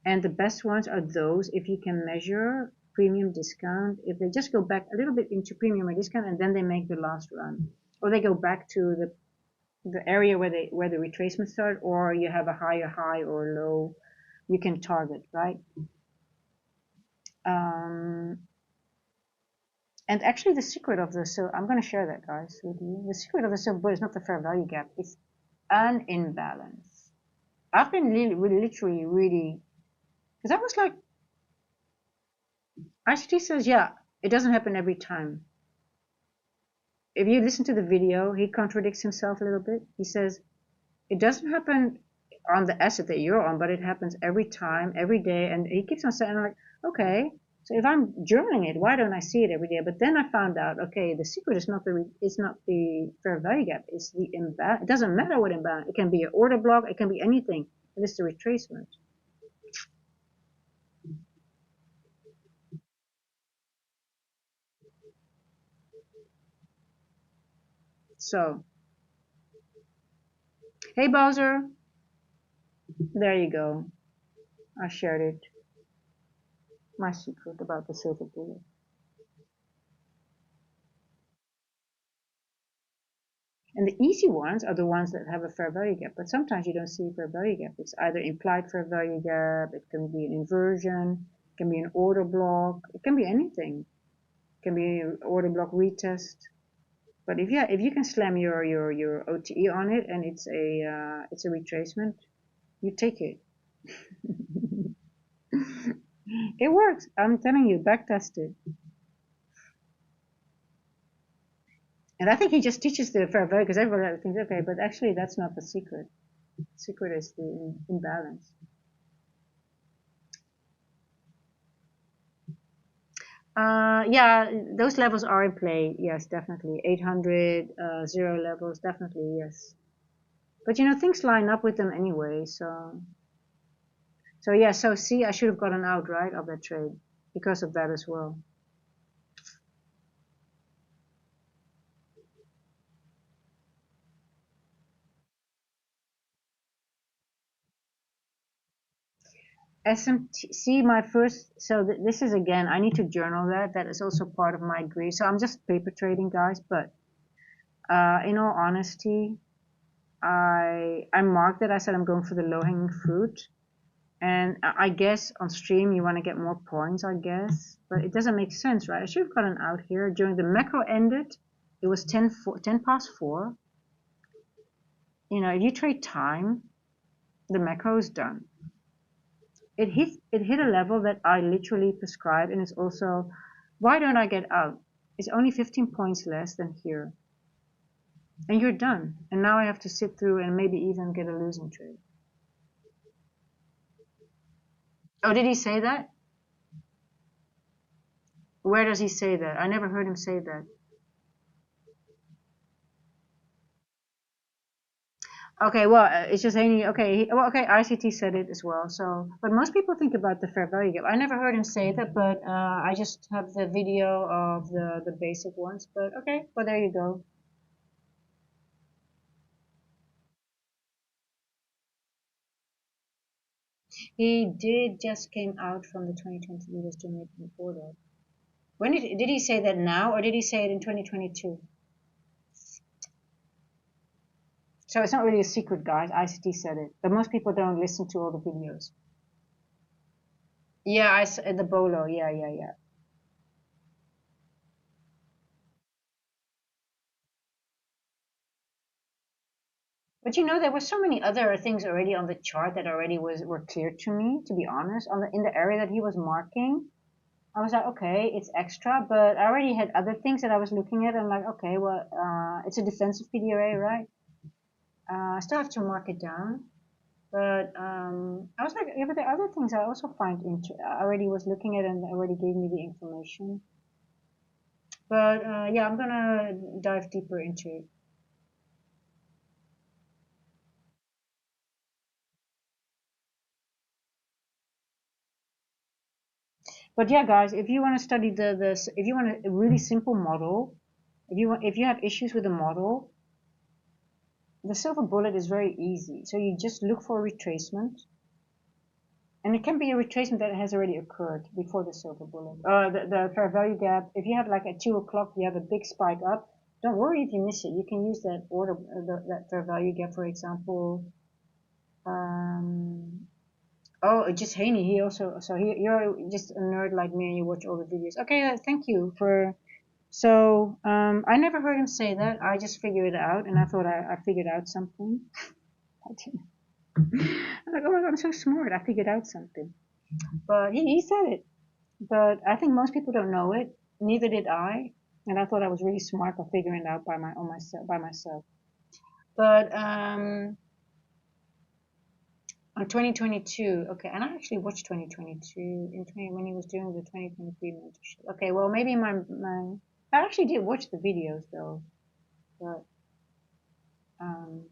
and the best ones are those if you can measure premium discount, if they just go back a little bit into premium or discount and then they make the last run, or they go back to the area where the retracement started, or you have a higher high or low you can target, right? And actually the secret of I'm going to share that, guys, with you. The secret of the silver bullet is not the fair value gap, it's an imbalance. I've been literally really, because I was like, ICT says, yeah, it doesn't happen every time. If you listen to the video, he contradicts himself a little bit. He says, it doesn't happen on the asset that you're on, but it happens every time, every day. And he keeps on saying, like, okay, so if I'm journaling it, why don't I see it every day? But then I found out, okay, the secret is not the fair value gap, it's the imbalance. It doesn't matter what imbalance. It can be an order block, it can be anything. It is the retracement. So, hey Bowser, there you go. I shared it. My secret about the silver bullet. And the easy ones are the ones that have a fair value gap, but sometimes you don't see a fair value gap. It's either implied fair value gap, it can be an inversion, it can be an order block, it can be anything. It can be an order block retest. But if you can slam your OTE on it and it's a retracement, you take it. It works. I'm telling you, back tested. And I think he just teaches the fair value because everybody thinks, okay, but actually that's not the secret. The secret is the imbalance. Yeah, those levels are in play. Yes, definitely. 800, 0 levels, definitely, yes. But you know, things line up with them anyway, so yeah, so see, I should have gotten out, right, of that trade because of that as well. SMT, my first, so this is again, I need to journal that is also part of my degree. So I'm just paper trading, guys, but in all honesty, I marked it. I said I'm going for the low-hanging fruit, And I guess on stream you want to get more points, I guess. But it doesn't make sense, right? I should have gotten out here. During the macro ended, it was 10 past 4. You know, if you trade time, the macro is done. It hit a level that I literally prescribed, and it's also, why don't I get out? It's only 15 points less than here. And you're done. And now I have to sit through and maybe even get a losing trade. Oh, did he say that? Where does he say that? I never heard him say that. Okay, well, it's just saying, okay, well, okay, ICT said it as well. So, but most people think about the fair value gap. I never heard him say that, but I just have the video of the basic ones. But okay, well, there you go. He did just came out from the 2020 US Jamaican border. When did he say that now, or did he say it in 2022? So it's not really a secret, guys. ICT said it, but most people don't listen to all the videos. Yeah, the bolo. Yeah, yeah, yeah. But you know, there were so many other things already on the chart that already were clear to me. To be honest, in the area that he was marking, I was like, okay, it's extra, but I already had other things that I was looking at. I'm like, okay, well, it's a defensive PDRA, right? I still have to mark it down. But I was like, yeah, but there are other things I also find I already was looking at and already gave me the information. But yeah, I'm gonna dive deeper into it. But yeah, guys, if you want to study if you want a really simple model, if you have issues with the model, the silver bullet is very easy. So you just look for a retracement, and it can be a retracement that has already occurred before the silver bullet. The fair value gap. If you have like at 2 o'clock, you have a big spike up. Don't worry if you miss it. You can use that order, that fair value gap, for example. Oh, just Haney. He also, so you're just a nerd like me, and you watch all the videos. Okay, thank you for. So I never heard him say that. I just figured it out, and I thought I figured out something. I'm like, oh my god, I'm so smart. I figured out something. But he said it. But I think most people don't know it. Neither did I. And I thought I was really smart for figuring it out by myself. But on 2022, okay, and I actually watched 2022 when he was doing the 2023 mentorship. Okay, well maybe I actually did watch the videos though, but um,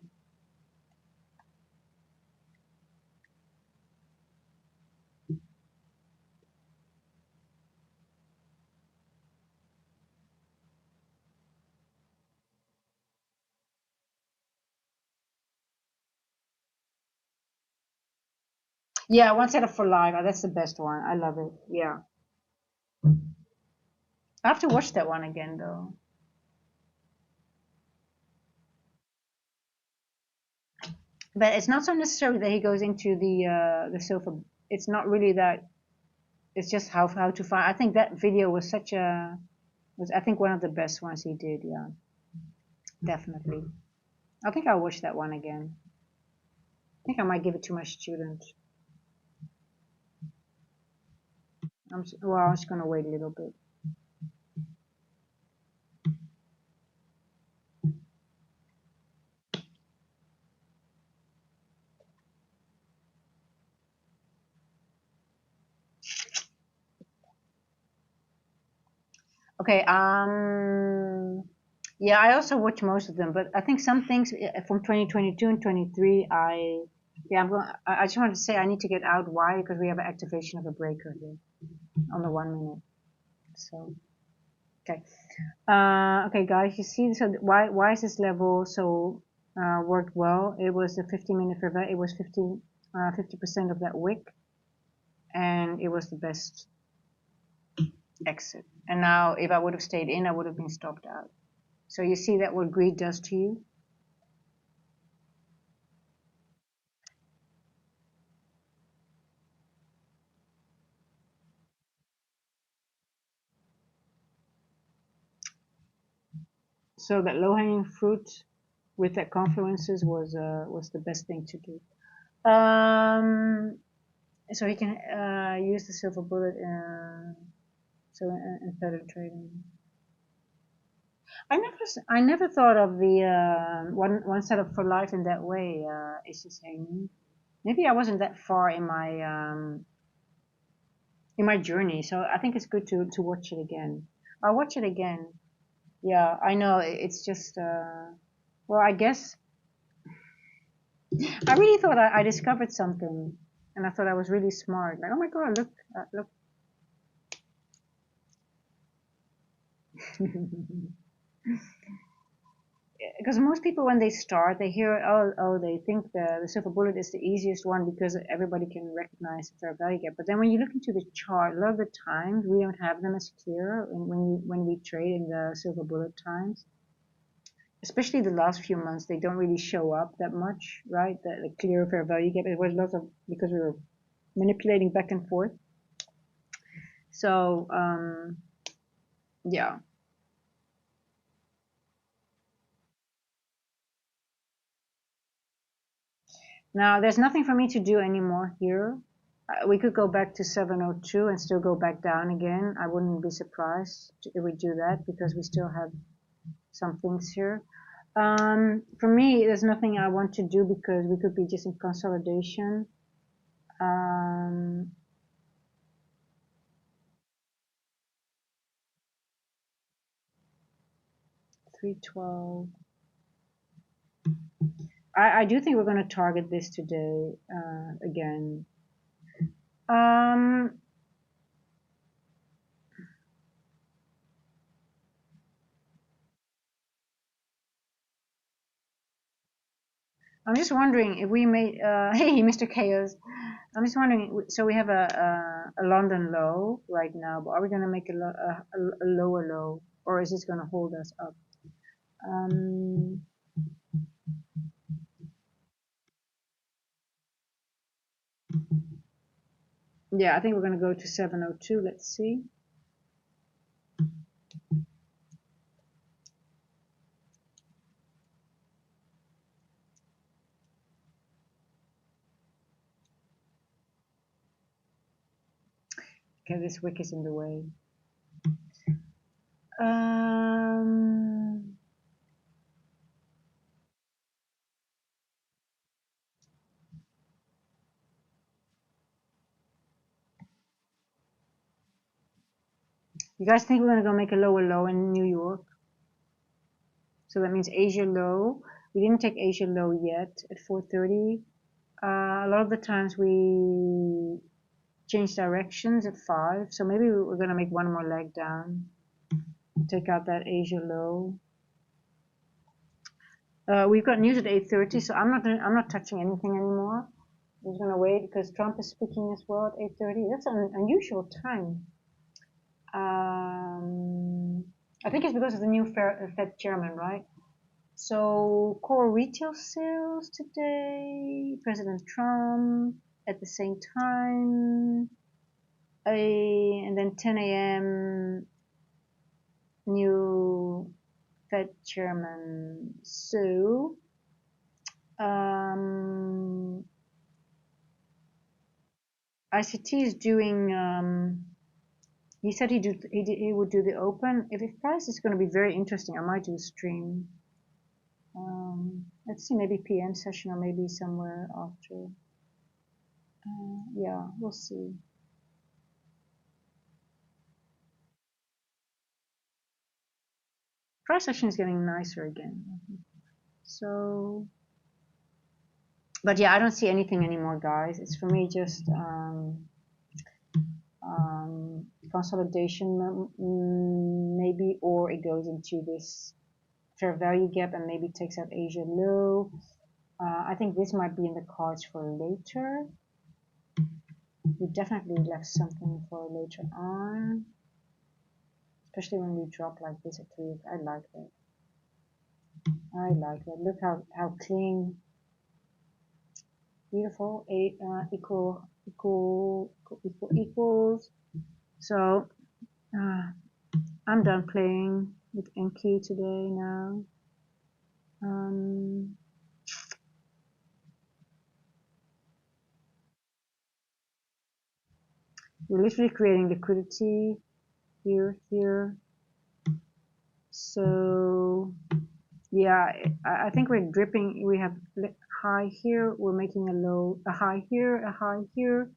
yeah, one set up for live. That's the best one. I love it. Yeah, I have to watch that one again though. But it's not so necessary that he goes into the sofa. It's not really that. It's just how to find. I think that video was I think one of the best ones he did. Yeah, definitely. I think I'll watch that one again. I think I might give it to my student. I'm just gonna wait a little bit. Okay. Yeah, I also watch most of them, but I think some things from 2022 and 23, I just want to say I need to get out. Why? Because we have an activation of a breaker here on the 1 minute. So, okay. Okay, guys, you see, so why is this level so worked well? It was the 50-minute prevent. It was 50% of that wick, and it was the best exit. And now, if I would have stayed in, I would have been stopped out. So you see that what greed does to you. So that low-hanging fruit with that confluences was the best thing to do. So he can use the silver bullet in feather trading. I never thought of the one setup for life in that way. It's just hanging. Maybe I wasn't that far in my journey, so I think it's good to watch it again. I'll watch it again. Yeah, I know it's just well, I guess I really thought I discovered something, and I thought I was really smart. Like, oh my god, look. Because most people when they start they hear they think the silver bullet is the easiest one because everybody can recognize the fair value gap, but then when you look into the chart a lot of the times we don't have them as clear when we trade in the silver bullet times, especially the last few months. They don't really show up that much, right? The clear fair value gap, it was lots of because we were manipulating back and forth. So yeah. Now, there's nothing for me to do anymore here. We could go back to 702 and still go back down again. I wouldn't be surprised if we do that because we still have some things here. For me, there's nothing I want to do because we could be just in consolidation. 312. I do think we're going to target this today again. I'm just wondering if we made, hey, Mr. Chaos. I'm just wondering, so we have a London low right now, but are we going to make a lower low, or is this going to hold us up? Yeah, I think we're going to go to 702. Let's see. Okay, this wick is in the way. You guys think we're going to go make a lower low in New York? So that means Asia low. We didn't take Asia low yet at 430. A lot of the times we change directions at 5, so maybe we're going to make one more leg down, take out that Asia low. We've got news at 8:30, so I'm not touching anything anymore. I'm just going to wait because Trump is speaking as well at 8:30. That's an unusual time. I think it's because of the new Fed chairman, right? So core retail sales today, President Trump at the same time, and then 10 a.m. new Fed chairman. So ICT is doing. He said he would do the open. If price is going to be very interesting, I might do a stream. Let's see, maybe PM session or maybe somewhere after. Yeah, we'll see. Price action is getting nicer again. So, but yeah, I don't see anything anymore, guys. It's for me just consolidation maybe, or it goes into this fair value gap and maybe takes out Asia low. I think this might be in the cards for later. We definitely left something for later on, especially when we drop like this at 3. I like that. I like that. Look how clean, beautiful. 8 equals. So I'm done playing. with MNQ today now. We're literally creating liquidity here. So yeah, I think we're dripping. We have high here. We're making a high here, a high here.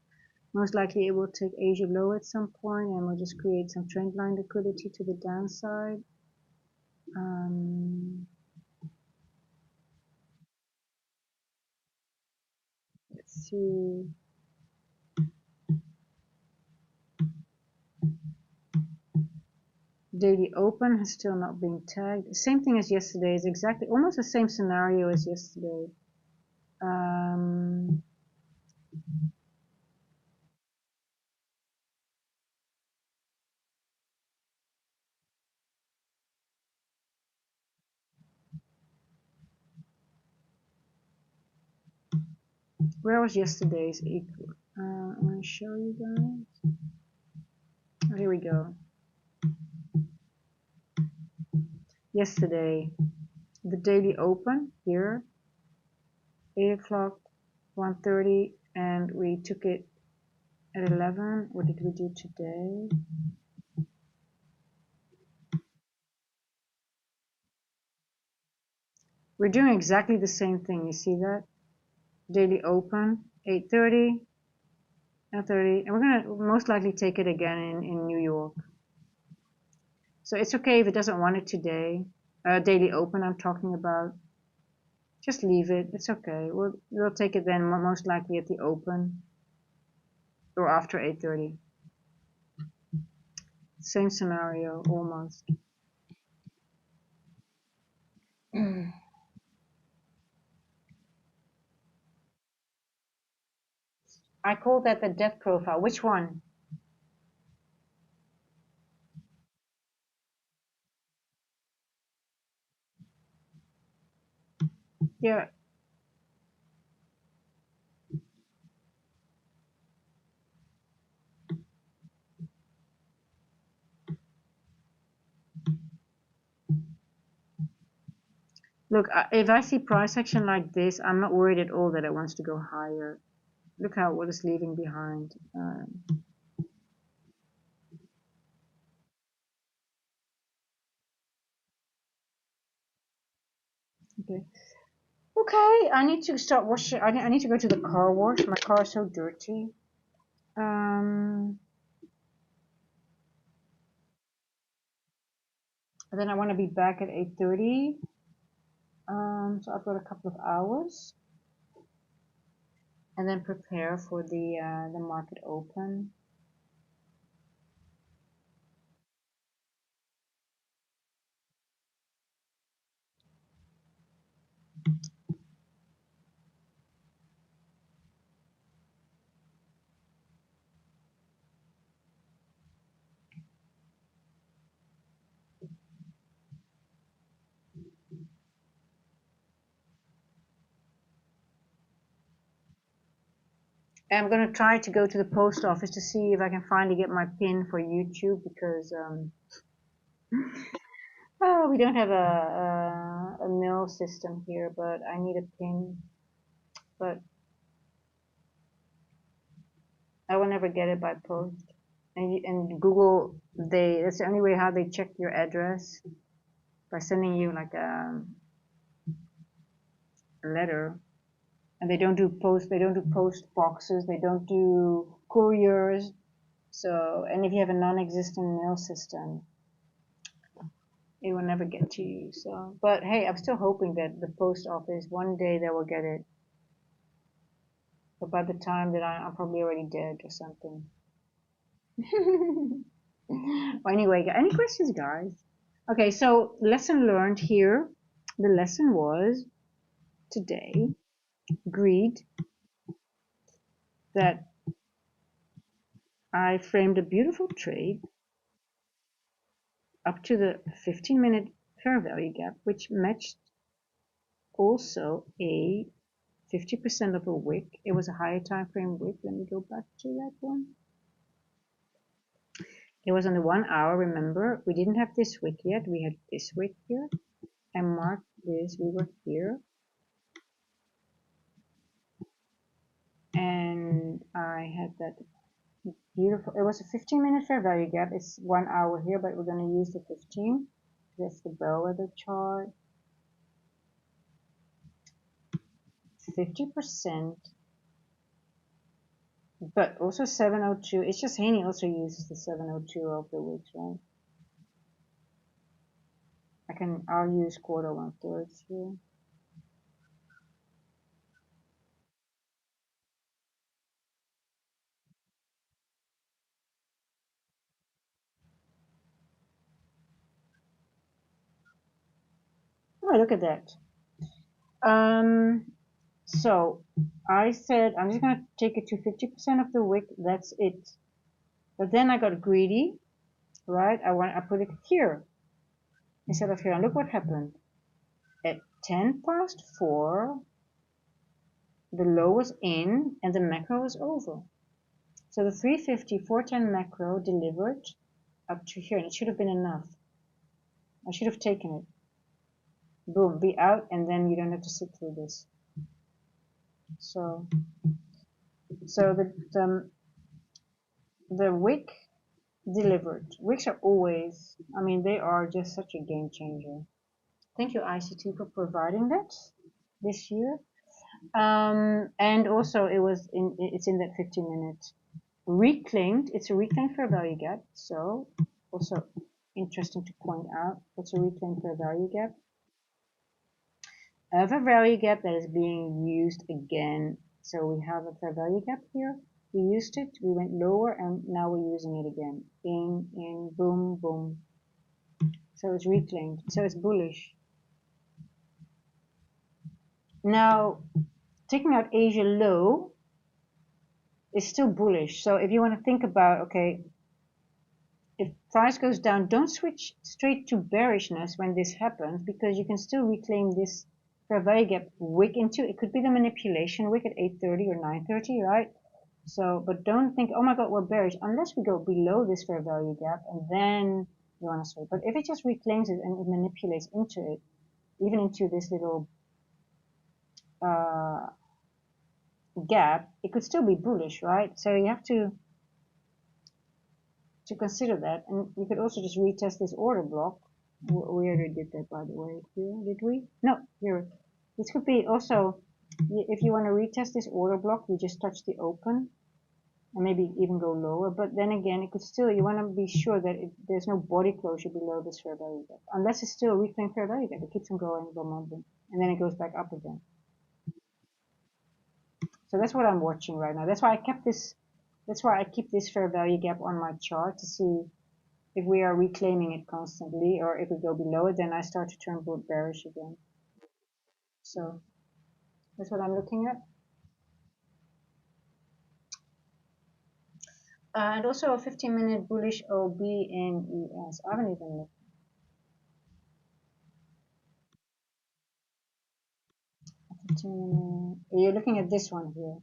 Most likely it will take Asia low at some point, and we'll just create some trend line liquidity to the downside. Let's see. Daily open has still not been tagged. Same thing as yesterday. It's exactly almost the same scenario as yesterday. Where was yesterday's equal? I'm going to show you guys. Oh, here we go. Yesterday, the daily open here, 8 o'clock, 1:30, and we took it at 11. What did we do today? We're doing exactly the same thing. You see that? Daily open, 8:30, 9:30, and we're going to most likely take it again in New York. So it's okay if it doesn't want it today. Daily open I'm talking about. Just leave it. It's okay. We'll take it then most likely at the open or after 8:30. Same scenario almost. I call that the death profile. Which one? Yeah. Look, if I see price action like this, I'm not worried at all that it wants to go higher. Look how what it's leaving behind. Okay. Okay, I need to start washing. I need to go to the car wash. My car is so dirty. And then I want to be back at 8:30. So I've got a couple of hours, and then prepare for the market open. I'm gonna try to go to the post office to see if I can finally get my pin for YouTube because oh, we don't have a mail system here, but I need a pin. But I will never get it by post. And Google, that's the only way how they check your address by sending you like a letter. And they don't do post boxes, they don't do couriers. So, and if you have a non-existent mail system, it will never get to you. So, but hey, I'm still hoping that the post office one day they will get it. But by the time that I'm probably already dead or something. Well, anyway, any questions, guys? Okay, so lesson learned here. The lesson was today, greed, that I framed a beautiful trade up to the 15-minute fair value gap, which matched also a 50% of a wick. It was a higher time frame wick. Let me go back to that one. It was on the 1 hour, remember? We didn't have this wick yet. We had this wick here. I marked this. We were here. And I had that beautiful, it was a 15-minute fair value gap. It's 1 hour here, but we're going to use the 15. That's the bellwether chart. 50%. But also 702. It's just Haney also uses the 702 of the wicks, right? I'll use 1/4 here. Oh, look at that. So I said I'm just going to take it to 50% of the wick. That's it. But then I got greedy, right? I put it here instead of here. And look what happened. At 4:10, the low was in and the macro was over. So the 350 410 macro delivered up to here, and it should have been enough. I should have taken it. Boom, be out, and then you don't have to sit through this. So the wick delivered. Wicks are always, I mean, they are just such a game changer. Thank you, ICT, for providing that this year. And also it's in that 15-minute reclaimed. It's a reclaimed fair value gap. So also interesting to point out, what's a reclaimed fair value gap? A fair value gap that is being used again. So we have a fair value gap here. We used it, we went lower, and now we're using it again. In, boom, boom. So it's reclaimed. So it's bullish. Now, taking out Asia low is still bullish. So if you want to think about, okay, if price goes down, don't switch straight to bearishness when this happens, because you can still reclaim this fair value gap wick into, it could be the manipulation wick at 8:30 or 9:30, right? So, but don't think, oh my god, we're bearish, unless we go below this fair value gap, and then you want to switch. But if it just reclaims it and it manipulates into it, even into this little gap, it could still be bullish, right? So you have to consider that. And you could also just retest this order block. We already did that, by the way. Here, did we? No, here. This could be also, if you want to retest this order block, you just touch the open and maybe even go lower. But then again, it could still, you want to be sure that there's no body closure below this fair value gap. Unless it's still a reclaimed fair value gap. It keeps on going momentum. And then it goes back up again. So that's what I'm watching right now. That's why I keep this fair value gap on my chart, to see if we are reclaiming it constantly, or if we go below it, then I start to turn bearish again. So that's what I'm looking at. And also a 15-minute bullish OB in ES. I haven't even looked. 15-minute. You're looking at this one here.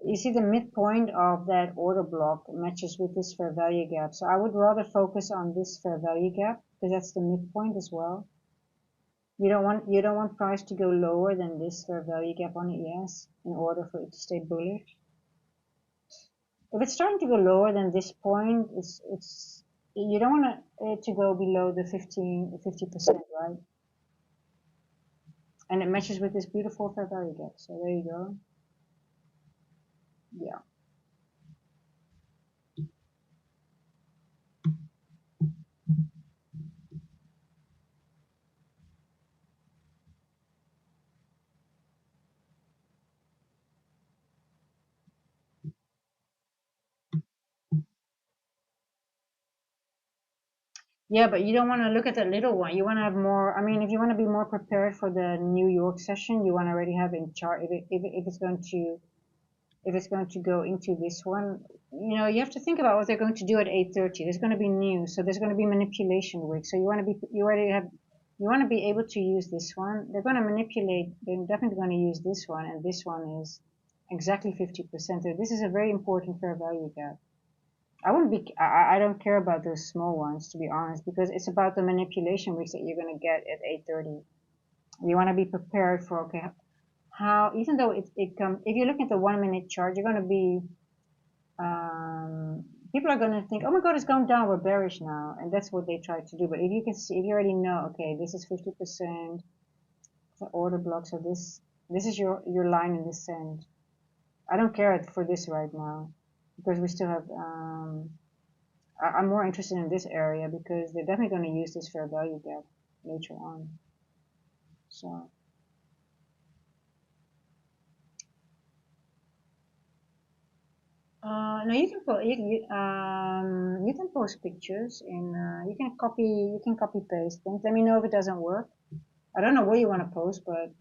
You see the midpoint of that order block matches with this fair value gap. So I would rather focus on this fair value gap, because that's the midpoint as well. You don't want price to go lower than this fair value gap on ES in order for it to stay bullish. If it's starting to go lower than this point, it's you don't want it to go below the 50%, right? And it matches with this beautiful fair value gap. So there you go. Yeah. Yeah, but you don't want to look at the little one. You want to have more. I mean, if you want to be more prepared for the New York session, you want to already have in chart. If it's going to go into this one, you have to think about what they're going to do at 8:30. There's going to be news, so there's going to be manipulation week. So you already have, you want to be able to use this one. They're going to manipulate. They're definitely going to use this one, and this one is exactly 50%. So this is a very important fair value gap. I wouldn't be. I don't care about those small ones, to be honest, because it's about the manipulation weeks that you're going to get at 8:30. You want to be prepared for, okay, how, even though it comes, if you look at the 1 minute chart, you're going to be, people are going to think, oh my God, it's going down, we're bearish now. And that's what they try to do. But if you can see, if you already know, okay, this is 50%, the order block, so this is your line in the sand. I don't care for this right now because we still have, I'm more interested in this area because they're definitely going to use this fair value gap later on. So. No, you can put you can post pictures and you can copy paste things. Let me know if it doesn't work. I don't know what you want to post, but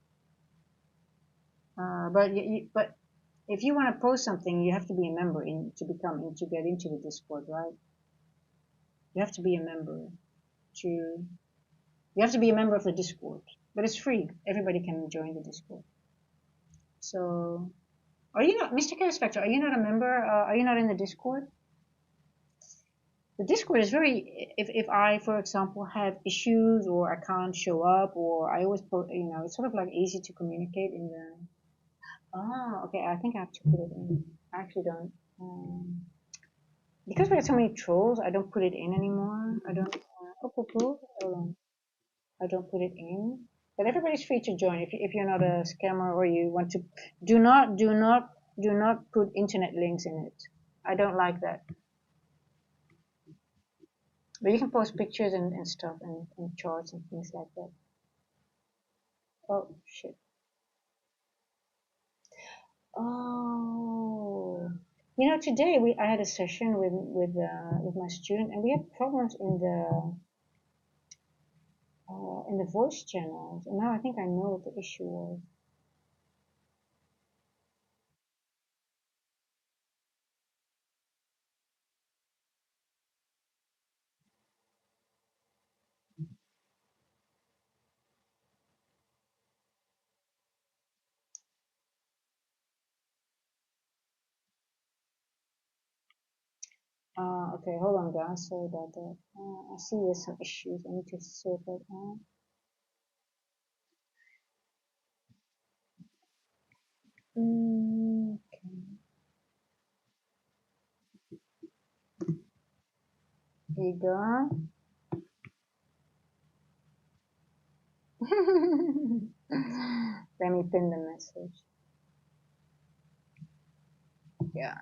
if you want to post something, you have to be a member to get into the Discord, right? You have to be a member to you have to be a member of the Discord, but it's free. Everybody can join the Discord. So, are you not, Mr. Chaos Factor? Are you not a member? Are you not in the Discord? The Discord is very, if I, for example, have issues or I can't show up or I always put, it's sort of like easy to communicate in the, okay, I think I have to put it in. I actually don't, because we have so many trolls, I don't put it in anymore. I don't, I don't put it in. But everybody's free to join if you're not a scammer or you want to, do not put internet links in it. I don't like that. But you can post pictures and stuff and charts and things like that. Oh shit. Oh. Today I had a session with my student and we had problems in the voice channels, and now I think I know what the issue was. Okay, hold on guys, sorry about that. I see there's some issues, I need to sort that out. Okay. Here you go. Let me pin the message. Yeah.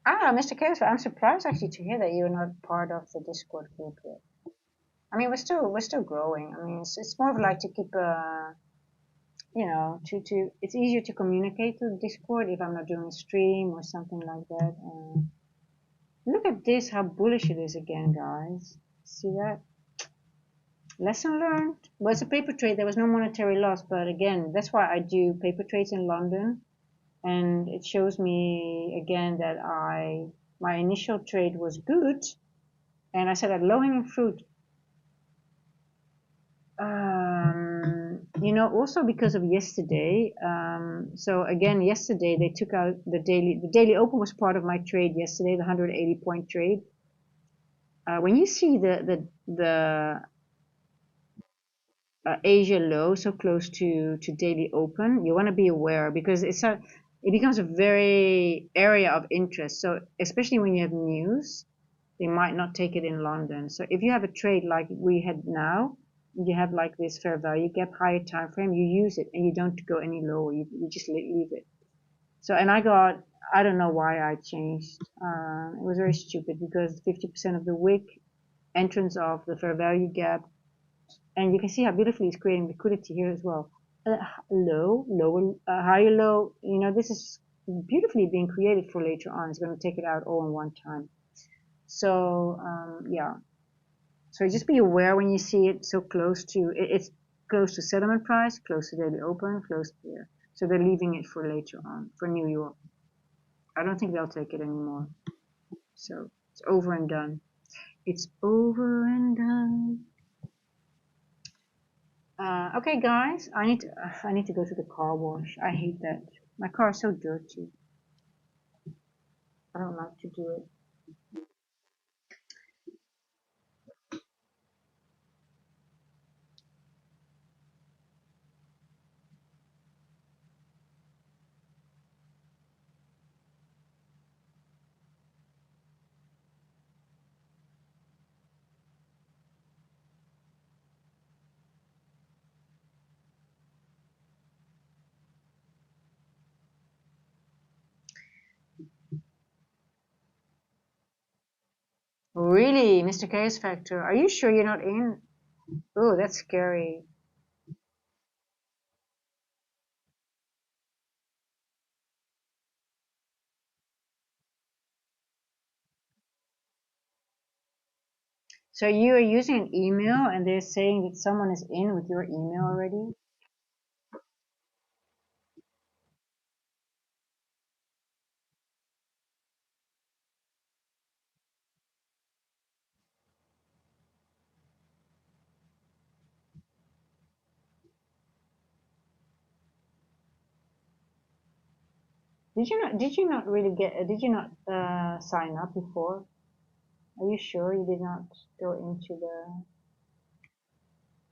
Mr. Chaos, I'm surprised actually to hear that you're not part of the Discord group yet. I mean, we're still growing. I mean, it's more of like to keep it's easier to communicate through Discord if I'm not doing a stream or something like that. Look at this, how bullish it is again, guys. See that? Lesson learned. Well, it's a paper trade. There was no monetary loss, but again, that's why I do paper trades in London, and it shows me again that my initial trade was good, and I said at low-hanging fruit. Also because of yesterday. So again, yesterday they took out the daily open was part of my trade yesterday, the 180 point trade. When you see the Asia low so close to daily open, you want to be aware because it becomes a very area of interest. So especially when you have news, they might not take it in London. So if you have a trade like we had now, you have like this fair value gap, higher time frame, you use it and you don't go any lower. You just leave it. So, and I don't know why I changed. It was very stupid because 50% of the wick, entrance of the fair value gap, and you can see how beautifully it's creating liquidity here as well. Low, lower, higher low. This is beautifully being created for later on. It's going to take it out all in one time. So, yeah. So just be aware when you see it so close to, it's close to settlement price, close to daily open, close to there. So they're leaving it for later on, for New York. I don't think they'll take it anymore. So it's over and done. It's over and done. Okay, guys, I need to go to the car wash. I hate that. My car is so dirty. I don't like to do it. Really, Mr. Chaos Factor, are you sure you're not in? Oh, that's scary. So you are using an email and they're saying that someone is in with your email already? Did you not really did you not sign up before? Are you sure you did not go into the,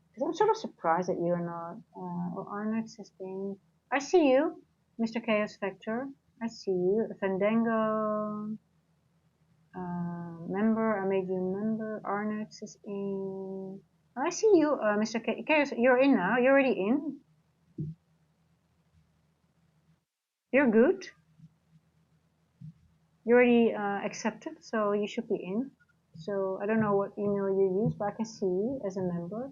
because I'm sort of surprised that you're not, oh, Arnex has been, I see you, Mr. Chaos Factor, I see you, Fandango, member, I made you a member, Arnex is in, I see you, Mr. Chaos, you're in now, you're already in, you're good, you already accepted, so you should be in. So I don't know what email you use, but I can see you as a member.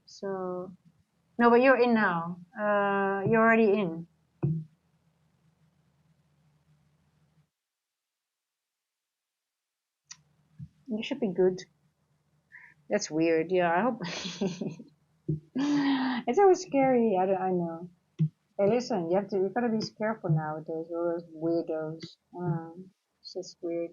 So no, but you're in now. You're already in. You should be good. That's weird. Yeah, I hope. It's always scary. I know. Hey, listen, you gotta be careful nowadays. All those weirdos. It's just weird.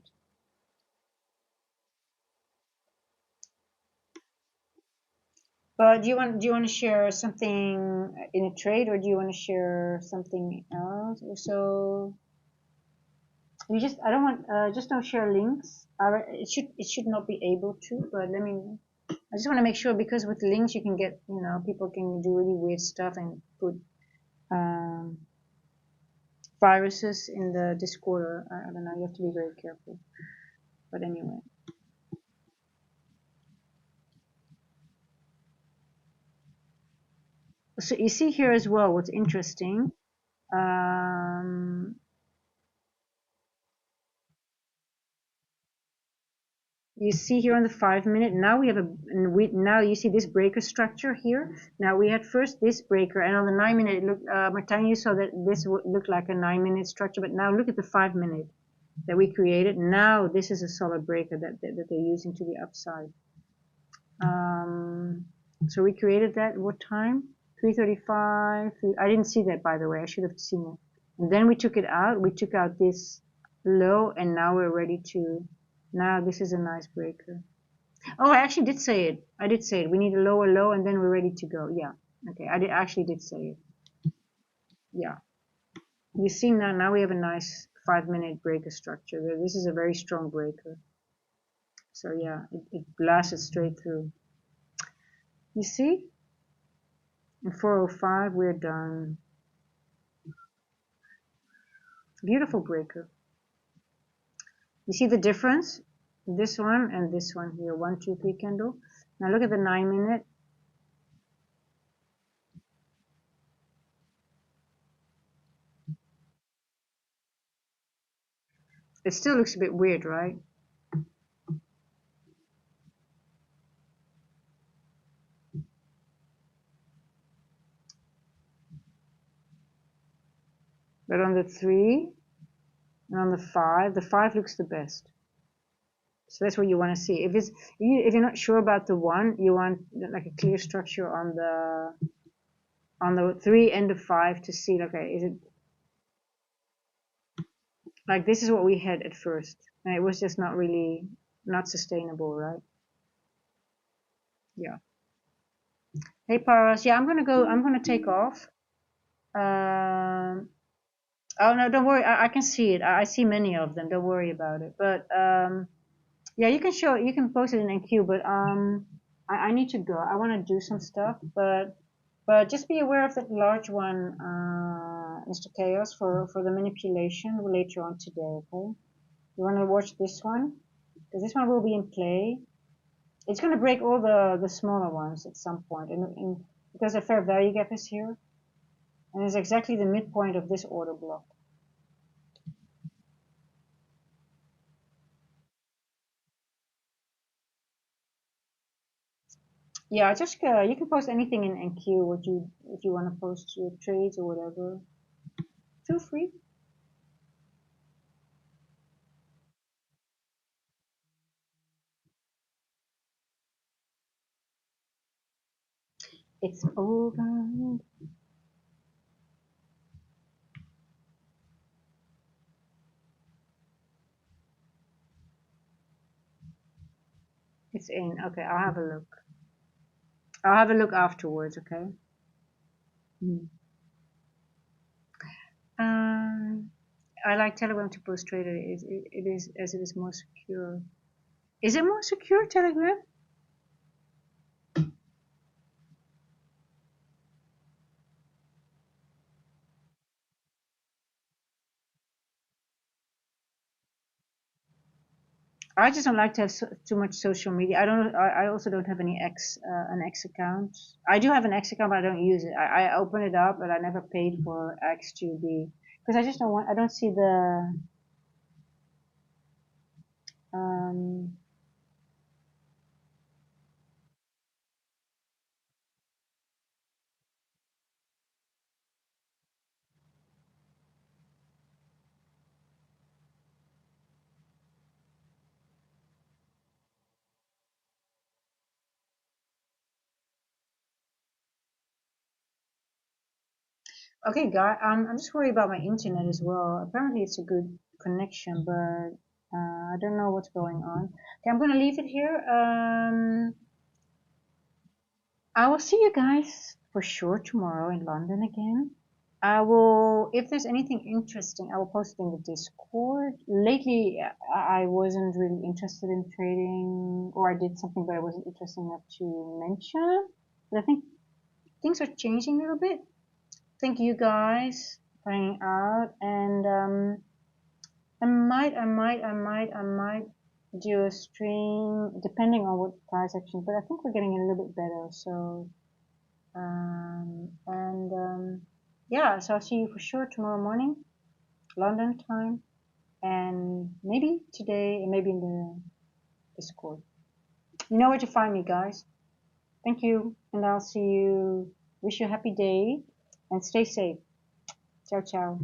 But do you want to share something in a trade, or do you want to share something else? Or so you just I don't want just don't share links. It should not be able to, but let me know. I just want to make sure, because with links you can get, people can do really weird stuff and put um, viruses in the Discord. Or, I don't know. You have to be very careful. But anyway, so you see here as well. What's interesting? Um, you see here on the 5 minute, now we have now you see this breaker structure here. Now we had first this breaker, and on the 9 minute, look, Martijn, you saw that this looked like a 9 minute structure, but now look at the 5 minute that we created. Now this is a solid breaker that they're using to the upside. So we created that, what time? 3:35. I didn't see that, by the way. I should have seen it. And then we took it out. We took out this low, and now we're ready to, now this is a nice breaker. Oh, I actually did say it. I did say it. We need a lower low, and then we're ready to go. Yeah. Okay. Actually did say it. Yeah. You see now we have a nice 5 minute breaker structure. This is a very strong breaker. So yeah, it blasted straight through. You see? In 4:05 we're done. Beautiful breaker. You see the difference? This one and this one here. 1, 2, 3 candle. Now look at the 9 minute. It still looks a bit weird, right? But on the 3 and on the 5 looks the best. So that's what you want to see. If you're not sure about the 1, you want like a clear structure on the 3 and the 5 to see, okay, is it like this is what we had at first, and it was just not sustainable, right? Yeah. Hey Paras, yeah, I'm gonna take off. Um, oh no, don't worry, I can see it. I see many of them. Don't worry about it. But yeah, you can post it in NQ, but I need to go. I want to do some stuff, but just be aware of that large one, Mr. Chaos, for the manipulation later on today. Okay, you want to watch this one because this one will be in play. It's going to break all the smaller ones at some point, and because the fair value gap is here, and it's exactly the midpoint of this order block. Yeah, just you can post anything in NQ. What you if you want to post your trades or whatever, feel free. It's over. It's in. Okay, I'll have a look. I'll have a look afterwards. Okay. Mm. Um, I like Telegram to post trader. It is as it is more secure. Is it more secure, Telegram? I just don't like to have too much social media. I also don't have an X account. I do have an X account, but I don't use it. I open it up, but I never paid for X to be because I just don't want. I don't see the. Um, okay, guy. I'm just worried about my internet as well. Apparently, it's a good connection, but I don't know what's going on. Okay, I'm gonna leave it here. I will see you guys for sure tomorrow in London again. I will, if there's anything interesting, I will post it in the Discord. Lately, I wasn't really interested in trading, or I did something, but I wasn't interested enough to mention. But I think things are changing a little bit. Thank you guys for hanging out, and I might do a stream depending on what price action. But I think we're getting a little bit better, so and yeah, so I'll see you for sure tomorrow morning, London time, and maybe today, and maybe in the Discord. You know where to find me, guys. Thank you, and I'll see you. Wish you a happy day, and stay safe. Ciao, ciao.